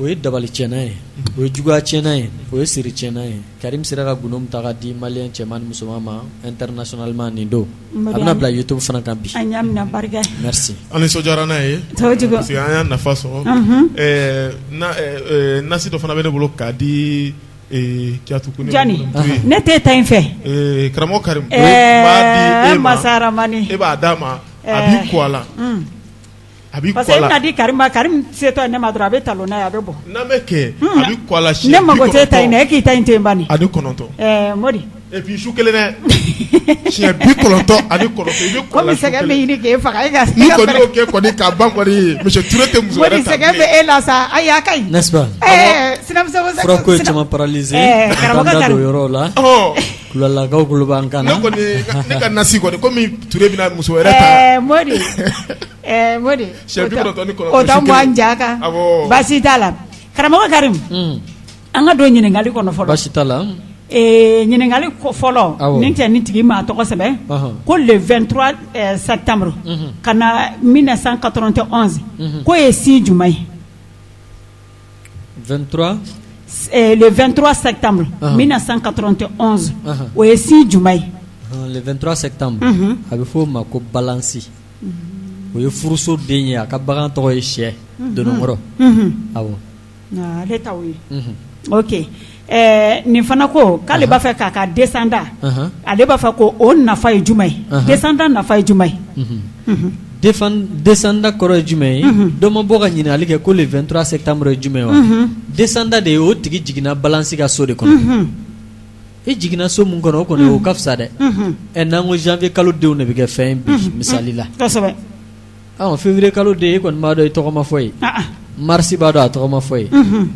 D: o ye dabali tiɲɛna ye o ye juguya tiɲɛna ye o ye siri tiɲɛna ye Karim sera ka gundo min ta ka di maliyɛn cɛman ni musoman ma internationalement nin don a bɛna bila YouTube fana kan bi
C: an y'a minɛ barika
B: merci an nisɔndiyara n'a ye parce que an y'a nafa sɔrɔ nasi dɔ fana bɛ ne bolo k'a di
C: Jani ne tɛ ta in fɛ
B: karamɔgɔ Karim b'a di
C: Masa Ramani
B: e b'a d'a ma a b'i ko a la a b'i
C: parce que e bɛna di Karim ma Karim setɔ ne ma dɔrɔn a bɛ talon n'a ye a bɛ bɔ
B: n'a bɛ kɛ a b'i ko a la
C: ne mago tɛ ta in na e k'i ta in to yen bani
B: ani 9
C: Modi
B: et puis su kelen dɛ siɲɛ 99 ani 9 i bɛ ko a la
C: komi sɛgɛn bɛ ɲini k'e faga e ka
B: n'i kɔni y'o kɛ kɔni k'a ban kɔni monsieur Touré tɛ muso wɛrɛ ta
C: Modi sɛgɛn bɛ e la sa ayi a ka ɲi
D: n'est-ce pas
C: sinamuso
D: fura ko ye caman paralysé an da don yɔrɔ la kulalakaw kulo b'an kan na
B: ne ka nasi kɔni komi Touré bɛna muso wɛrɛ ta
C: Modi o t'an bɔ an ja kan baasi t'a la karamɔgɔ Karim an ka don ɲininkali kɔnɔ fɔlɔ
D: baasi t'a la
C: ɲininkali fɔlɔ nin tɛ nin tigi ma tɔgɔ sɛbɛn ko le 23 septembre ka na 1991 k'o ye si jumɛn ye
D: 23
C: le 23 septembre 1991 o ye si jumɛn ye
D: le 23 septembre a bɛ fɔ o ma ko balansi o ye furuso den ye a ka bagan tɔgɔ ye sɛ dononkɔrɔ awɔ
C: ale t'aw ye ok nin fana ko k'ale b'a fɛ k'a ka descendant ale b'a fɛ ko o nafa ye jumɛn ye descendant nafa ye jumɛn ye
D: descendant kɔrɔ ye jumɛn ye dɔ ma bɔ ka ɲininkali kɛ ko le 23 septembre ye jumɛn ye wa descendant de ye o tigi jiginna balance ka so de kɔnɔ i jiginna so mun kɔnɔ o kɔni o ka fisa dɛ n'an ko janvier kalo denw de bɛ kɛ fɛn bi misali la
C: kosɛbɛ
D: février kalo den i kɔni b'a dɔn i tɔgɔ ma fɔ ye mars b'a dɔn a tɔgɔ ma fɔ ye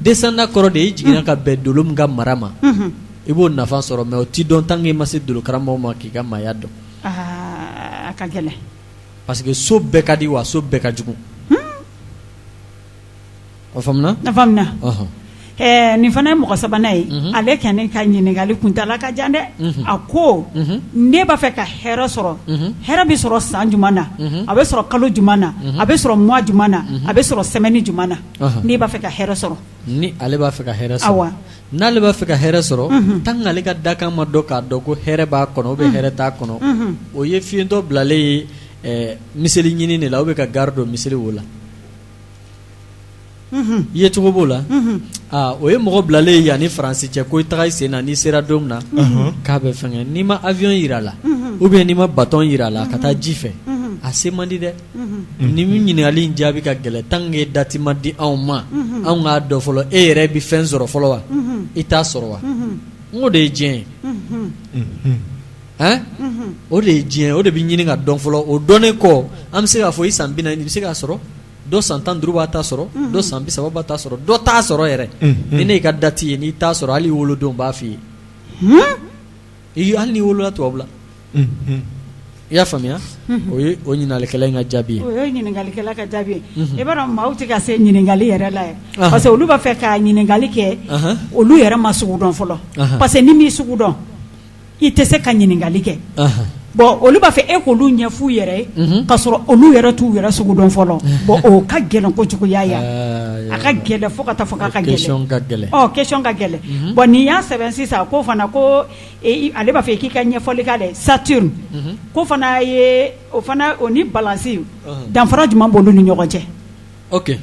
D: descendant kɔrɔ de i jiginna ka bɛn dolo min ka mara ma i b'o nafa sɔrɔ mais o ti dɔn tant que i ma se dolo karamɔgɔ ma k'i ka maaya dɔn
C: a ka gɛlɛn
D: parce que so bɛɛ ka di wa so bɛɛ ka jugu o faamuna
C: nin fana ye mɔgɔ sabanan ye ale kɛlen ka ɲininkali kuntala ka jan dɛ a ko ne b'a fɛ ka hɛrɛ sɔrɔ hɛrɛ bɛ sɔrɔ san jumɛn na a bɛ sɔrɔ kalo jumɛn na a bɛ sɔrɔ mois jumɛn na a bɛ sɔrɔ semaine jumɛn na ne b'a fɛ ka hɛrɛ sɔrɔ
D: ni ale b'a fɛ ka hɛrɛ sɔrɔ n'ale b'a fɛ ka hɛrɛ sɔrɔ tant que ale ka dakan ma dɔn k'a dɔn ko hɛrɛ b'a kɔnɔ ou bien hɛrɛ t'a kɔnɔ o ye fiyentɔ bilalen ye miseli ɲini de la ou bien ka gari don miseli wo la i ye cogo b'o la o ye mɔgɔ bilalen ye yanni faransi cɛ ko i taga i sen na n'i sera don min na k'a bɛ fɛngɛ n'i ma avion yira la ou bien n'i ma bâton yira la ka taa ji fɛ a se man di dɛ ni min ɲininkali in jaabi ka gɛlɛn tant que date ma di anw ma anw k'a dɔn fɔlɔ e yɛrɛ bɛ fɛn sɔrɔ fɔlɔ wa i t'a sɔrɔ wa n ko de ye diɲɛ ye o de ye diɲɛ o de bɛ ɲini ka dɔn fɔlɔ o dɔnnen kɔ an bɛ se k'a fɔ i san 40 i bɛ se k'a sɔrɔ dɔ san 15 b'a ta sɔrɔ dɔ san 30 b'a ta sɔrɔ dɔ t'a sɔrɔ yɛrɛ ni ne y'i ka date ye n'i t'a sɔrɔ hali i wolodenw b'a f'i ye hali n'i wolola tubabu la i y'a faamuya o ye o ɲininkali in ka jaabi ye
C: o ye ɲininkali ka jaabi ye i b'a dɔn maaw tɛ ka se ɲininkali yɛrɛ la ye parce que olu b'a fɛ ka ɲininkali kɛ olu yɛrɛ ma sugu dɔn fɔlɔ parce que ni m'i sugu dɔn i tɛ se ka ɲininkali kɛ bon olu b'a fɛ e k'olu ɲɛf'u yɛrɛ ye k'a sɔrɔ olu yɛrɛ t'u yɛrɛ sugu dɔn fɔlɔ bon o ka gɛlɛn kojugu y'a a ka gɛlɛn fo ka taa fɔ k'a ka gɛlɛn question ka gɛlɛn bon nin y'a sɛbɛn sisan ko fana ko ale b'a fɛ k'i ka ɲɛfɔli k'ale Saturne ko fana ye o ni balance danfara jumɛn b'olu ni ɲɔgɔn cɛ
D: ok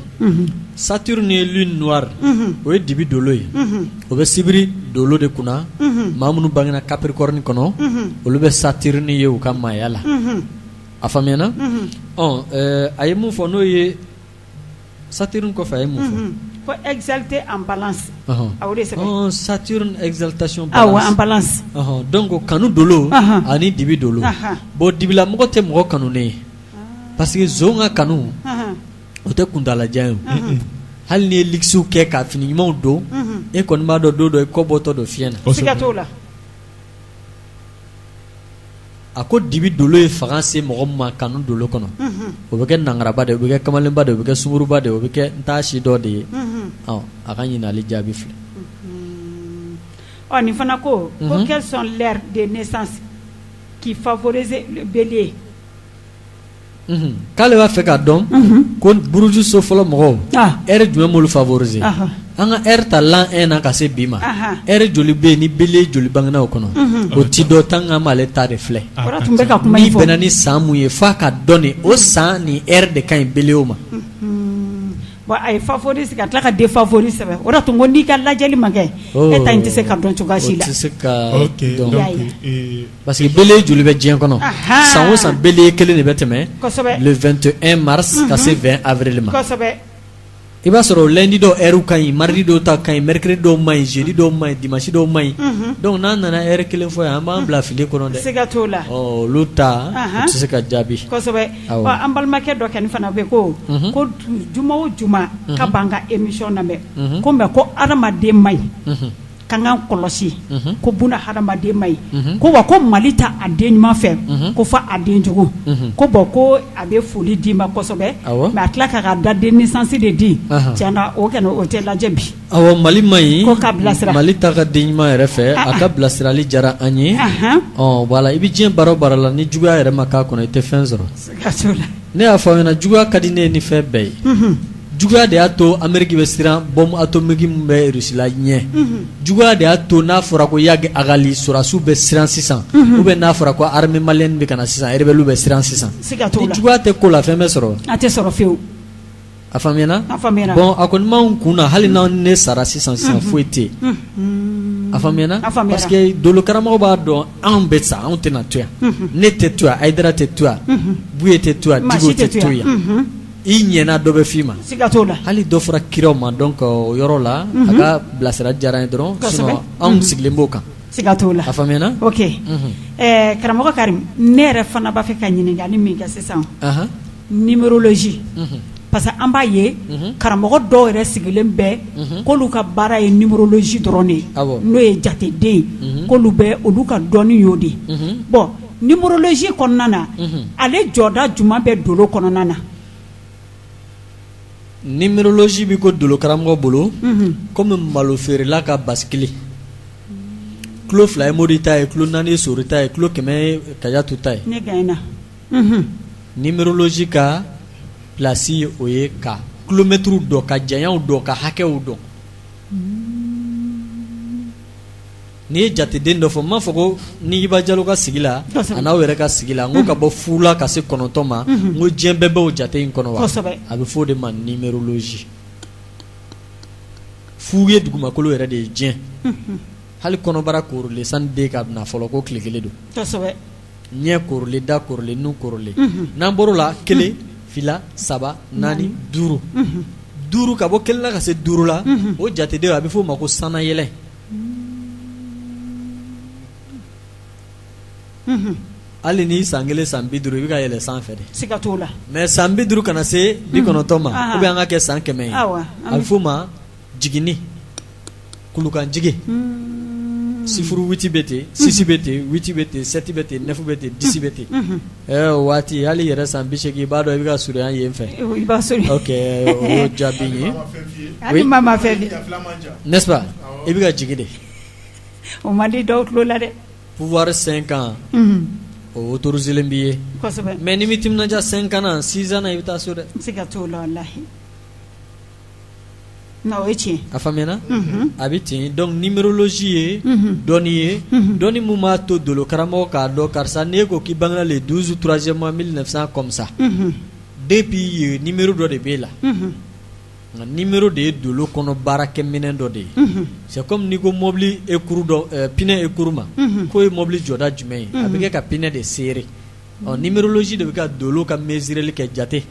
D: Saturne ye lune noire o ye dibi dolo ye o bɛ sibiri dolo de kunna maa minnu bangena Capricorne kɔnɔ olu bɛ Saturne ye u ka maaya la a faamuyana a ye mun fɔ n'o ye Saturne kɔfɛ a ye mun fɔ
C: ko exalté en balance o de sɛbɛn
D: Saturne exaltation balance
C: en balance
D: donc kanu dolo ani dibi dolo bon dibila mɔgɔ tɛ mɔgɔ kanunen ye parce que zon ka kanu o tɛ kuntalajan ye hali ni ye ligisiw kɛ ka fini ɲumanw don e kɔni b'a dɔn don dɔ i kɔ bɔtɔ dɔ fiɲɛ na
C: siga t'o la
D: a ko dibi dolo ye fanga se mɔgɔ min ma kanu dolo kɔnɔ o bɛ kɛ nangaraba de ye o bɛ kɛ kamalenba de ye o bɛ kɛ sunguruba de ye o bɛ kɛ n t'a si dɔ de ye a ka ɲininkali jaabi filɛ
C: nin fana ko quelles sont l'heure de naissance qui favorise le bélier
D: k'ale b'a fɛ k'a dɔn ko buruju so fɔlɔ mɔgɔw heure jumɛn b'olu favoriser an ka heure ta l'an 1 na ka se bi ma heure joli bɛ yen ni bélier joli bangena o kɔnɔ o ti dɔ tant que m'ale ta de filɛ n'i bɛnna ni san mun ye f'a ka dɔn nin o san ni heure de ka ɲi bélier ma
C: bon a ye favorise ka tila ka défavorise sɛbɛn o de tun ko n'i ka lajɛli ma kɛ e ta in tɛ se ka dɔn cogoya si la
D: o tɛ se ka dɔn parce que bélier joli bɛ diɲɛ kɔnɔ san o san bélier kelen de bɛ tɛmɛ le 21 mars ka se 20 avril ma i b'a sɔrɔ lundi dɔw heure ka ɲi mardi dɔw ta ka ɲi mercredi dɔw ma ɲi jeudi dɔw ma ɲi dimanche dɔw ma ɲi donc n'an nana heure kelen fɔ yan an b'an bila fili kɔnɔ dɛ
C: siga t'o la
D: olu ta o tɛ se ka jaabi
C: kosɛbɛ an balimakɛ dɔ kɛni fana bɛ ko juma o juma ka b'an ka émission lamɛn ko mais ko adamaden man ɲi kan k'an kɔlɔsi ko buna hadamaden man ɲi ko wa ko Mali ta a den ɲuman fɛ ko fa a den jugu ko bon ko a bɛ foli d'i ma kosɛbɛ mais a tila ka da den naissance de di tiɲɛna o kɛnɛ o tɛ lajɛ bi
D: Mali man ɲi
C: ko k'a bilasira
D: Mali ta ka den ɲuman yɛrɛ fɛ a ka bilasirali diyara an ye voilà i bɛ diɲɛ baara o baara la ni juguya yɛrɛ ma k'a kɔnɔ i tɛ fɛn sɔrɔ ne y'a fɔ aw ɲɛna juguya ka di ne ye ni fɛn bɛɛ ye juguya de y'a to Amérique bɛ siran bombe atomique min bɛ Russie la ɲɛ juguya de y'a to n'a fɔra ko Yag Agali sɔrɔdasiw bɛ siran sisan ou bien n'a fɔra ko armée malienne bɛ ka na sisan rebelle bɛ siran sisan ni juguya tɛ ko la fɛn bɛ sɔrɔ
C: a tɛ sɔrɔ fiyewu
D: a faamuyana bon a kɔni m'anw kun na hali n'anw ne sara sisan foyi tɛ yen faamuyana
C: A faamuyara.
D: parce que dolo karamɔgɔ b'a dɔn anw bɛ sa anw tɛna to yan ne tɛ to yan Ayidara tɛ to yan Buye tɛ to yan
C: Maa
D: Digo
C: si tɛ
D: tɛ
C: to
D: to
C: yan.
D: yan i ɲɛna dɔ bɛ f'i ma
C: siga t'o la
D: hali dɔ fɔra kiraw ma donc o yɔrɔ la a ka bilasira diyara n ye dɔrɔn
C: Kosɛbɛ.
D: sinon anw sigilen b'o kan
C: siga t'o la
D: a faamuyana
C: ok karamɔgɔ Karim ne yɛrɛ fana b'a fɛ ka ɲininkali min kɛ sisan
D: ahan
C: numérologie parce que an b'a ye karamɔgɔ dɔw yɛrɛ sigilen bɛ k'olu ka baara ye numérologie dɔrɔn de ye
D: Awɔ.
C: n'o ye jateden ye k'olu bɛ olu ka dɔnni y'o de ye bon numérologie kɔnɔna na ale jɔda jumɛn bɛ dolo kɔnɔna na
D: numérologie bi ko dolo karamɔgɔ bolo comme malo feerela ka basikili kilo 2 ye modi ta ye kilo 4 ye sori ta ye kilo 100 ye kajatu ta ye
C: ne gagné
D: numérologie ka place ye o ye ka kilomètre dɔn ka janyaw dɔn ka hakɛw dɔn n'i ye jateden dɔ fɔ n m'a fɔ ko ni Iba Jalo ka sigi la
C: Kosɛbɛ.
D: a n'aw yɛrɛ ka sigi la n ko ka bɔ fu la ka se 9 ma n ko diɲɛ bɛɛ bɛ o jate in kɔnɔ wa
C: Kosɛbɛ.
D: a bɛ fɔ o de ma numérologie fu ye dugumakolo yɛrɛ de ye diɲɛ hali kɔnɔbara koorilen sani den ka na fɔlɔ ko tile kelen don
C: kosɛbɛ
D: ɲɛ koorilen da koorilen nun koorilen n'an bɔr'o la 1 2 3 4 5 5 ka bɔ 1 la ka se 5 la o jateden a bɛ fɔ o ma ko sanayɛlɛ hali ni san 1 san 50 i bɛ ka yɛlɛ sanfɛ de
C: siga t'o la
D: mais san 50 kana se 90 ma
C: Aha.
D: ou bien an ka kɛ san 100 ye
C: Awa,
D: a bɛ fɔ o ma jiginni kulukanjigi sifuru 8 bɛ ten 6 bɛ ten 8 bɛ ten 7 bɛ ten 9 bɛ ten 10 bɛ ten o waati hali yɛrɛ san 80 i b'a dɔn i bɛ ka surunya yen fɛ
C: i b'a sori
D: ok o jaabi ye
C: hali maa ma fɛn fi
D: n'est-ce pas i bɛ ka jigin de
C: o man di dɔw tulo la dɛ
D: pouvoir 5 ans o autorisé b'i ye
C: kosɛbɛ
D: mais ni mi timinanja 5 ans 6 ans na i bɛ taa so dɛ
C: siga t'o la walahi na o ye tiɲɛ
D: a faamuyana a bɛ ten donc numérologie ye dɔnni ye dɔnni mun b'a to dolo karamɔgɔ k'a dɔn karisa n'e ko k'i bangera le 12 3e mois 1900 comme ça depuis ye numéro dɔ de b'e la nka numéro de ye dolo kɔnɔ baarakɛminɛn dɔ de ye c'est comme n'i ko mobili ekuru dɔ pinɛ ekuru ma k'o ye mobili jɔda jumɛn ye a bɛ kɛ ka pinɛ de seere ɔ numérologie de bɛ ka dolo ka mesureli kɛ jate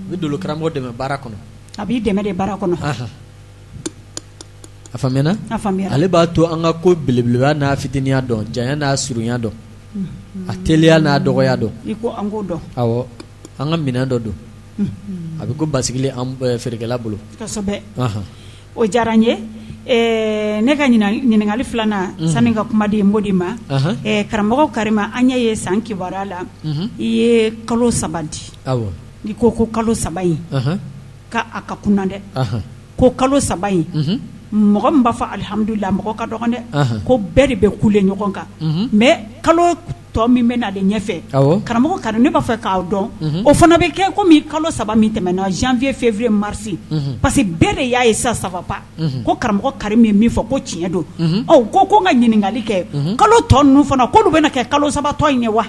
D: bɛ dolo karamɔgɔ dɛmɛ baara kɔnɔ
C: a b'i dɛmɛ de baara kɔnɔ
D: a faamuyana
C: a faamuyara
D: ale b'a to an ka ko belebeleba n'a fitiniya dɔn janya n'a surunya dɔn a teliya n'a dɔgɔya dɔn
C: i ko an k'o dɔn
D: awɔ an ka minɛn dɔ don a bɛ ko basigili an feerekɛla bolo
C: kosɛbɛ o diyara n ye ne ka ɲininkali filanan sani ka kuma di Modi ma karamɔgɔ Karima an ɲɛ ye san kibaruya la i ye kalo 3 di
D: awɔ
C: i ko kalo 3 in ka a ka kunna dɛ ko kalo 3 in mɔgɔ min b'a fɔ alihamudulila mɔgɔ ka dɔgɔn dɛ ko bɛɛ de bɛ kule ɲɔgɔn kan mais kalo tɔ min bɛ na de ɲɛfɛ karamɔgɔ Karim ne b'a fɛ k'a dɔn o fana bɛ kɛ komi kalo 3 min tɛmɛna janvier février mars parce que bɛɛ de y'a ye ça va pas ko karamɔgɔ Karim ye min fɔ ko tiɲɛ don ko n ka ɲininkali kɛ kalo tɔ ninnu fana k'olu bɛna kɛ kalo 3 tɔ in ye wa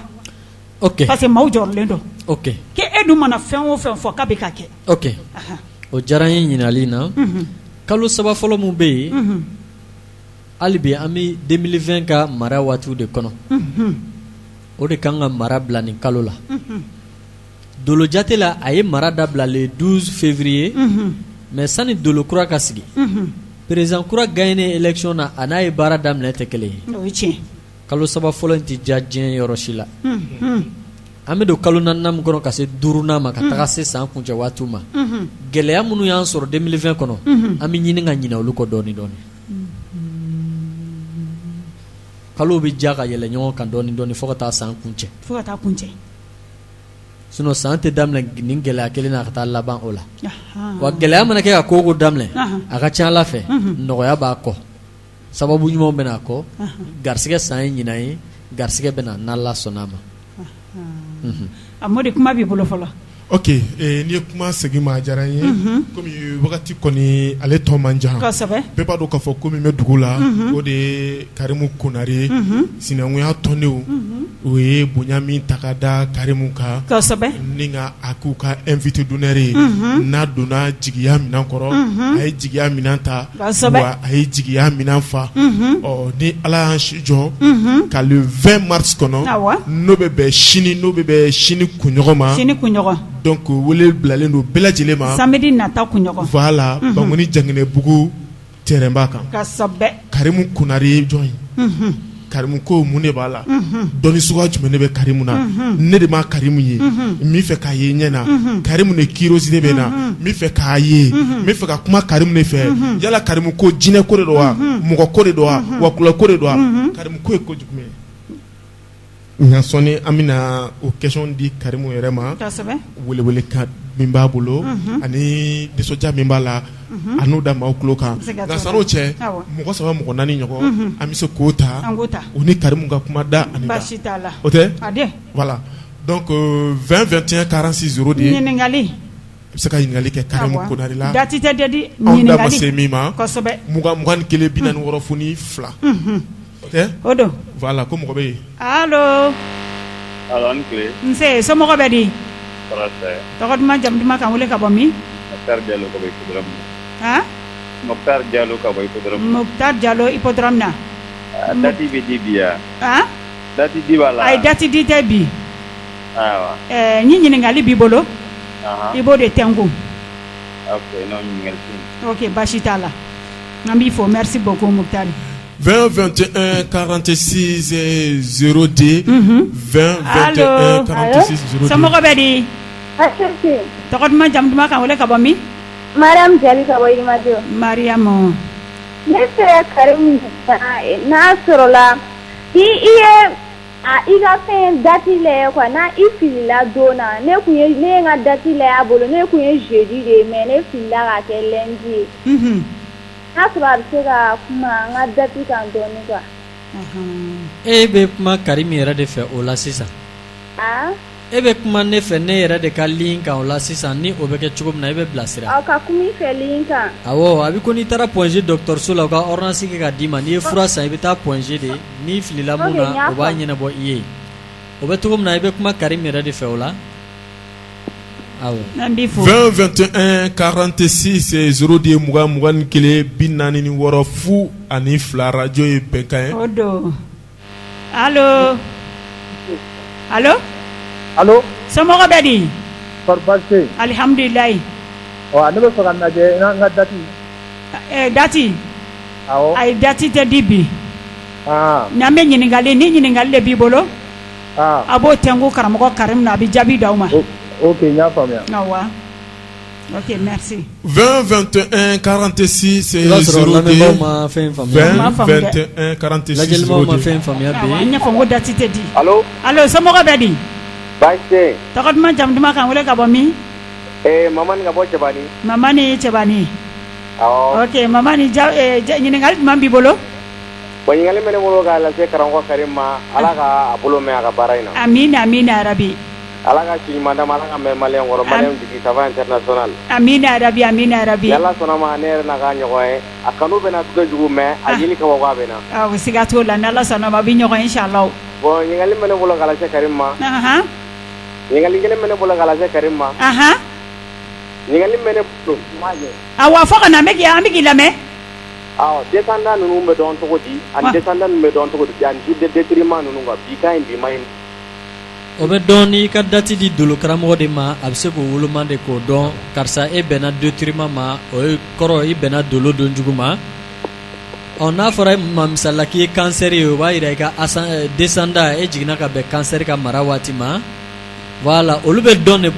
C: parce que maaw jɔrɔlen don k'e dun mana fɛn o fɛn fɔ k'a bɛ ka kɛ
D: ok o diyara n ye ɲininkali in na kalo 3 fɔlɔ mun bɛ yen hali bi an bɛ 2020 ka mara waatiw de kɔnɔ o de kan ka mara bila nin kalo la dolo jate la a ye mara dabila le 12 février mais sani dolo kura ka sigi président kura gagné élection na a n'a ye baara daminɛ tɛ kelen ye
C: o ye tiɲɛ
D: kalo 3 fɔlɔ in tɛ diya diɲɛ yɔrɔ si la an bɛ don kalo 4nan min kɔnɔ ka se 5nan ma ka taga se san kuncɛ waatiw ma gɛlɛya minnu y'an sɔrɔ 2020 kɔnɔ an bɛ ɲini ka ɲinɛ olu kɔ dɔɔni dɔɔni kalo bɛ ja ka yɛlɛ ɲɔgɔn kan dɔɔni dɔɔni fo ka taa san kuncɛ sinon san tɛ daminɛ nin gɛlɛya kelen na ka taa laban o la wa gɛlɛya mana kɛ ka ko o ko daminɛ a ka ca Ala fɛ nɔgɔya b'a kɔ sababu ɲumanw bɛ na a kɔ garisɛgɛ san ye ɲinan ye garisɛgɛ bɛ na n'Ala sɔnna a ma
C: a Modi kuma b'i bolo fɔlɔ
B: Ok, n'i ye kuma segin ma a diyara n ye komi wagati kɔni ale tɔ man jan bɛɛ b'a dɔn k'a fɔ ko min bɛ dugu la o de ye Karimu Konare sinankunya tɔndenw o ye bonya min ta ka da Karimu kan ni ka a k'u ka invité d'honneur ye n'a donna jigiya minɛn kɔrɔ a ye jigiya minɛn ta wa a ye jigiya minɛn fa ni Ala y'an si jɔ ka le 20 mars kɔnɔ n'o bɛ bɛn sini kunɲɔgɔn ma donc wele bilalen don bɛɛ lajɛlen ma
C: samedi nata kunɲɔgɔn
B: voilà Bangoni Janginɛbugu terrain ba kan Karimu Konare ye jɔn ye Karimu ko mun de b'a la dɔnni suguya jumɛn de bɛ Karimu na ne de ma Karimu ye n bɛ fɛ k'a ye ɲɛ na Karimu de curiosité bɛ na n bɛ fɛ k'a ye n bɛ fɛ ka kuma Karimu de fɛ yala Karimu ko jinɛ ko de don wa mɔgɔ ko de don wa wakula ko de don wa Karimu ko ye ko jumɛn ye nka sɔnni an bɛna o question di Karimu yɛrɛ ma welewelekan min b'a bolo ani nisɔndiya min b'a la a n'o da maaw tulo kan nka san'o cɛ mɔgɔ 3 mɔgɔ 4 ɲɔgɔn an bɛ se k'o ta o ni Karimu ka kuma da ani da o tɛ voilà donc 20 21 46 0 de ye ɲininkali i bɛ se ka ɲininkali kɛ Karimu Konare la
C: date tɛ dɛ
B: anw da ma se min ma 21 41 fo ni 2
C: o don
B: voilà ko mɔgɔ bɛ yen
C: allo
F: ni tile
C: nse somɔgɔ bɛ di tɔgɔ duman jamu duman kan wele ka bɔ min
F: Mokhtar Diallo ka bɔ hippodrome
C: na
F: Mokhtar Diallo ka bɔ hippodrome
C: Mokhtar Diallo hippodrome na
F: dati bɛ di bi ya
C: dati
F: di b'a la
C: ayi dati di tɛ bi
F: ayiwa
C: ni ɲininkali b'i bolo i b'o de tɛnku
F: ok non ɲininkali
C: ok baasi t'a la an b'i fo merci beaucoup Mokhtar
B: 20 21 46 0D 20 21 46 0D
C: somɔgɔ bɛ di tɔgɔ duman jamu duman kan wele ka bɔ min
G: Mariam Jali ka bɔ Yirimajɔ
C: Mariam
G: ne fɛ Karimu n'a sɔrɔla i ye i ka fɛn dati lajɛ quoi n'a i filila don na ne ye n ka dati lajɛ a bolo ne kun ye jeudi de ye mais ne filila ka kɛ lundi ye n'a sɔrɔ a bɛ se ka kuma an ka dati kan dɔɔni quoi
D: e bɛ kuma Karimu yɛrɛ de fɛ o la sisan e bɛ kuma ne fɛ ne yɛrɛ de ka ligne kan o la sisan ni o bɛ kɛ cogo min na e bɛ bilasira
G: aw ka kuma i fɛ ligne kan
D: awɔ a bɛ ko n'i taara point G dɔgɔtɔrɔso la u ka ordonnance kɛ ka d'i ma n'i ye fura san i bɛ taa point G de n'i filila mun na o b'a ɲɛnabɔ i ye o bɛ cogo min na i bɛ kuma Karimu yɛrɛ de fɛ o la
B: 20 21 46 0D 21 41 fu ani 2 radio ye bɛnkan ye
C: o don allo
H: allo
C: somɔgɔ bɛ di
H: Farbasse
C: alihamdulilayi
H: ne bɛ fɛ ka lajɛ n ka dati
C: dati
H: awɔ
C: ayi dati tɛ di bi n'an bɛ ɲininkali ni ɲininkali de b'i bolo a b'o tɛnku karamɔgɔ Karimu na a bɛ jaabi d'aw ma
H: ok n y'a faamuya
C: awɔ ok merci
B: 20 21 46 0D 20 21 46
D: lajɛlimaw ma fɛn faamuya bi
C: an y'a fɔ n ko dati tɛ di
F: allo
C: somɔgɔ bɛ di
F: baasi tɛ
C: tɔgɔ duman jamu duman kan wele ka bɔ min
F: Mamani ka bɔ Cɛbani
C: Mamani Cɛbani
F: awɔ
C: ok Mamani ɲininkali jumɛn b'i bolo
F: bon ɲininkali bɛ ne bolo k'a lase karamɔgɔ Karimu ma Ala ka a bolo mɛn a ka baara in na
C: amina yarabi
F: Ala ka ci ɲuman d'a ma Ala ka mɛn maliyɛn kɔrɔ maliyɛn jigi ça va international
C: amina yarabi ni
F: Ala sɔnna ma ne yɛrɛ n'a ka ɲɔgɔn ye a kanu bɛna cogo jugu mais a ɲini ka bɔ k'a bɛ na
C: siga t'o la ni Ala sɔnna ma a bɛ ɲɔgɔn inchallah
F: bon ɲininkali bɛ ne bolo k'a lase Karimu ma ɲininkali kelen bɛ ne bolo k'a lase Karimu ma ɲininkali bɛ ne bolo
C: awɔ fɔ ka na an bɛ k'i lamɛn
F: descendant ninnu bɛ dɔn cogo di ani descendant ninnu bɛ dɔn cogo di ani détriment ninnu quoi bi ka ɲi bi ma ɲi
D: o bɛ dɔn n'i ka dati di dolo karamɔgɔ de ma a bɛ se k'o woloma de k'o dɔn karisa e bɛnna détriment ma o ye kɔrɔ i bɛnna dolo don jugu ma n'a fɔra ma misala k'i ye cancer ye o b'a yira i ka descendant e jiginna ka bɛn cancer ka mara waati ma voilà olu bɛ dɔn de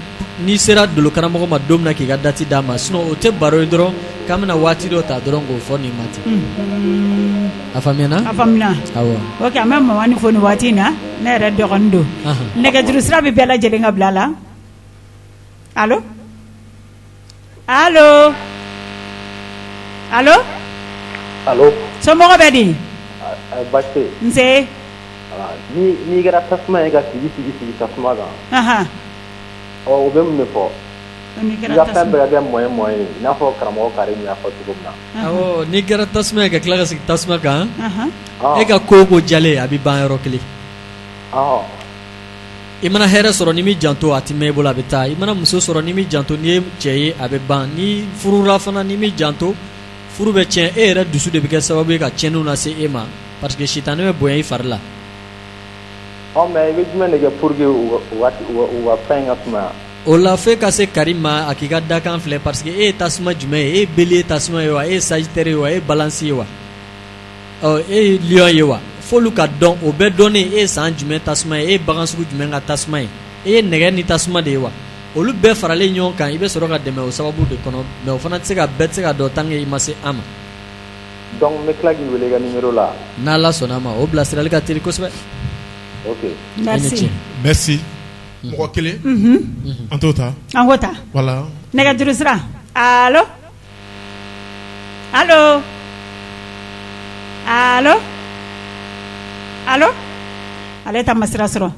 D: n'i sera dolo karamɔgɔ ma don min na k'i ka dati d'a ma sinon o tɛ baro ye dɔrɔn k'an bɛna waati dɔ ta dɔrɔn k'o fɔ nin ma ten a faamuyana awɔ
C: ok an bɛ Mamani fo nin waati in na ne yɛrɛ dɔgɔnin don nɛgɛjuru sira bɛ bɛɛ lajɛlen ka bila la allo somɔgɔ bɛ di
H: baasi
C: nse
H: n'i kɛra tasuma ye ka sigi tasuma kan o bɛ mun de fɔ i ka fɛn bɛɛ ka kɛ moyen ye i n'a fɔ karamɔgɔ Karim y'a fɔ cogo min na.
D: Awɔ n'i kɛra tasuma ye ka tila ka sigi tasuma kan e ka ko o ko jalen a bɛ ban yɔrɔ kelen. I mana hɛrɛ sɔrɔ ni min janto a tɛ mɛn i bolo a bɛ taa i mana muso sɔrɔ ni min janto n'i ye cɛ ye a bɛ ban ni furula fana ni min janto furu bɛ tiɲɛ e yɛrɛ dusu de bɛ kɛ sababu ye ka tiɲɛniw lase e ma parce que sitanɛ bɛ bonya i fari la.
H: Mais i bɛ jumɛn de kɛ pour que u ka fɛn ka sumaya.
D: O la f'e ka se Karim ma a k'i ka dakan filɛ parce que e ye tasuma jumɛn ye e ye bélier ye tasuma ye wa e ye sagittaire ye wa e ye balance ye wa e ye lion ye wa f'olu ka dɔn o bɛɛ dɔnnen e ye san jumɛn tasuma ye e ye bagan sugu jumɛn ka tasuma ye e ye nɛgɛ ni tasuma de ye wa olu bɛɛ faralen ɲɔgɔn kan i bɛ sɔrɔ ka dɛmɛ o sababu de kɔnɔ mais o fana tɛ se ka bɛɛ tɛ se ka dɔn tant que i ma se an ma.
H: Donc n bɛ tila k'i wele i ka numéro la.
D: N'Ala sɔnna a ma o bilasirali ka teli kosɛbɛ.
H: Ok.
B: Merci. Mɔgɔ kelen. An t'o ta.
C: An k'o ta.
B: Voilà.
C: Nɛgɛjuru sira. Allo. Allo. Allo. Allo. Ale ta masira sɔrɔ.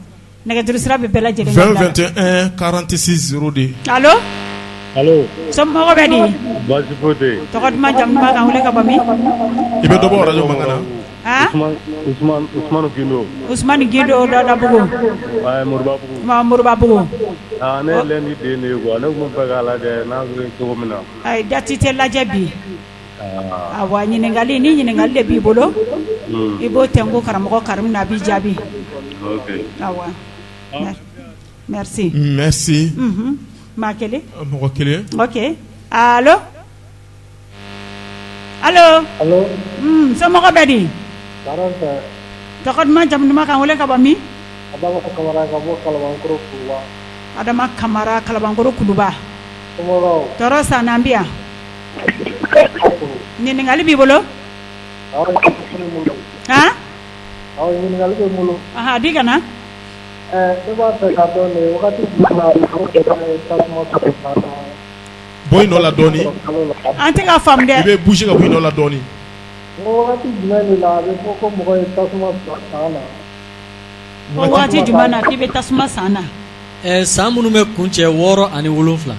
C: Nɛgɛjuru sira bɛ bɛɛ lajɛlen.
B: 20 21 46 02.
C: Allo.
I: Allo.
C: Somɔgɔ bɛ di.
I: Baasi foyi tɛ yen.
C: Tɔgɔ duman jamu duman k'an wele ka bɔ min.
B: I bɛ dɔ bɔ radio mankan na.
I: Usmanu Gindo.
C: Usmanu Gindo Dadabugu. Moribabugu.
I: Ne ye lundi den de ye quoi ne tun bɛ fɛ k'a lajɛ n'a bɛ cogo min na.
C: Ayi date tɛ lajɛ bi. Awa ɲininkali ni ɲininkali de b'i bolo. I b'o tɛnku karamɔgɔ Karim na a b'i jaabi.
I: Ok.
C: Awa. Merci.
B: Merci.
C: Maa kelen.
B: Mɔgɔ kelen.
C: Ok. Allo. Allo.
H: Allo.
C: Somɔgɔ bɛ di.
H: Karanta.
C: Tɔgɔ duman jamu duman k'an wele ka bɔ min.
H: Adama Kamara ka bɔ Kalabankɔrɔ Kuluba.
C: Adama Kamara Kalabankɔrɔ Kuluba.
H: Somɔgɔw.
C: Tɔɔrɔ san n'an bi yan. Ɲininkali b'i bolo. Han.
H: Awɔ ɲininkali bɛ n bolo.
C: Di ka na.
H: Ne b'a fɛ ka dɔn nin wagati jumɛn na tasuma sɔrɔ.
B: Bɔ i nɔ la dɔɔni.
C: An tɛ ka faamu dɛ.
B: I bɛ bouger ka bɔ i nɔ la dɔɔni.
H: Wagati jumɛn de la a bɛ fɔ ko mɔgɔ ye tasuma san na.
C: Wagati jumɛn na k'i bɛ tasuma san na.
D: San minnu bɛ kun cɛ 6 ani 7.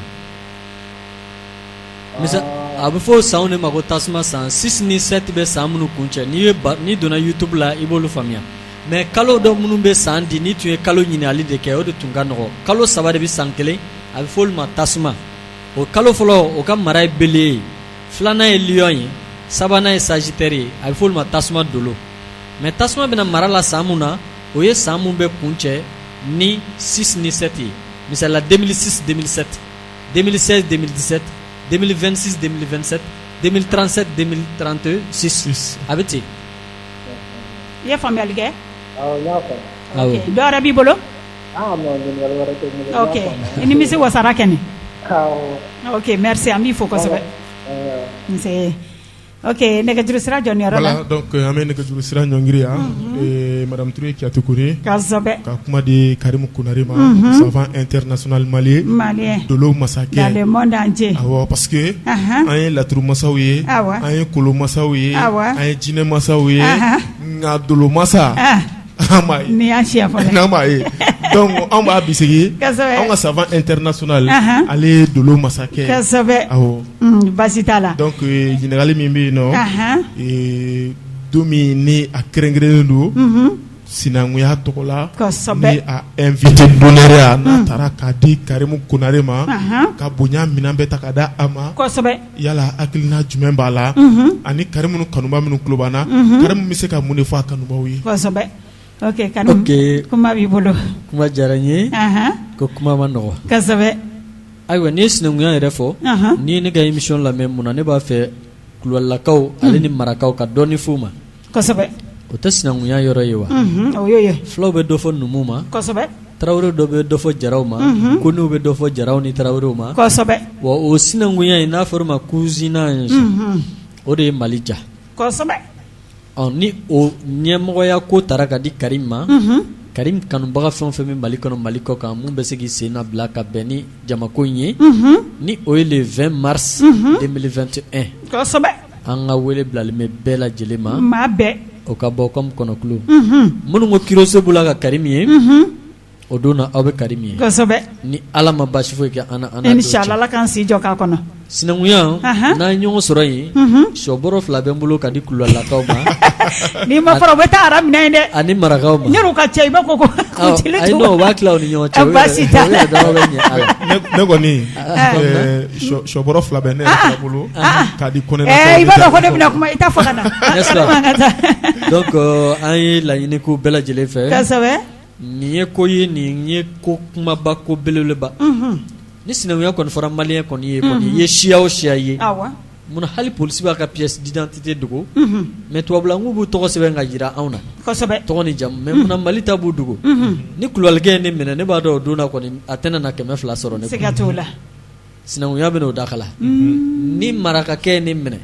D: Misa a bɛ fɔ sanw de ma ko tasuma san 6 ni 7 bɛ san minnu kun cɛ n'i donna YouTube la i b'olu faamuya mais kalo dɔ minnu bɛ san di ni tun ye kalo ɲininkali de kɛ o de tun ka nɔgɔ kalo 3 de bɛ san kelen a bɛ fɔ olu ma tasuma o kalo fɔlɔ o ka mara ye bélier ye 2nan ye lion ye 3nan ye sagittaire ye a bɛ fɔ olu ma tasuma dolo mais tasuma bɛna mara la san mun na o ye san mun bɛ kun cɛ ni 6 ni 7 ye misala 2006 2007 2016 2017 2026 2027 2037 2036 a bɛ ten.
C: I ye faamuyali kɛ.
H: Awɔ n y'a faamu.
C: Ok dɔ wɛrɛ b'i bolo.
H: Non ɲininkali wɛrɛ tɛ n bolo.
C: Ok i nimisi wasara kɛnɛ.
H: Awɔ.
C: Ok merci an b'i fo kosɛbɛ. Nse. Ok nɛgɛjuru sira jɔniyɔrɔ la.
B: Voilà donc an bɛ nɛgɛjuru sira ɲɔngiri yan madame Touré Kiyatu Kone
C: kosɛbɛ
B: ka kuma di Karim Konare ma savant international malien Dolo masakɛ
C: dans le monde entier
B: awɔ parce que an ye laturu masaw ye an ye kolo masaw ye an ye jinɛ masaw ye nka Dolo masa an m'a ye
C: ni y'an siya fɔlɔ
B: n'an m'a ye donc an b'a bisigi an ka savant international ale ye Dolo masakɛ
C: kosɛbɛ awɔ baasi t'a la
B: donc ɲininkali min bɛ yen nɔ don min ni a kɛrɛnkɛrɛnnen don sinankunya tɔgɔ la ni a invité d'honneur ya n'a taara k'a di Karim Konare ma ka bonya minɛn bɛɛ ta ka da a ma
C: kosɛbɛ
B: yala hakilina jumɛn b'a la ani Karim kanuba minnu tulo b'an na Karim bɛ se ka mun de fɔ a kanubaw ye
C: kosɛbɛ ok Karim kuma b'i bolo
D: kuma diyara n ye ko kuma ma nɔgɔ
C: kosɛbɛ
D: ayiwa n'i ye sinankunya yɛrɛ fɔ n'i ye ne ka émission lamɛn mun na ne b'a fɛ Kulwalakaw ale ni marakaw ka dɔɔni f'u ma
C: kosɛbɛ
D: o tɛ sinankunya yɔrɔ ye wa
C: o y'o ye
D: fulaw bɛ dɔ fɔ numu ma
C: kosɛbɛ
D: tarawele dɔ bɛ dɔ fɔ jaraw ma konew bɛ dɔ fɔ jaraw ni tarawelew ma
C: kosɛbɛ
D: wa o sinankunya in n'a fɔra ma cousinage o de ye Mali ja
C: kosɛbɛ
D: ni o ɲɛmɔgɔya ko taara ka di Karim ma Karim kanubaga fɛn o fɛn bɛ Mali kɔnɔ Mali kɔ kan mun bɛ se k'i sen nabila ka bɛn ni jamako in ye ni o ye le 20 mars 2021
C: kosɛbɛ
D: an ka wele bilalen bɛ bɛɛ lajɛlen ma
C: maa bɛɛ
D: o ka bɔ comme kɔnɔkulo minnu ko kiroso b'u la ka Karim ye o don na aw bɛ Karim ye
C: kosɛbɛ
D: ni Ala ma baasi foyi kɛ ana
C: inshallah Ala k'an si jɔ k'a kɔnɔ
D: sinankunya n'an ye ɲɔgɔn sɔrɔ yen sɔbɔrɔ 2 bɛ n bolo ka di kululakaw ma
C: n'i ma fara u bɛ taa ara minɛ yen dɛ
D: ani marakaw ma
C: ɲɛr'u ka cɛ i b'a fɔ ko
D: ayi non o b'a tila u ni ɲɔgɔn cɛ
C: baasi t'a la
B: ne kɔni sɔbɔrɔ 2 bɛ ne yɛrɛ bolo k'a di Kɔnɛ
C: i b'a dɔn ko ne bɛna kuma i t'a fɔ ka na
D: donc an ye laɲini k'u bɛɛ lajɛlen fɛ
C: kosɛbɛ
D: nin ye ko ye nin ye ko kumaba ko belebeleba ni sinankunya kɔni fɔra maliyɛn kɔni ye kɔni ye siya o siya ye mun hali polisi b'a ka pièce d'identité dogo mais tubabulangu b'u tɔgɔ sɛbɛn ka jira anw na
C: kosɛbɛ
D: tɔgɔ ni jamu mais mun Mali ta b'u dogo ni kuluwalikɛ ye ne minɛ ne b'a dɔn o don na kɔni a tɛna na 200 sɔrɔ ne
C: siga t'o la
D: sinankunya bɛ n'o dakala ni marakakɛ ye ne minɛ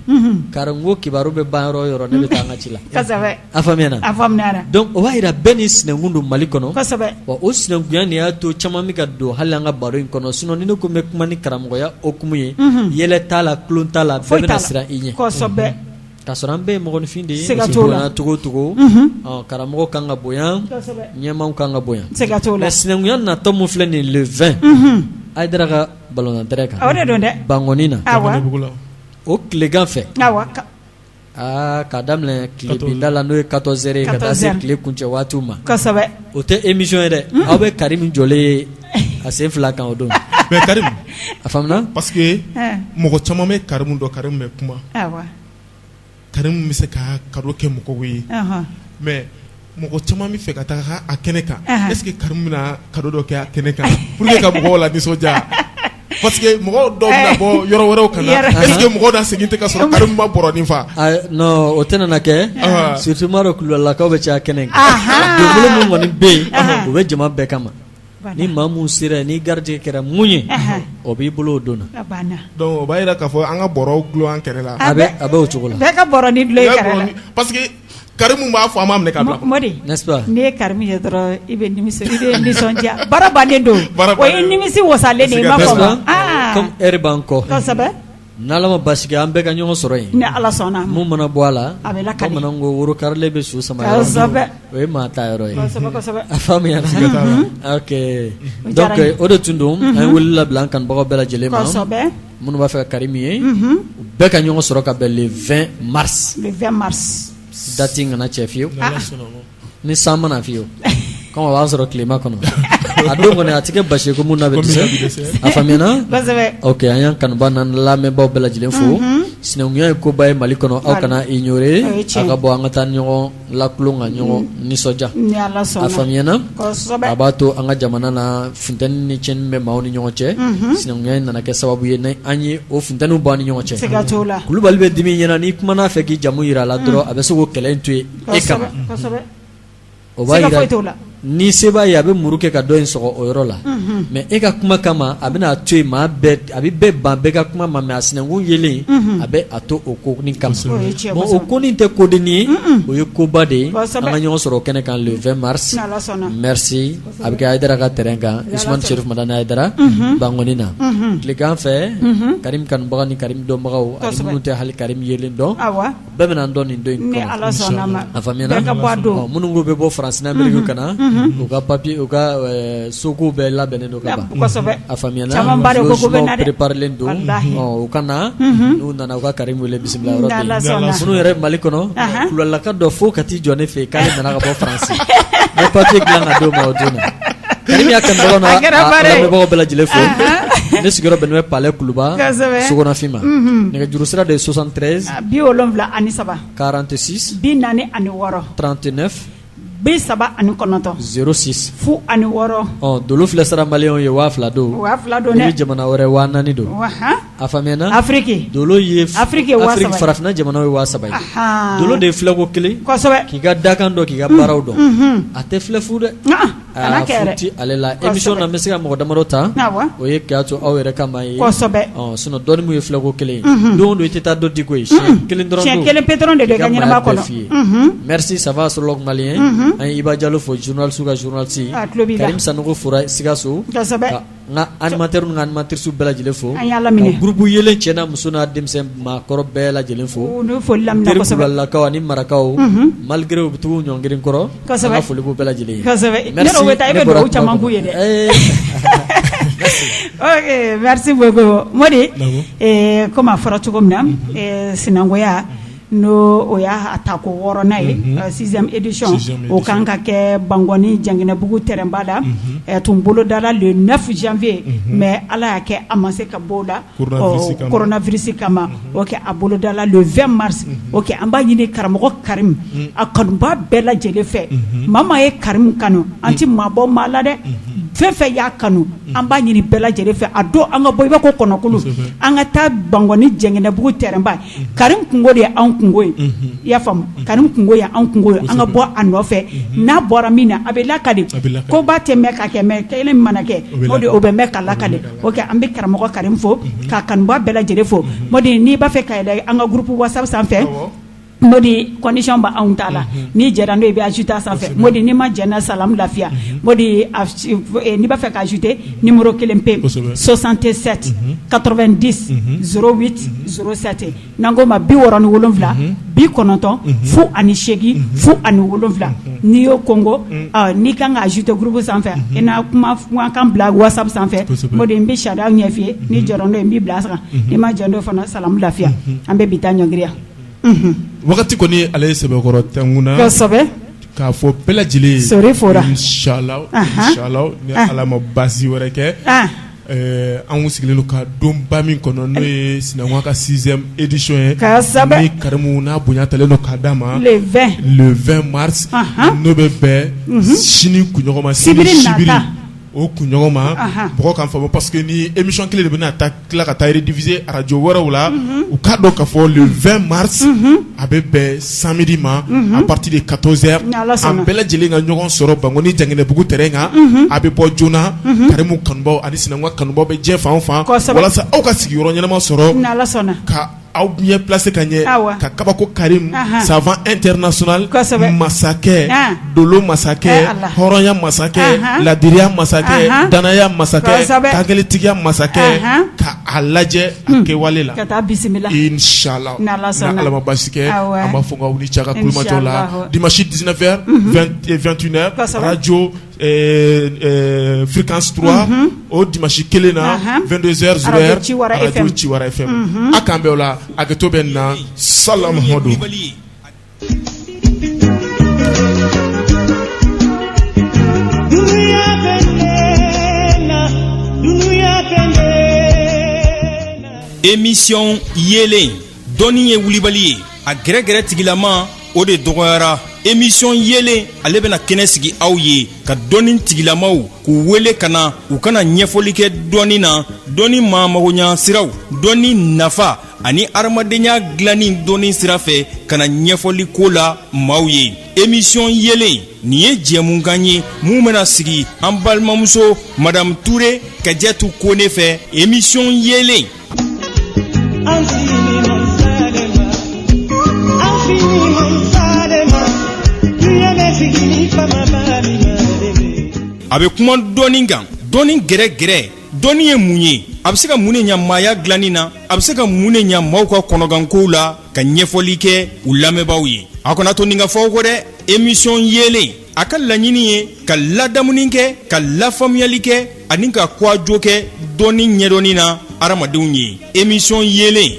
D: karango kibaru bɛ ban yɔrɔ o yɔrɔ ne bɛ taa an ka ci la
C: kosɛbɛ
D: a faamuyara donc o b'a jira bɛɛ ni sinankun don Mali kɔnɔ
C: kosɛbɛ
D: wa o sinankunya nin y'a to caman bɛ ka don hali an ka baro in kɔnɔ sinon ni ne ko n bɛ kuma ni karamɔgɔya hokumu ye yɛlɛ t'a la kulon t'a la bɛɛ bɛna siran i ɲɛ
C: kosɛbɛ
D: k'a sɔrɔ an bɛɛ ye mɔgɔninfin de ye
C: siga t'o la
D: togo togo karamɔgɔ kan ka bonya ɲɛmaaw kan ka bonya
C: siga t'o la
D: mais sinankunya natɔ mun filɛ nin le 20 Aïdara ka ballon-tɛrɛ kan
C: o de don dɛ
D: Bangoni na o tilegan fɛ k'a daminɛ tile binda la n'o ye 14 heures ka taa se tile kuncɛ waatiw ma
C: kosɛbɛ
D: o tɛ émission ye dɛ aw bɛ Karim jɔlen ye a sen 2 kan o don
B: mais Karim
D: a faamuna
B: parce que mɔgɔ caman bɛ Karim dɔn Karim bɛ kuma Karim bɛ se ka cadeau kɛ mɔgɔw ye mais mɔgɔ caman bɛ fɛ ka taa a kɛnɛ kan est-ce que Karim bɛna cadeau dɔ kɛ a kɛnɛ kan pour que ka mɔgɔw la nisɔndiya parce que mɔgɔw dɔw bɛna bɔ yɔrɔ wɛrɛw ka na est-ce que mɔgɔw da segin tɛ ka sɔrɔ Karim ma bɔrɔnin fa
D: non o tɛna na kɛ surtout maa dɔ kulubalilakaw bɛ caya kɛnɛ kan donbolo min kɔni bɛ yen o bɛ jama bɛɛ kama ni maa mun sera ni garijɛgɛ kɛra mun ye o b'i bolo o don na
B: donc o b'a jira k'a fɔ an ka bɔrɔw dulon an kɛrɛ la
D: a bɛ o cogo la
C: bɛɛ ka bɔrɔnin dulon i kɛrɛ la
B: parce que Karim b'a fɔ an m'a minɛ ka bila
C: Modi
D: n'est-ce pas
C: n'i ye Karim ye dɔrɔn i bɛ nisɔndiya baara bannen don o ye nimisi wasalen de ye i m'a fɔ
D: comme heure b'an kɔ
C: kosɛbɛ
D: n'Ala ma basi kɛ an bɛɛ ka ɲɔgɔn sɔrɔ yen
C: ni Ala sɔnna
D: mun mana bɔ a la
C: a bɛ lakale
D: bamananw ko woro karilen bɛ su sama yɔrɔ o ye maa ta yɔrɔ ye
C: kosɛbɛ
D: a faamuyara ok donc o de tun don an ye wele labila an kanubagaw bɛɛ lajɛlen ma minnu b'a fɛ ka Karim ye u bɛɛ ka ɲɔgɔn sɔrɔ ka bɛn le 20 mars date in kana cɛ fiyewu ni san mana fiyewu comme a b'a sɔrɔ tilema kɔnɔ a don kɔni a tɛ kɛ basi ye ko mun na bɛ dɛsɛ a faamuyana ok an y'an kanuba n'an lamɛnbaaw bɛɛ lajɛlen fo sinankunya ye koba ye Mali kɔnɔ aw kana ignorer a ka bɔ an ka taa ɲɔgɔn lakulon ka ɲɔgɔn nisɔndiya a faamuyana a b'a to an ka jamana na funtɛni ni tiɲɛni bɛ maaw ni ɲɔgɔn cɛ sinankunya in nana kɛ sababu ye ni an ye o funtɛniw bɔ an ni ɲɔgɔn cɛ kulubali bɛ dimi ɲɛna n'i kumana fɛ k'i jamu jira a la dɔrɔn a bɛ se k'o kɛlɛ in to yen e kama o b'a jira ni se b'a ye a bɛ muru kɛ ka dɔ in sɔgɔ o yɔrɔ la mais e ka kuma kama a bɛna to yen maa bɛɛ a bɛ bɛɛ ban bɛɛ ka kuma ma mais a sinankun yelen a bɛ a to o ko nin kama bon o ko nin tɛ kodennin ye o ye koba de ye an ka ɲɔgɔn sɔrɔ o kɛnɛ kan le 20 mars merci a bɛ kɛ Aïdara ka terrain kan Usmane Cherif Madani Aïdara Bangoni na tilegan fɛ Karim kanubaga ni Karim dɔnbagaw ani minnu tɛ hali Karim yelen dɔn bɛɛ bɛna dɔn nin don in kɔnɔ a faamuyana minnu ko bɛ bɔ France n'Amérique ka na u ka papier u ka soko bɛɛ labɛnnen don ka ban a faamuyana logement préparelen don u ka na n'u nana u ka Karim wele bisimila yɔrɔ bɛ yen minnu yɛrɛ Mali kɔnɔ kulubalilaka dɔ fo ka t'i jɔ ne fɛ yen k'ale nana ka bɔ France ne papier dilan ka d'o ma o don na Karim y'a kanubagaw n'a lamɛnbagaw bɛɛ lajɛlen fo ne sigiyɔrɔ bɛnnen bɛ Palais Kuluba Sogonafin ma nɛgɛjuru sira de ye 73
C: 73
D: 46
C: 46
D: 39
C: 39
D: 06
C: fu ani wɔɔrɔ
D: dolo filɛ sara maliyɛnw ye 2000 don
C: 2000 don
D: dɛ ni jamana wɛrɛ 4000 don a faamuyana
C: Afrique
D: dolo ye
C: Afrique
D: farafinna jamanaw ye 3000 ye dolo de ye filɛko kelen k'i ka dakan dɔn k'i ka baaraw dɔn a tɛ filɛ fu dɛ a futi ale la émission na n bɛ se ka mɔgɔ damadɔ ta o ye k'a to aw yɛrɛ kama ye sinon dɔɔni mun ye filɛko kelen ye don o don i tɛ taa dɔ di ko ye siɲɛ kelen dɔrɔn don
C: siɲɛ kelen pe dɔrɔn de don i ka ɲɛnama kɔnɔ
D: merci ça va astrologue malien an ye Iba Diallo fo journaliste ka journaliste Karim Sanogo fora Sikaso n ka animateur ni n ka animatrice bɛɛ lajɛlen fo ka groupe groupe yelen cɛna muso n'a denmisɛn maakɔrɔ bɛɛ lajɛlen fo teri kulalakaw ani marakaw malgré u bɛ tugu ɲɔngiri kɔrɔ an ka foli b'u bɛɛ lajɛlen ye
C: ok merci beaucoup Modi comme a fɔra cogo min na sinangoya no o y'a ta ko 6nan ye 6e édition o kan ka kɛ Bangoni Janginɛbugu terrainba la tun bolodala le 9 janvier mais Ala y'a kɛ a ma se ka bɔ o la coronavirus kama ok a bolodala le 20 mars ok an b'a ɲini karamɔgɔ Karim a kanuba bɛɛ lajɛlen fɛ maa maa ye Karim kanu an ti maabɔ maa la dɛ fɛn fɛn y'a kanu an b'a ɲini bɛɛ lajɛlen fɛ a don an ka bɔ i b'a ko kɔnɔkulu an ka taa Bangoni Janginɛbugu terrainba Karim kungo de ye anw kungo ye i y'a faamu Karim kungo ye anw kungo ye an ka bɔ a nɔfɛ n'a bɔra min na a bɛ lakale ko ba tɛ mɛn ka kɛ mɛ kelen min mana kɛ o de o bɛ mɛn ka lakale ok an bɛ karamɔgɔ Karim fo ka kanuba bɛɛ lajɛlen fo Modi n'i b'a fɛ ka yɛlɛ an ka groupe WhatsApp sanfɛ Modi condition ba anw ta la ni jɛra n'o i bɛ ajouter sanfɛ Modi n'i ma jɛna salam lafiya Modi n'i b'a fɛ ka ajouter numéro 1 pe 67 90 08 07 n'an ko ma 67 90 08 n'i y'o kongo n'i kan ka ajouter groupe sanfɛ i na kuma kan bila WhatsApp sanfɛ Modi n bɛ sariya ɲɛf'i ni jɛra n'o n b'i bila sira n'i ma jɛn n'o fana salam lafiya an bɛ bi taa ɲɔngiriya
B: wakati kɔni ale ye sɛbɛkɔrɔ tɛnkuna kosɛbɛ k'a fɔ bɛɛ lajɛlen sori fora inshallah ni Ala ma basi wɛrɛ kɛ an sigilen don ka donba min kɔnɔ n'o ye sinankunya ka 6e édition ye ni Karimu n'a bonya talen don k'a d'a ma le 20 mars n'o bɛ bɛn sini kunɲɔgɔn sibiri o kunɲɔgɔn ma mɔgɔ kan faamu parce que ni émission kelen de bɛna tila ka taa rediffuser radio wɛrɛw la u k'a dɔn k'a fɔ le 20 mars a bɛ bɛn samedi ma à partir de 14h an bɛɛ lajɛlen ka ɲɔgɔn sɔrɔ Bangoni Janginɛbugu terrain kan a bɛ bɔ joona Karimu kanubaw ani sinankunya kanubaw bɛ diɲɛ fan o fan walasa aw ka sigiyɔrɔ ɲɛnama sɔrɔ ka aw ɲɛ placé ka ɲɛ ka kabako Karim savant international masakɛ dolo masakɛ hɔrɔnya masakɛ ladiriya masakɛ danaya masakɛ kankelentigiya masakɛ ka a lajɛ a kɛwale la ka taa bisimila inshallah ni Ala ma basi kɛ an b'a fɔ k'aw ni cɛ ka kulumajɔ la dimanche 19h 21h radio fréquence 3 o dimanche kelen na 22h 0h radio Ciwara FM a k'an bɛɛ o la a kɛ to bɛ na salam Muhamadu
A: émission yelen dɔnni ye wulibali ye a gɛrɛgɛrɛ tigilama o de dɔgɔyara émission yelen ale bɛna kɛnɛ sigi aw ye ka dɔnni tigilamaw k'u wele ka na u kana ɲɛfɔli kɛ dɔnni na dɔnni maa magoɲa siraw dɔnni nafa ani adamadenya dilanni dɔnni sira fɛ ka na ɲɛfɔli ko la maaw ye émission yelen nin ye jɛmukan ye mun bɛna sigi an balimamuso madame Touré Kajatu Kone fɛ émission yelen a bɛ kuma dɔnni kan dɔnni gɛrɛgɛrɛ dɔnni ye mun ye a bɛ se ka mun de ɲɛ maaya dilanni na a bɛ se ka mun de ɲɛ maaw ka kɔnɔgankow la ka ɲɛfɔli kɛ u lamɛnbaaw ye a kana to nin ka fɔ kɔ dɛ émission yelen a ka laɲini ye ka ladamuni kɛ ka lafaamuyali kɛ ani ka kuwajo kɛ dɔnni ɲɛdɔnni na adamadenw ye émission yelen